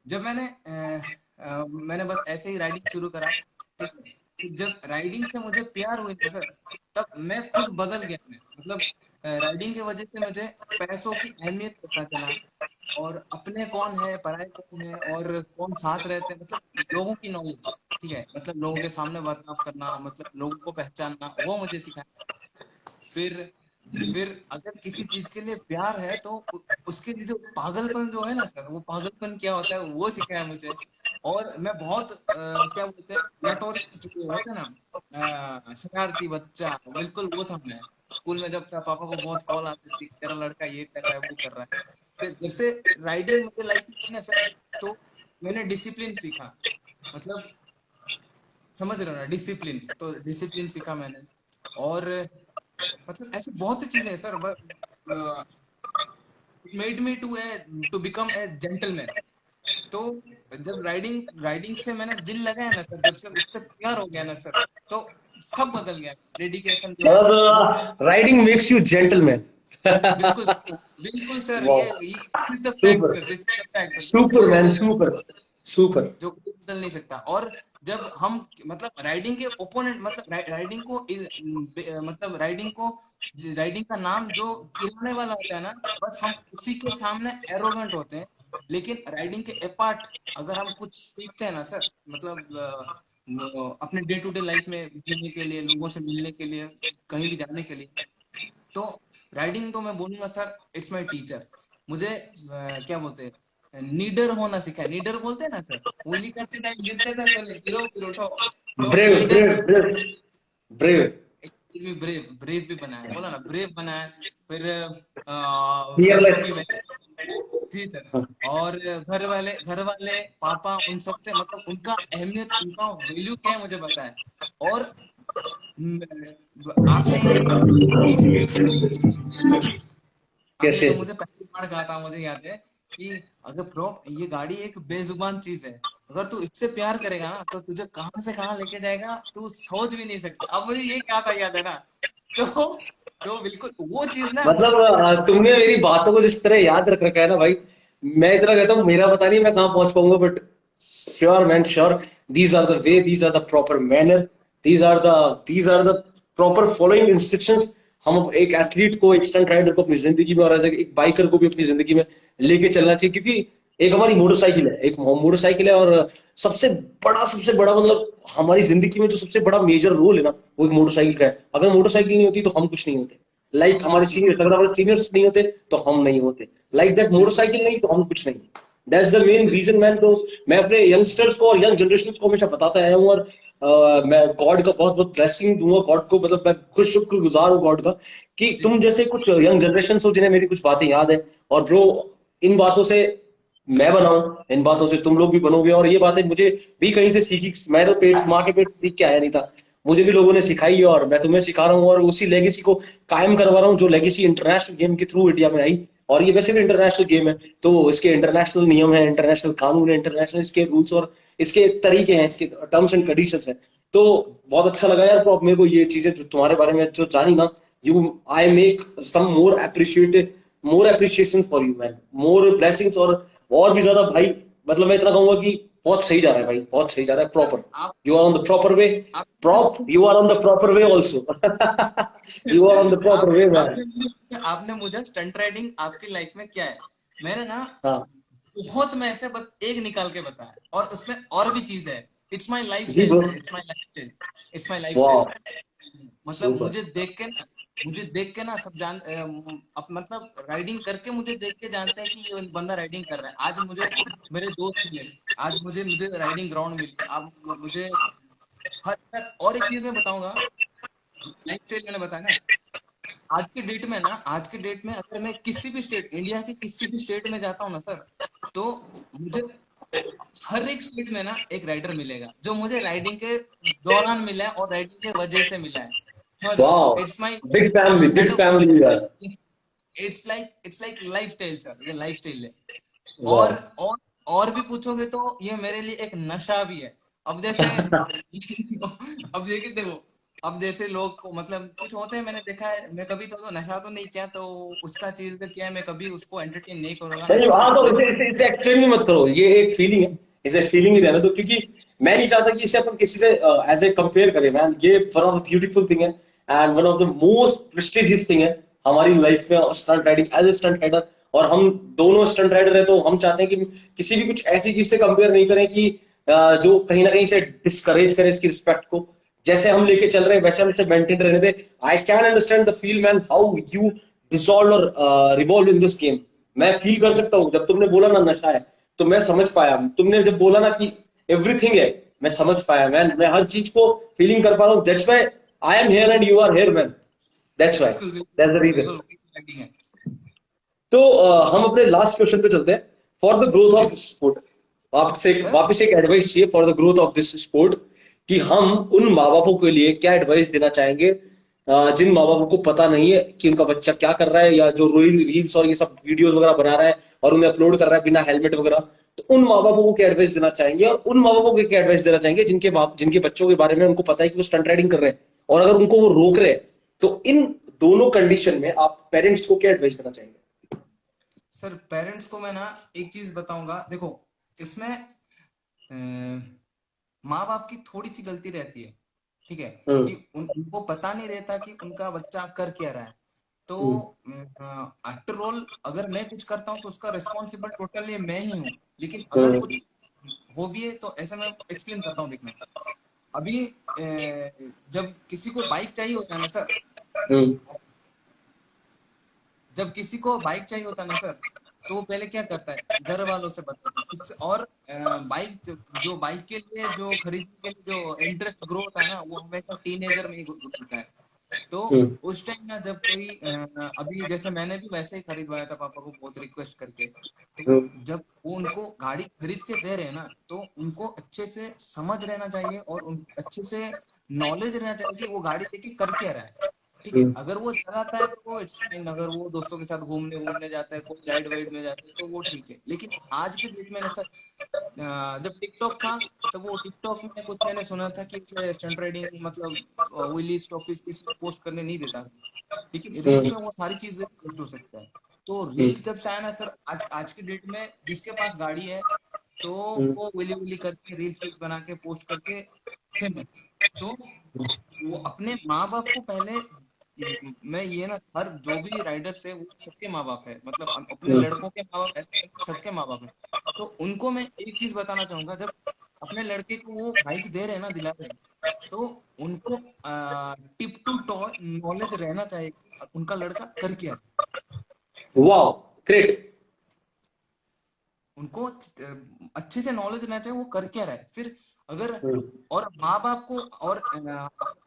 Speaker 2: जब मैंने बस ऐसे ही राइडिंग शुरू करा, ठीक है, फिर जब राइडिंग से मुझे प्यार हुई ना सर, तब मैं खुद बदल गया। मैं मतलब राइडिंग की वजह से मुझे पैसों की अहमियत पता चला, और अपने कौन है, पराये कौन है, और कौन साथ रहते हैं, मतलब लोगों की नॉलेज, ठीक है, मतलब लोगों के सामने बर्ताव करना, मतलब लोगों को पहचानना, वो मुझे सिखाया। फिर फिर अगर किसी चीज के लिए प्यार है तो उसके लिए जो पागलपन जो है ना सर, वो पागलपन क्या होता है वो सिखाया मुझे। और मैं बहुत क्या बोलते हैं, नटोरियस जो होता है ना, शरारती बच्चा, बिल्कुल वो था मैं। स्कूल में जब था, पापा को बहुत कॉल आती थी, तेरा लड़का ये कर रहा है, वो कर रहा है। फिर जब से राइडिंग मुझे लाइफ में आई ना सर, तो मैंने डिसिप्लिन सीखा, मतलब समझ रहे हो ना, डिसिप्लिन, तो डिसिप्लिन सीखा मैंने। और मतलब ऐसी बहुत सी चीजें हैं sir, made me to become a gentleman. तो जब राइडिंग राइडिंग से मैंने दिल लगाया ना सर, जब से उससे प्यार हो गया ना सर, तो सब बदल गया। डेडिकेशन जो है वो,
Speaker 1: मतलब राइडिंग मेक्स यू जेंटलमैन।
Speaker 2: बिल्कुल, बिल्कुल सर,
Speaker 1: वाह,
Speaker 2: ये this is the fact
Speaker 1: super,
Speaker 2: sir, this is the fact,
Speaker 1: super
Speaker 2: कोई
Speaker 1: मैन,
Speaker 2: बदल,
Speaker 1: सुपर, सुपर।
Speaker 2: जो कोई बदल नहीं सकता। और जब हम मतलब राइडिंग के ओपोनेंट, मतलब राइडिंग को मतलब राइडिंग का नाम जो गिराने वाला होता है ना, बस हम उसी के सामने एरोगेंट होते हैं। लेकिन राइडिंग के अपार्ट अगर हम कुछ सीखते हैं ना सर, मतलब अपने डे टू डे लाइफ में जीने के लिए, लोगों से मिलने के लिए, कहीं भी जाने के लिए, तो राइडिंग तो मैं बोलूंगा सर, इट्स माय टीचर। मुझे क्या बोलते हैं, नीडर होना सिखाया। नीडर बोलते हैं ना सर, होली करते टाइम गिरते थे पहले, गिरो फिर उठो, तो
Speaker 1: ब्रेव,
Speaker 2: नीडर,
Speaker 1: brave, brave, brave.
Speaker 2: Brave, brave भी बनाया, बोला ना ब्रेव बनाया। फिर पैसों की
Speaker 1: फियरलेस।
Speaker 2: वैल्यू, जी सर।
Speaker 1: हाँ,
Speaker 2: और घर वाले पापा उन सब से मतलब उनका अहमियत, उनका वैल्यू क्या है मुझे पता है। और आपने आपने
Speaker 1: कैसे?
Speaker 2: जो मुझे पहली बार कहा था मुझे याद है कि अगर प्रो ये गाड़ी एक बेजुबान चीज है, अगर तू इससे प्यार करेगा ना तो तुझे कहां से कहां लेके जाएगा तू सोच भी नहीं सकता। अब मुझे ये कहा था याद है ना। तो बिल्कुल वो चीज ना मुझे।
Speaker 1: मतलब तुमने मेरी बातों को जिस तरह याद रख रखा है ना भाई, मैं इतना कहता हूँ मेरा पता नहीं मैं कहाँ पहुंच पाऊंगा, but sure man sure, these are the way, these are the proper manner, these are the proper following instructions. हम एक एथलीट को, एक स्टंट राइडर को अपनी जिंदगी में, और ऐसे एक बाइकर को भी अपनी जिंदगी में लेके चलना चाहिए, क्योंकि एक हमारी मोटरसाइकिल है, एक मोटरसाइकिल है, और सबसे बड़ा मतलब हमारी जिंदगी में जो सबसे बड़ा मेजर रोल है ना, वो एक मोटरसाइकिल का है। अगर मोटरसाइकिल नहीं होती तो हम कुछ नहीं होते। लाइक
Speaker 2: हम
Speaker 1: हमारे
Speaker 2: कुछ नहीं।
Speaker 1: सीनियर्स, अगर हमारे सीनियर्स नहीं होते तो हम नहीं होते। लाइक दैट,
Speaker 2: बिल्कुल
Speaker 1: मोटरसाइकिल नहीं तो हम कुछ नहीं। दैट्स द मेन
Speaker 2: बिल्कुल
Speaker 1: रीजन मैन। तो मैं अपने यंगस्टर्स को और यंग जनरेशन को हमेशा बताता आया हूँ, और मैं गॉड का बहुत बहुत ब्लेसिंग दूंगा गॉड को, मतलब मैं खुश शुक्रगुजार हूँ गॉड का कि
Speaker 2: जी
Speaker 1: तुम
Speaker 2: सर।
Speaker 1: जैसे कुछ यंग जनरेशन हो जिन्हें मेरी कुछ बातें याद है। और ब्रो, इन बातों से मैं बनाऊं, इन बातों से तुम लोग भी बनोगे, और ये बातें मुझे भी कहीं से सीखी। मैं तो पेट, माँ के पेट सीख के आया नहीं था, मुझे भी लोगों ने सिखाई है, और मैं तुम्हें सिखा रहा हूँ, और उसी लेगेसी को कायम करवा रहा हूँ जो लेगेसी इंटरनेशनल गेम के थ्रू इंडिया में आई। और ये वैसे भी इंटरनेशनल गेम है, तो इसके इंटरनेशनल नियम है, इंटरनेशनल कानून है, इंटरनेशनल इसके रूल्स और इसके तरीके हैं, इसके टर्म्स एंड कंडीशंस हैं। तो बहुत अच्छा लगा यार, तो अब मेरे को ये चीजें जो तुम्हारे बारे में जो जानी ना, you I make some more appreciation for you man, more blessings. और भी ज्यादा भाई, मतलब मैं इतना कहूंगा कि बहुत सही जा रहा है भाई, बहुत सही जा रहा है,
Speaker 2: सर
Speaker 1: प्रॉपर।
Speaker 2: आप
Speaker 1: you are on the proper way.
Speaker 2: आप
Speaker 1: you are on the proper way also. You are on the proper way man.
Speaker 2: आपने मुझे स्टंट राइडिंग आपकी लाइफ में क्या है, मैंने ना
Speaker 1: हाँ
Speaker 2: बहुत में से बस एक निकाल के बताया, और उसमें और भी चीज है। इट्स माई लाइफ
Speaker 1: जी
Speaker 2: style
Speaker 1: bro.
Speaker 2: Sir, it's my life style. It's my life
Speaker 1: wow,
Speaker 2: style. मतलब
Speaker 1: सुपर।
Speaker 2: मुझे देख के ना सब मतलब राइडिंग करके मुझे देख के जानते हैं कि ये बंदा राइडिंग कर रहा है। आज मुझे मेरे दोस्त मिले, आज मुझे मुझे राइडिंग ग्राउंड मिली, अब मुझे हर और एक चीज मैं बताऊंगा। लाइफ स्टाइल मैंने बताया ना। आज के डेट में अगर मैं किसी भी स्टेट, इंडिया के किसी भी स्टेट में जाता हूँ ना सर, तो मुझे हर एक स्टेट में ना एक राइडर मिलेगा जो मुझे राइडिंग के दौरान मिला है और राइडिंग के वजह से मिला है। समझ रहे हो? तो
Speaker 1: वाह,
Speaker 2: it's my
Speaker 1: big
Speaker 2: kind of,
Speaker 1: family यार।
Speaker 2: It's like lifestyle sir, ये लाइफ स्टाइल है। और
Speaker 1: वाह।
Speaker 2: और और भी पूछोगे तो ये मेरे लिए एक नशा भी है। अब जैसे अब देखिए देखो, अब जैसे लोग को मतलब कुछ होते हैं, मैंने देखा है, मैं कभी तो नशा तो नहीं किया, तो उसका चीज क्या है, मैं कभी उसको एंटरटेन नहीं करूंगा,
Speaker 1: नहीं,
Speaker 2: नशे से
Speaker 1: हाँ, तो
Speaker 2: दूर।
Speaker 1: इसे एक्सप्लेन भी मत करो, ये एक फीलिंग है, इसे फीलिंग ही रहने दो, क्योंकि मैं नहीं चाहता कि इसे अपन किसी से एज ए कंपेयर करें मैन। ये one of the beautiful thing है, and one of the most prestigious thing है हमारी लाइफ में, stunt riding as a stunt rider. और हम दोनों स्टंट राइडर है, तो हम चाहते हैं कि किसी भी कुछ ऐसी चीज से कंपेयर नहीं करें कि जो कहीं ना कहीं से डिस्करेज करे इसकी रिस्पेक्ट को। जैसे हम लेके चल रहे हैं वैसे हम इसे मेंटेन रहने दे। I can understand the feel man, how you dissolve और रिवॉल्व इन दिस गेम। मैं फील कर सकता हूँ, जब तुमने बोला ना नशा है, तो मैं समझ पाया। तुमने जब बोला ना कि एवरीथिंग है, मैं समझ पाया मैन, मैं हर चीज को फीलिंग कर पा रहा हूँ। That's why I am here and you are here man. That's why,
Speaker 2: बिल्कुल बिल्कुल
Speaker 1: दैट्स द रीजन।
Speaker 2: बिल्कुल एक्टिंग है।
Speaker 1: तो हम अपने लास्ट क्वेश्चन पे चलते हैं, फॉर द ग्रोथ
Speaker 2: जी
Speaker 1: ऑफ दिस स्पोर्ट। आपसे
Speaker 2: सर।
Speaker 1: वापस एक एडवाइस चाहिए for the growth of this sport, कि हम उन माँ बापों के लिए क्या एडवाइस देना चाहेंगे जिन माँ बापों को पता नहीं है कि उनका बच्चा क्या कर रहा है, या जो रील्स और ये सब वीडियोस वगैरह बना रहा है और उन्हें अपलोड कर रहा है बिना हेलमेट वगैरह। तो उन माँ बापों को क्या एडवाइस देना चाहेंगे, और उन माँ बापों को क्या एडवाइस देना चाहेंगे जिनके बच्चों के बारे में उनको पता है कि वो स्टंट राइडिंग कर रहे हैं, और अगर उनको वो रोक रहे हैं, तो इन दोनों कंडीशन में आप पेरेंट्स को क्या एडवाइस देना चाहेंगे?
Speaker 2: सर पेरेंट्स को मैं ना एक चीज बताऊंगा, देखो इसमें माँ बाप की थोड़ी सी गलती रहती है, ठीक है,
Speaker 1: हम्म।
Speaker 2: कि उनको पता नहीं रहता कि उनका बच्चा कर क्या रहा है। तो
Speaker 1: हम्म।
Speaker 2: आफ्टर ऑल अगर मैं कुछ करता हूँ तो उसका रिस्पॉन्सिबल टोटली मैं ही हूँ। लेकिन अगर
Speaker 1: हम्म।
Speaker 2: कुछ हो भी है तो ऐसा मैं एक्सप्लेन करता हूँ, देखना। अभी जब किसी को बाइक चाहिए होता है ना सर,
Speaker 1: हम्म।
Speaker 2: जब किसी को बाइक चाहिए होता है ना सर, तो वो पहले क्या करता है, घर वालों से बताता है खुद से। और बाइक जो बाइक के लिए जो खरीदने के लिए जो इंटरेस्ट ग्रो होता है ना, वो हमेशा टीनेजर में ही होता है। तो
Speaker 1: हम्म,
Speaker 2: उस टाइम ना जब कोई अभी जैसे मैंने भी वैसे ही खरीदवाया था पापा को बहुत रिक्वेस्ट करके, तो
Speaker 1: हम्म,
Speaker 2: जब वो उनको गाड़ी खरीद के दे रहे हैं ना, तो उनको अच्छे से समझ रहना चाहिए और उन अच्छे से नॉलेज रहना चाहिए कि वो गाड़ी लेके कर क्या रहा है। ठीक है,
Speaker 1: हम्म,
Speaker 2: अगर वो चलाता है तो वो इट्स फाइन, अगर वो दोस्तों के साथ घूमने वूमने जाता है, कोई राइड वाइड में जाता है तो वो ठीक है। लेकिन आज के डेट में ना सर, जब टिकटॉक था तब वो टिकटॉक में कुछ मैंने सुना था कि उसे स्टंट राइडिंग मतलब व्हीली स्टॉपिस की पोस्ट करने नहीं देता था, लेकिन रील्स
Speaker 1: हम्म,
Speaker 2: में वो सारी चीजें पोस्ट हो सकता है। तो
Speaker 1: हम्म,
Speaker 2: रील्स जब से आया ना सर, आज आज की डेट में जिसके पास गाड़ी है तो
Speaker 1: हम्म,
Speaker 2: वो विली विली करके रील्स वील्स बना के पोस्ट करके फेमस। तो वो अपने माँ बाप को पहले, मैं ये ना, हर जो भी राइडर्स है वो सबके माँ बाप है, मतलब अपने
Speaker 1: हम्म,
Speaker 2: लड़कों के माँ बाप ऐसे नहीं, सबके माँ बाप है। तो उनको मैं एक चीज बताना चाहूंगा, जब अपने लड़के को वो बाइक दे रहे हैं ना, दिला रहे हैं, तो उनको टिप टू टॉ नॉलेज रहना चाहिए कि उनका लड़का कर क्या रहा है।
Speaker 1: वाह, ग्रेट।
Speaker 2: उनको अच्छे से नॉलेज रहना चाहिए वो कर क्या रहा है। फिर अगर,
Speaker 1: हम्म,
Speaker 2: और माँ बाप को, और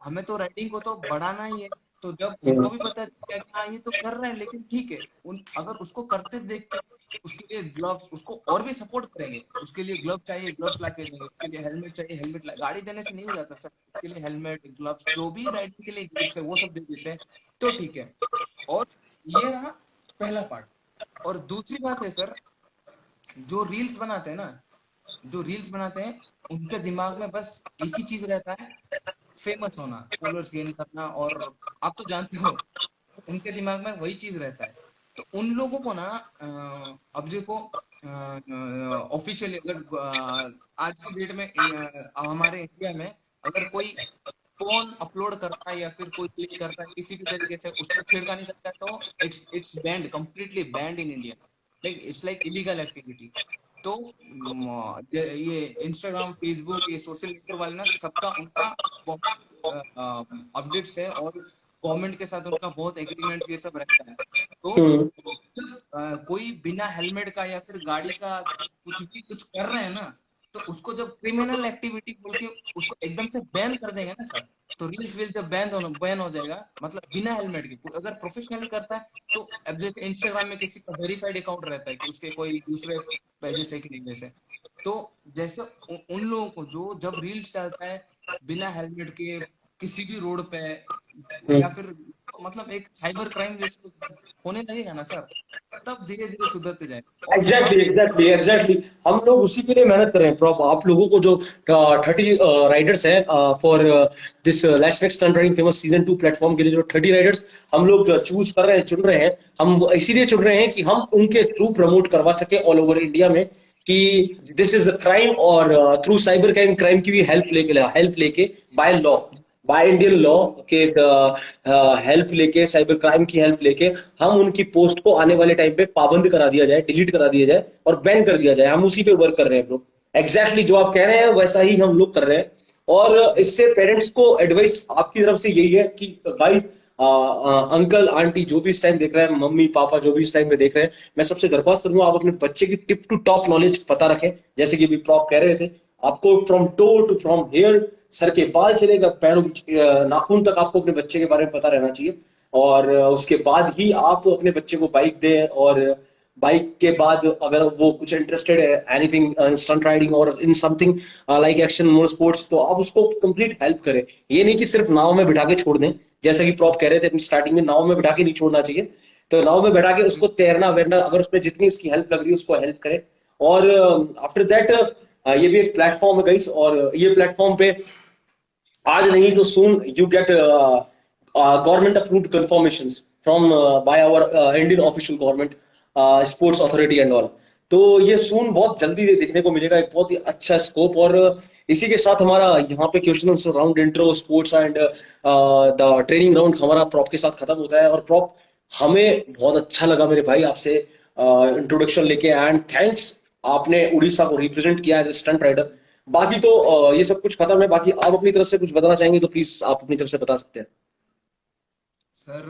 Speaker 2: हमें तो राइडिंग को तो बढ़ाना ही है, तो जब
Speaker 1: हम्म,
Speaker 2: उनको भी पता चलेगा कि हाँ ये तो कर रहा है, लेकिन ठीक है, उन अगर उसको करते देख के उसके लिए ग्लव्स, उसको और भी सपोर्ट करेंगे, उसके लिए ग्लव चाहिए ग्लव्स ला के देंगे, उसके लिए हेलमेट चाहिए हेलमेट ला, गाड़ी देने से नहीं हो जाता सर, उसके लिए हेलमेट ग्लव्स जो भी राइडिंग के लिए गिफ्ट है वो सब दे देते हैं, तो ठीक है। और ये रहा पहला पार्ट। और दूसरी बात है सर, जो रील्स बनाते हैं ना, जो रील्स बनाते हैं उनके दिमाग में बस एक ही चीज रहता है, फेमस होना, फॉलोअर्स गेन करना, और आप तो जानते हो उनके दिमाग में वही चीज रहता है। तो उन लोगों को ना अब देखो, ऑफिशियली अगर आज की डेट में हमारे इंडिया में अगर कोई फोन अपलोड करता है या फिर कोई प्ले करता है किसी भी तरीके से, उसको छेड़खानी करता है, तो it's band, completely band in India, like it's like illegal activity. तो ये इंस्टाग्राम फेसबुक ये सोशल मीडिया वाले ना, सबका उनका बहुत अपडेट्स है, और गवर्नमेंट के साथ उनका बहुत एग्रीमेंट्स ये सब रहता है। तो
Speaker 1: हम्म,
Speaker 2: कोई बिना हेलमेट का या फिर गाड़ी का कुछ भी कुछ कर रहे हैं ना, तो उसको जब क्रिमिनल एक्टिविटी बोल के उसको एकदम से बैन कर देंगे ना सर, तो रील्स वील जब बैन हो जाएगा, मतलब बिना हेलमेट के कोई अगर प्रोफेशनली करता है, तो अब जैसे इंस्टाग्राम में किसी का वेरीफाइड अकाउंट रहता है कि उसके कोई दूसरे पेजेस है कि नहीं, जैसे तो जैसे उन लोगों को जो जब रील्स डालता है बिना हेलमेट के किसी भी रोड पे, या
Speaker 1: हम्म।
Speaker 2: फिर मतलब एक साइबर क्राइम जैसे होने लगेगा ना सर, तब धीरे धीरे सुधरते जाएगा। और
Speaker 1: एग्जैक्टली,
Speaker 2: सब
Speaker 1: एग्जैक्टली, एग्जैक्टली। हम लोग उसी के लिए मेहनत कर रहे हैं प्रॉप। आप लोगों को जो 30 राइडर्स हैं for this let's make stunt riding famous season 2 platform के लिए, जो 30 राइडर्स हम लोग चूज कर रहे हैं, चुन रहे हैं, हम इसीलिए चुन रहे हैं कि हम उनके थ्रू प्रमोट करवा सके ऑल ओवर इंडिया में कि
Speaker 2: जी
Speaker 1: दिस इज अ क्राइम, और थ्रू साइबर क्राइम, क्राइम की भी हेल्प लेके by law, by Indian law के हेल्प लेके, साइबर क्राइम की हेल्प लेके हम उनकी पोस्ट को आने वाले टाइम पे पाबंद करा दिया जाए, डिलीट करा दिया जाए और बैन कर
Speaker 2: जी
Speaker 1: दिया जाए। हम उसी पे वर्क कर रहे हैं लोग। एग्जैक्टली जो आप कह रहे हैं वैसा ही हम लोग कर रहे हैं। और
Speaker 2: जी
Speaker 1: इससे पेरेंट्स को एडवाइस आपकी तरफ से यही है कि भाई, अंकल आंटी जो भी इस टाइम देख रहे हैं, मम्मी पापा जो भी इस टाइम में देख रहे हैं, मैं सबसे दरख्वास्त करूंगा आप अपने बच्चे की टिप टू टॉप नॉलेज पता रखें। जैसे कि अभी प्रॉप कह रहे थे, आपको from toe to from hair, सर के बाल से लेकर पैरों नाखून तक आपको अपने बच्चे के बारे में पता रहना चाहिए। और उसके बाद ही आप अपने बच्चे को बाइक दें। और बाइक के बाद अगर वो कुछ इंटरेस्टेड है एनीथिंग स्टंट राइडिंग और in something like action motor sports, तो आप उसको कंप्लीट हेल्प करें। ये नहीं कि सिर्फ नाव में बिठा के छोड़ दें, जैसा कि प्रॉप कह रहे थे अपनी स्टार्टिंग में, नाव में बिठा के नहीं छोड़ना चाहिए। तो नाव में बैठा के उसको तैरना वैरना, अगर उसमें जितनी उसकी हेल्प लग रही है उसको हेल्प करें। और आफ्टर दैट ये भी एक प्लेटफॉर्म है गाइस, और ये प्लेटफॉर्म पे आज नहीं तो soon you get government approved confirmations from by our Indian official government sports authority and all. तो ये सून बहुत जल्दी देखने को मिलेगा, एक बहुत ही अच्छा स्कोप। और इसी के साथ हमारा यहाँ पे question round, intro sports and the training round हमारा प्रॉप के साथ खत्म होता है। और प्रॉप, हमें बहुत अच्छा लगा मेरे भाई आपसे इंट्रोडक्शन लेके, एंड थैंक्स, आपने उड़ीसा को रिप्रेजेंट किया एज ए स्टंट राइडर। बाकी तो ये सब कुछ खत्म है। बाकी आप अपनी तरफ से कुछ बताना चाहेंगे तो प्लीज आप अपनी तरफ से बता सकते हैं।
Speaker 2: सर,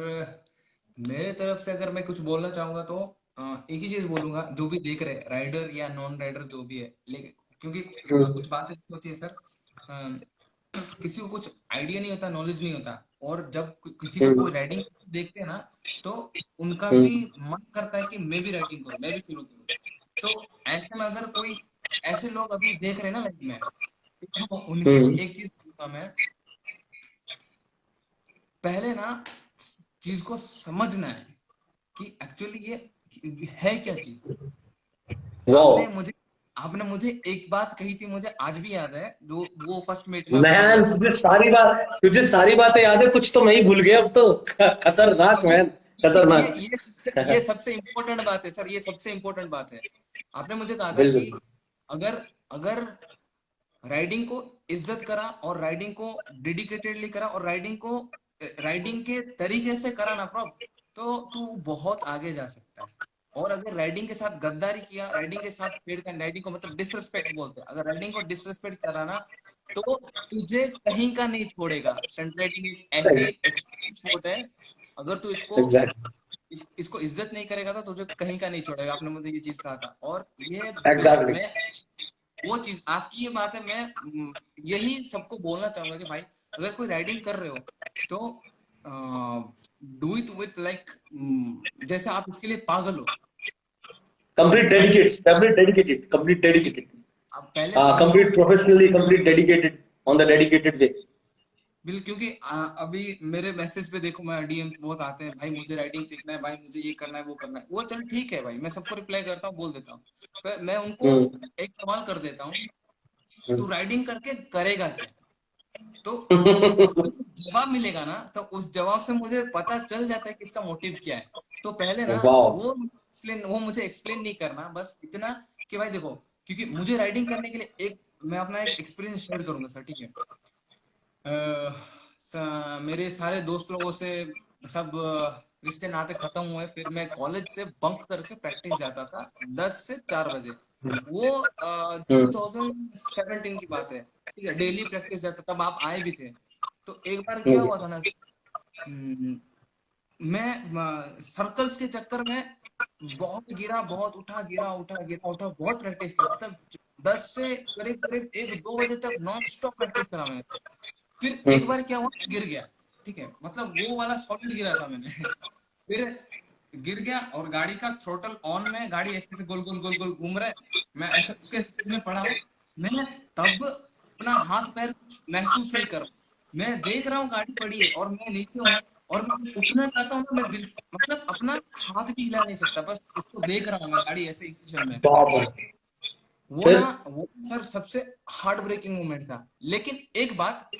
Speaker 2: मेरे तरफ से अगर मैं कुछ बोलना चाहूंगा तो एक ही चीज बोलूंगा, जो भी देख रहे राइडर या नॉन राइडर जो भी है, लेकिन क्योंकि कुछ बातें होती है सर, किसी को कुछ आइडिया नहीं होता, नॉलेज नहीं होता, और जब किसी को कोई राइडिंग देखते हैं ना, तो उनका भी मन करता है कि मैं भी राइडिंग करूं, मैं भी शुरू करूं। तो ऐसे में अगर कोई ऐसे लोग अभी देख रहे हैं ना लाइफ में, तो उनके लिए एक चीज बोलूंगा मैं, पहले ना चीज को समझना है कि एक्चुअली ये है क्या चीज। आपने
Speaker 1: वाह
Speaker 2: मुझे आपने मुझे एक बात कही थी, मुझे आज भी याद है, जो वो फर्स्ट मीट में आपको
Speaker 1: मैन,
Speaker 2: बोला था।
Speaker 1: तुझे सारी बातें याद है, कुछ तो मैं ही भूल गया अब तो। खतरनाक
Speaker 2: ये
Speaker 1: मैन,
Speaker 2: ये
Speaker 1: खतरनाक।
Speaker 2: ये सबसे इम्पोर्टेंट बात है सर, ये सबसे इम्पोर्टेंट बात है। आपने मुझे कहा था कि
Speaker 1: बिल्कुल
Speaker 2: अगर अगर राइडिंग को इज्जत करा, और राइडिंग को डेडिकेटेडली करा, और राइडिंग के तरीके से करा ना प्रॉप, तो तू बहुत आगे जा सकता है। और अगर राइडिंग के साथ गद्दारी किया, राइडिंग के साथ छेड़खानी, राइडिंग को मतलब डिसरिस्पेक्ट बोलते हैं, अगर राइडिंग को डिसरिस्पेक्ट करा ना, तो तुझे कहीं का नहीं छोड़ेगा। स्टंट राइडिंग एक ऐसी एक्सट्रीम स्पोर्ट है, अगर तू
Speaker 1: एग्जैक्ट
Speaker 2: इसको इज्जत नहीं करेगा तो तुझे कहीं का नहीं छोड़ेगा। आपने मुझे ये चीज कहा था, और ये
Speaker 1: एग्जैक्टली।
Speaker 2: मैं वो चीज आपकी ये बात है, मैं यही सबको बोलना चाहूंगा कि भाई, अगर कोई राइडिंग कर रहे हो तो डू इट विथ लाइक, जैसे आप इसके लिए पागल हो। तो
Speaker 1: कंप्लीट
Speaker 2: पहले
Speaker 1: dedicated, complete dedicated, complete dedicated.
Speaker 2: आप पहले
Speaker 1: हाँ,
Speaker 2: समझो।
Speaker 1: Complete professionally, complete dedicated, on the dedicated way.
Speaker 2: बिल्कुल, क्योंकि अभी मेरे मैसेज पे देखो, मैं डीएम बहुत आते हैं, भाई मुझे राइटिंग सीखना है, भाई मुझे ये करना है, वो करना है। वो चल ठीक है भाई, मैं सबको रिप्लाई करता हूँ, बोल देता हूँ। पर मैं उनको
Speaker 1: हम्म
Speaker 2: एक सवाल कर देता हूँ, तू राइडिंग करके करेगा क्या? तो उसको जवाब मिलेगा ना, तो उस जवाब से मुझे पता चल जाता है कि इसका मोटिव क्या है। तो पहले ना
Speaker 1: वाह।
Speaker 2: वो मुझे एक्सप्लेन नहीं करना, बस इतना कि भाई देखो, क्योंकि मुझे राइडिंग करने के लिए मैं अपना एक एक्सपीरियंस शेयर करूंगा सर, ठीक है। मेरे सारे दोस्त लोगों से सब रिश्ते नाते खत्म हुए, फिर मैं कॉलेज से बंक करके प्रैक्टिस जाता था 10 से 4 बजे। वो
Speaker 1: हम्म
Speaker 2: 2017 की बात है, ठीक है, डेली प्रैक्टिस जाता, तब आप आए भी थे। तो एक बार क्या
Speaker 1: हम्म
Speaker 2: हुआ था ना, हम्म, मैं सर्कल्स के चक्कर में बहुत गिरा, बहुत उठा, गिरा उठा, गिरा उठा, बहुत प्रैक्टिस किया, मतलब 10 से करीब करीब 1-2 बजे तक नॉन स्टॉप प्रैक्टिस करा मैंने। फिर एक
Speaker 1: हम्म
Speaker 2: बार क्या हुआ, गिर गया, ठीक है, मतलब वो वाला सॉलिड गिरा था मैंने। फिर गिर गया, और गाड़ी का थ्रोटल ऑन में, गाड़ी ऐसे ऐसे गोल गोल गोल गोल घूम रहा है, मैं ऐसे उसके स्पीड में पड़ा हूँ। मैं तब अपना हाथ पैर कुछ महसूस नहीं कर रहा, मैं देख रहा हूँ गाड़ी पड़ी है और मैं नीचे हूँ, और मैं उठना चाहता हूँ ना, मैं बिल्कुल मतलब अपना हाथ भी हिला नहीं सकता, बस उसको देख रहा हूँ मैं, गाड़ी ऐसे ही पोजीशन में।
Speaker 1: बाप रे।
Speaker 2: वो ना,
Speaker 1: फिर
Speaker 2: वो सर सबसे हार्ट ब्रेकिंग मोमेंट था। लेकिन एक बात,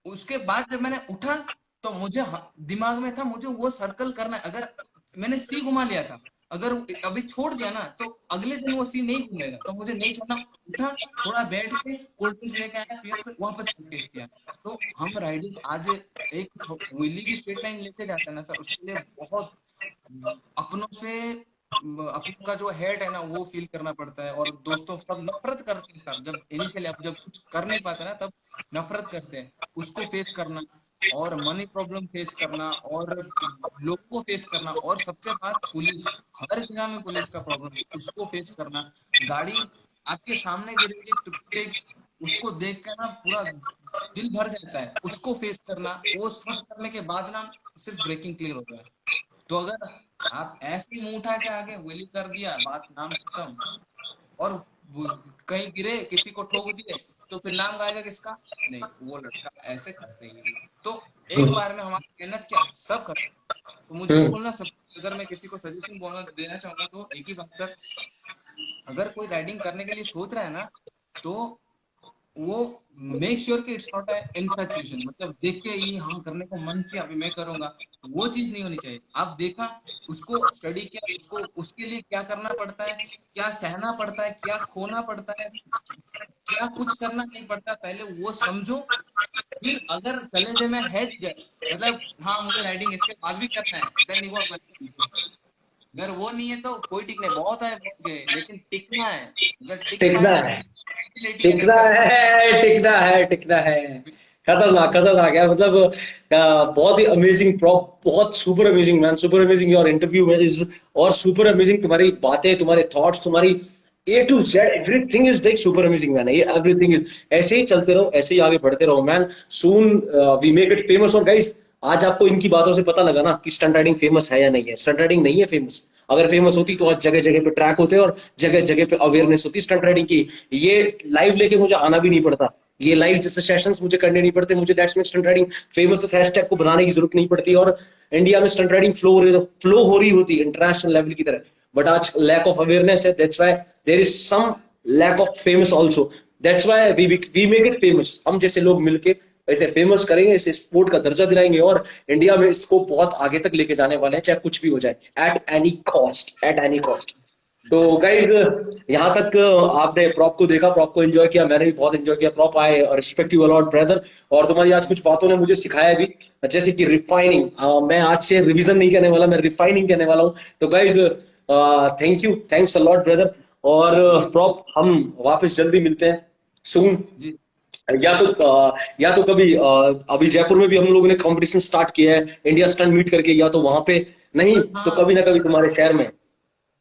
Speaker 2: उसके बाद जब मैंने उठा, तो मुझे दिमाग में था, मुझे वो सर्कल करना है। अगर मैंने सी घुमा लिया था, अगर अभी छोड़ दिया ना, तो अगले दिन वो सी नहीं घूमेगा, तो मुझे नहीं छोड़ना। उठा, थोड़ा बैठ के कोल्ड ड्रिंक्स लेके आया, फिर वापस प्रैक्टिस किया। तो हम राइडिंग आज एक व्हीली भी स्ट्रेट लाइन लेके जाते हैं ना सर, उसके लिए बहुत अपनों से अपनों का जो हेड है ना, वो फील करना पड़ता है। और दोस्तों सब नफरत करते हैं सर, जब इनिशियली आप जब कुछ कर नहीं पाते ना, तब नफरत करते हैं। उसको फेस करना, और मनी प्रॉब्लम फेस करना, और लोगों को फेस करना, और सबसे बात पुलिस, हर जगह में पुलिस का प्रॉब्लम, उसको फेस करना। गाड़ी आपके सामने गिरेगी, टूटेगी, उसको देख कर ना पूरा दिल भर जाता है, उसको फेस करना। वो सब करने के बाद ना सिर्फ ब्रेकिंग क्लियर होता है। तो अगर आप ऐसे ही मुंह उठा के आगे वेली कर दिया, बात नाम खत्म। और कहीं गिरे, किसी को ठोक दिए, तो फिर नाम गाएगा किसका? नहीं, वो लड़का ऐसे करते ही। तो एक बार में हमारी मेहनत क्या सब खत्म। तो मुझे बोलना सब, अगर मैं किसी को सजेशन बोलना देना चाहूंगा, तो एक ही बात सर, अगर कोई राइडिंग करने के लिए सोच रहा है ना, तो वो मेक श्योर कि इट्स नॉट इनफैचुएशन, मतलब देख के ये हाँ करने को मन किया, अभी मैं करूंगा, वो चीज नहीं होनी चाहिए। आप देखा, उसको स्टडी किया, उसको उसके लिए क्या करना पड़ता है, क्या सहना पड़ता है, क्या खोना पड़ता है, क्या कुछ करना नहीं पड़ता, पहले वो समझो। फिर अगर कलेजे में है जिगर, मतलब हाँ मुझे राइडिंग इसके बाद भी करना है, देन यू आर वेलकम। अगर वो नहीं है तो कोई टिक नहीं, बहुत है बहुत गए, लेकिन टिकना है। अगर टिक
Speaker 1: टिकना
Speaker 2: पाए
Speaker 1: है,
Speaker 2: है ना
Speaker 1: टिकना
Speaker 2: सर।
Speaker 1: है, टिकना है, टिकना है। खतरनाक, खतरनाक है मतलब। बहुत ही अमेजिंग प्रॉप, बहुत super amazing man, super amazing your interview is. और सुपर अमेजिंग तुम्हारी बातें, तुम्हारे थॉट्स, तुम्हारी A to Z everything is like super amazing man, ये एवरीथिंग इज, ऐसे ही चलते रहो, ऐसे ही आगे बढ़ते रहो man, soon we make it famous. और गाइस आज आपको इनकी बातों से पता लगा ना कि स्टंट राइडिंग फेमस है या नहीं है। स्टंट राइडिंग नहीं है फेमस, अगर फेमस होती तो आज जगह जगह पे ट्रैक होते और जगह जगह पे अवेयरनेस होती स्टंट राइडिंग की। ये लाइव लेके मुझे आना भी नहीं पड़ता, ये लाइव जैसे सेशंस मुझे करने नहीं पड़ते, मुझे that's make stunt riding famous इस हैशटैग को बनाने की जरूरत नहीं पड़ती, और इंडिया में स्टंट राइडिंग फ्लो हो रही होती इंटरनेशनल लेवल की तरह। बट आज लैक ऑफ अवेयरनेस है, that's why there is some lack of famous also, that's why we make it famous. हम जैसे लोग मिलके ऐसे फेमस करेंगे, इसे स्पोर्ट का दर्जा दिलाएंगे और इंडिया में इसको बहुत आगे तक लेके जाने वाले हैं, चाहे कुछ भी हो जाए, at any cost, at any cost. तो गाइज यहाँ तक आपने प्रॉप को देखा, प्रॉप को एंजॉय किया, मैंने भी बहुत एंजॉय किया। Prop I respect you a lot brother, और तुम्हारी आज कुछ बातों ने मुझे सिखाया भी, जैसे कि रिफाइनिंग। मैं आज से रिवीजन नहीं करने वाला, मैं रिफाइनिंग करने वाला हूँ। तो guys thank you, thanks a lot brother. और प्रॉप हम वापस जल्दी मिलते हैं सून,
Speaker 2: जी
Speaker 1: या तो कभी अभी जयपुर में भी हम लोगों ने कंपटीशन स्टार्ट किया है इंडिया स्टंट मीट करके, या तो वहां पे, नहीं तो
Speaker 2: हाँ,
Speaker 1: कभी ना कभी तुम्हारे शहर में।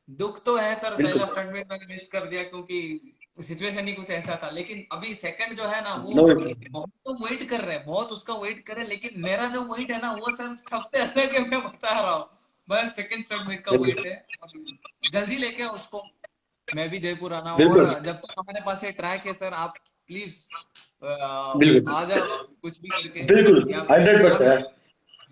Speaker 2: दुख तो है सर,
Speaker 1: बिल्कुल।
Speaker 2: पहला फ्रंट में मैंने मिस कर दिया क्योंकि सिचुएशन ही कुछ ऐसा था। लेकिन अभी सेकंड जो है ना, वो
Speaker 1: नो,
Speaker 2: बहुत तो वेट कर रहे हैं, बहुत उसका वेट कर रहे हैं, लेकिन मेरा जो वेट है ना वो सर सबसे अलग है, मैं बता रहा हूँ। बस सेकंड फ्रंट का वेट है, और जल्दी लेके आओ उसको। मैं भी जयपुर आना, और
Speaker 1: बिल्कुल
Speaker 2: जब तक हमारे पास ये ट्रैक है सर, आप प्लीज
Speaker 1: बिल्कुल
Speaker 2: आ जाओ कुछ भी करके,
Speaker 1: बिल्कुल,
Speaker 2: या
Speaker 1: 100%,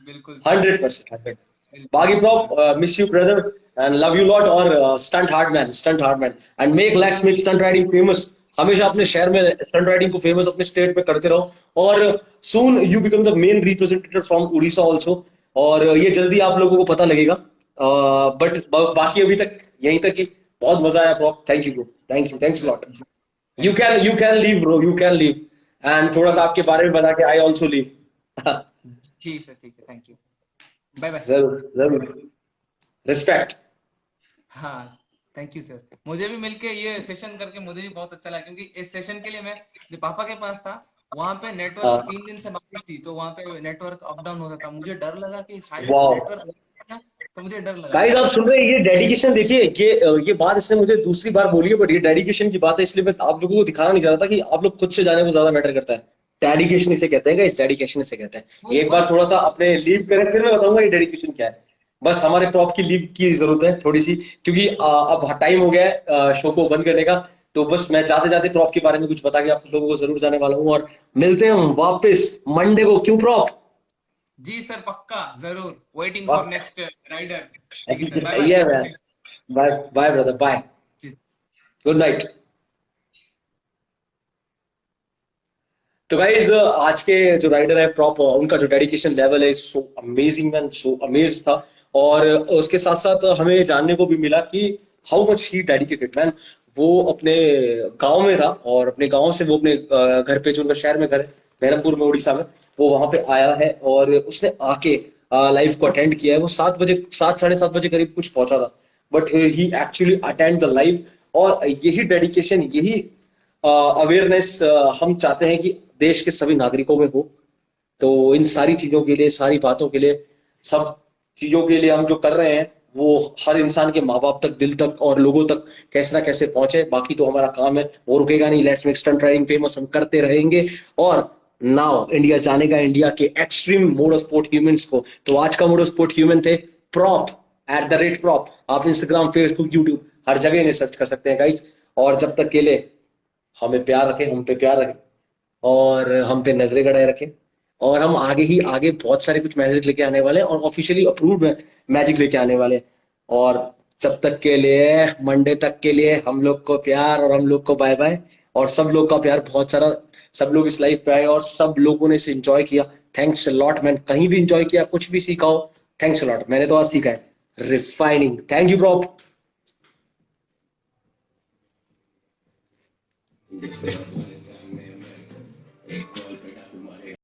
Speaker 2: बिल्कुल सर,
Speaker 1: 100%।
Speaker 2: बिल्कुल
Speaker 1: बाकी
Speaker 2: बिल्कुल
Speaker 1: prop
Speaker 2: sir.
Speaker 1: Miss you brother and love you lot, और stunt hard man, stunt hard man, and make let's make stunt riding famous. हमेशा अपने शहर में स्टंट राइडिंग को फेमस अपने स्टेट में करते रहो, और soon you become the main representative from Orissa also, और ये जल्दी आप लोगों को पता लगेगा। बट बाकी अभी तक यहीं तक ही, बहुत मजा आया prop, thank you bro, thank you, thanks lot.
Speaker 2: Thank you sir.
Speaker 1: You can leave bro, you can leave, and थोड़ा सा
Speaker 2: ठीक
Speaker 1: आपके बारे में बता के आई ऑल्सो लीव।
Speaker 2: ठीक सर, ठीक है, थैंक यू, बाय बाय।
Speaker 1: जरूर जरूर, रिस्पेक्ट।
Speaker 2: हाँ, थैंक यू सर। मुझे भी मिलके ये सेशन करके मुझे भी बहुत अच्छा लगा, क्योंकि इस सेशन के लिए मैं जो पापा के पास था, वहां पे नेटवर्क 3 दिन से बारिश थी, तो वहां पे नेटवर्क अप डाउन होता था। मुझे डर लगा कि शायद
Speaker 1: वाह
Speaker 2: नेटवर्क, तो मुझे डर लगा,
Speaker 1: गाइस, आप
Speaker 2: लेकिन
Speaker 1: सुन रहे हैं ये डेडिकेशन, देखिए ये बात इसने मुझे दूसरी बार बोली है, बट ये डेडिकेशन की बात है, इसलिए मैं आप लोगों को दिखाना नहीं चाह रहा था कि आप लोग खुद से जाने को ज्यादा मैटर करता है। डेडिकेशन इसे कहते हैं गाइस, डेडिकेशन इसे कहते हैं।
Speaker 2: वो
Speaker 1: एक बार
Speaker 2: बस
Speaker 1: थोड़ा सा अपने लीव करें, फिर मैं बताऊंगा ये डेडिकेशन क्या है। बस हमारे प्रॉप की लीव की जरूरत है थोड़ी सी, क्योंकि अब टाइम हो गया है शो को बंद करने का। तो बस मैं जाते जाते प्रॉप के बारे में कुछ बता के आप लोगों को जरूर जाने वाला हूँ, और मिलते हैं हम वापस मंडे को, क्यों प्रॉप?
Speaker 2: जी सर, पक्का जरूर, वेटिंग फॉर नेक्स्ट राइडर। ठीक है सर, बाय
Speaker 1: सही है
Speaker 2: bye.
Speaker 1: Man, bye bye brother, bye, good night. तो गाइज आज के जो राइडर है प्रॉप, उनका जो डेडिकेशन लेवल है सो अमेजिंग मैन, सो अमेज था। और उसके साथ साथ हमें जानने को भी मिला कि how much he dedicated man. वो अपने गांव में था, और अपने गांव से वो अपने घर पे, जो उनका शहर में घर है बहरमपुर में उड़ीसा में, वो वहां पे आया है, और उसने आके लाइव को अटेंड किया है। वो 7 बजे, 7 साढ़े 7 बजे करीब कुछ पहुंचा था, but he actually attend the live. और यही डेडिकेशन, यही अवेयरनेस हम चाहते हैं कि देश के सभी नागरिकों में हो। तो इन सारी चीजों के लिए, सारी बातों के लिए, सब चीजों के लिए हम जो कर रहे हैं, वो हर इंसान के माँ बाप तक, दिल तक, और लोगों तक कैसे ना कैसे पहुंचे। बाकी तो हमारा काम है, वो रुकेगा नहीं। Let's make stunt riding famous हम करते रहेंगे। और नाउ इंडिया जानेगा इंडिया के एक्सट्रीम मोटो स्पोर्ट ह्यूमंस को। तो आज का मोटो स्पोर्ट ह्यूमन थे प्रॉप, @प्रॉप। आप इंस्टाग्राम, फेसबुक, यूट्यूब हर जगह इन्हें सर्च कर सकते हैं गाइस। और जब तक के लिए हमें प्यार रखें, हम पे प्यार रखें, और हम पे नजरें गड़ाए रखें। और हम आगे ही आगे बहुत सारे कुछ मैजिक लेके आने वाले हैं, और ऑफिशियली अप्रूव्ड मैजिक लेके आने वाले हैं। और जब तक के लिए, मंडे तक के लिए, हम लोग को प्यार और हम लोग को बाय बाय। और सब लोग का प्यार बहुत सारा, सब लोग इस लाइफ पे आए और सब लोगों ने इसे एंजॉय किया। थैंक्स अ लॉट मैन, कहीं भी एंजॉय किया, कुछ भी सीखा हो, थैंक्स अ लॉट। मैंने तो आज सीखा है refining. Thank you bro.
Speaker 3: Yes, sir.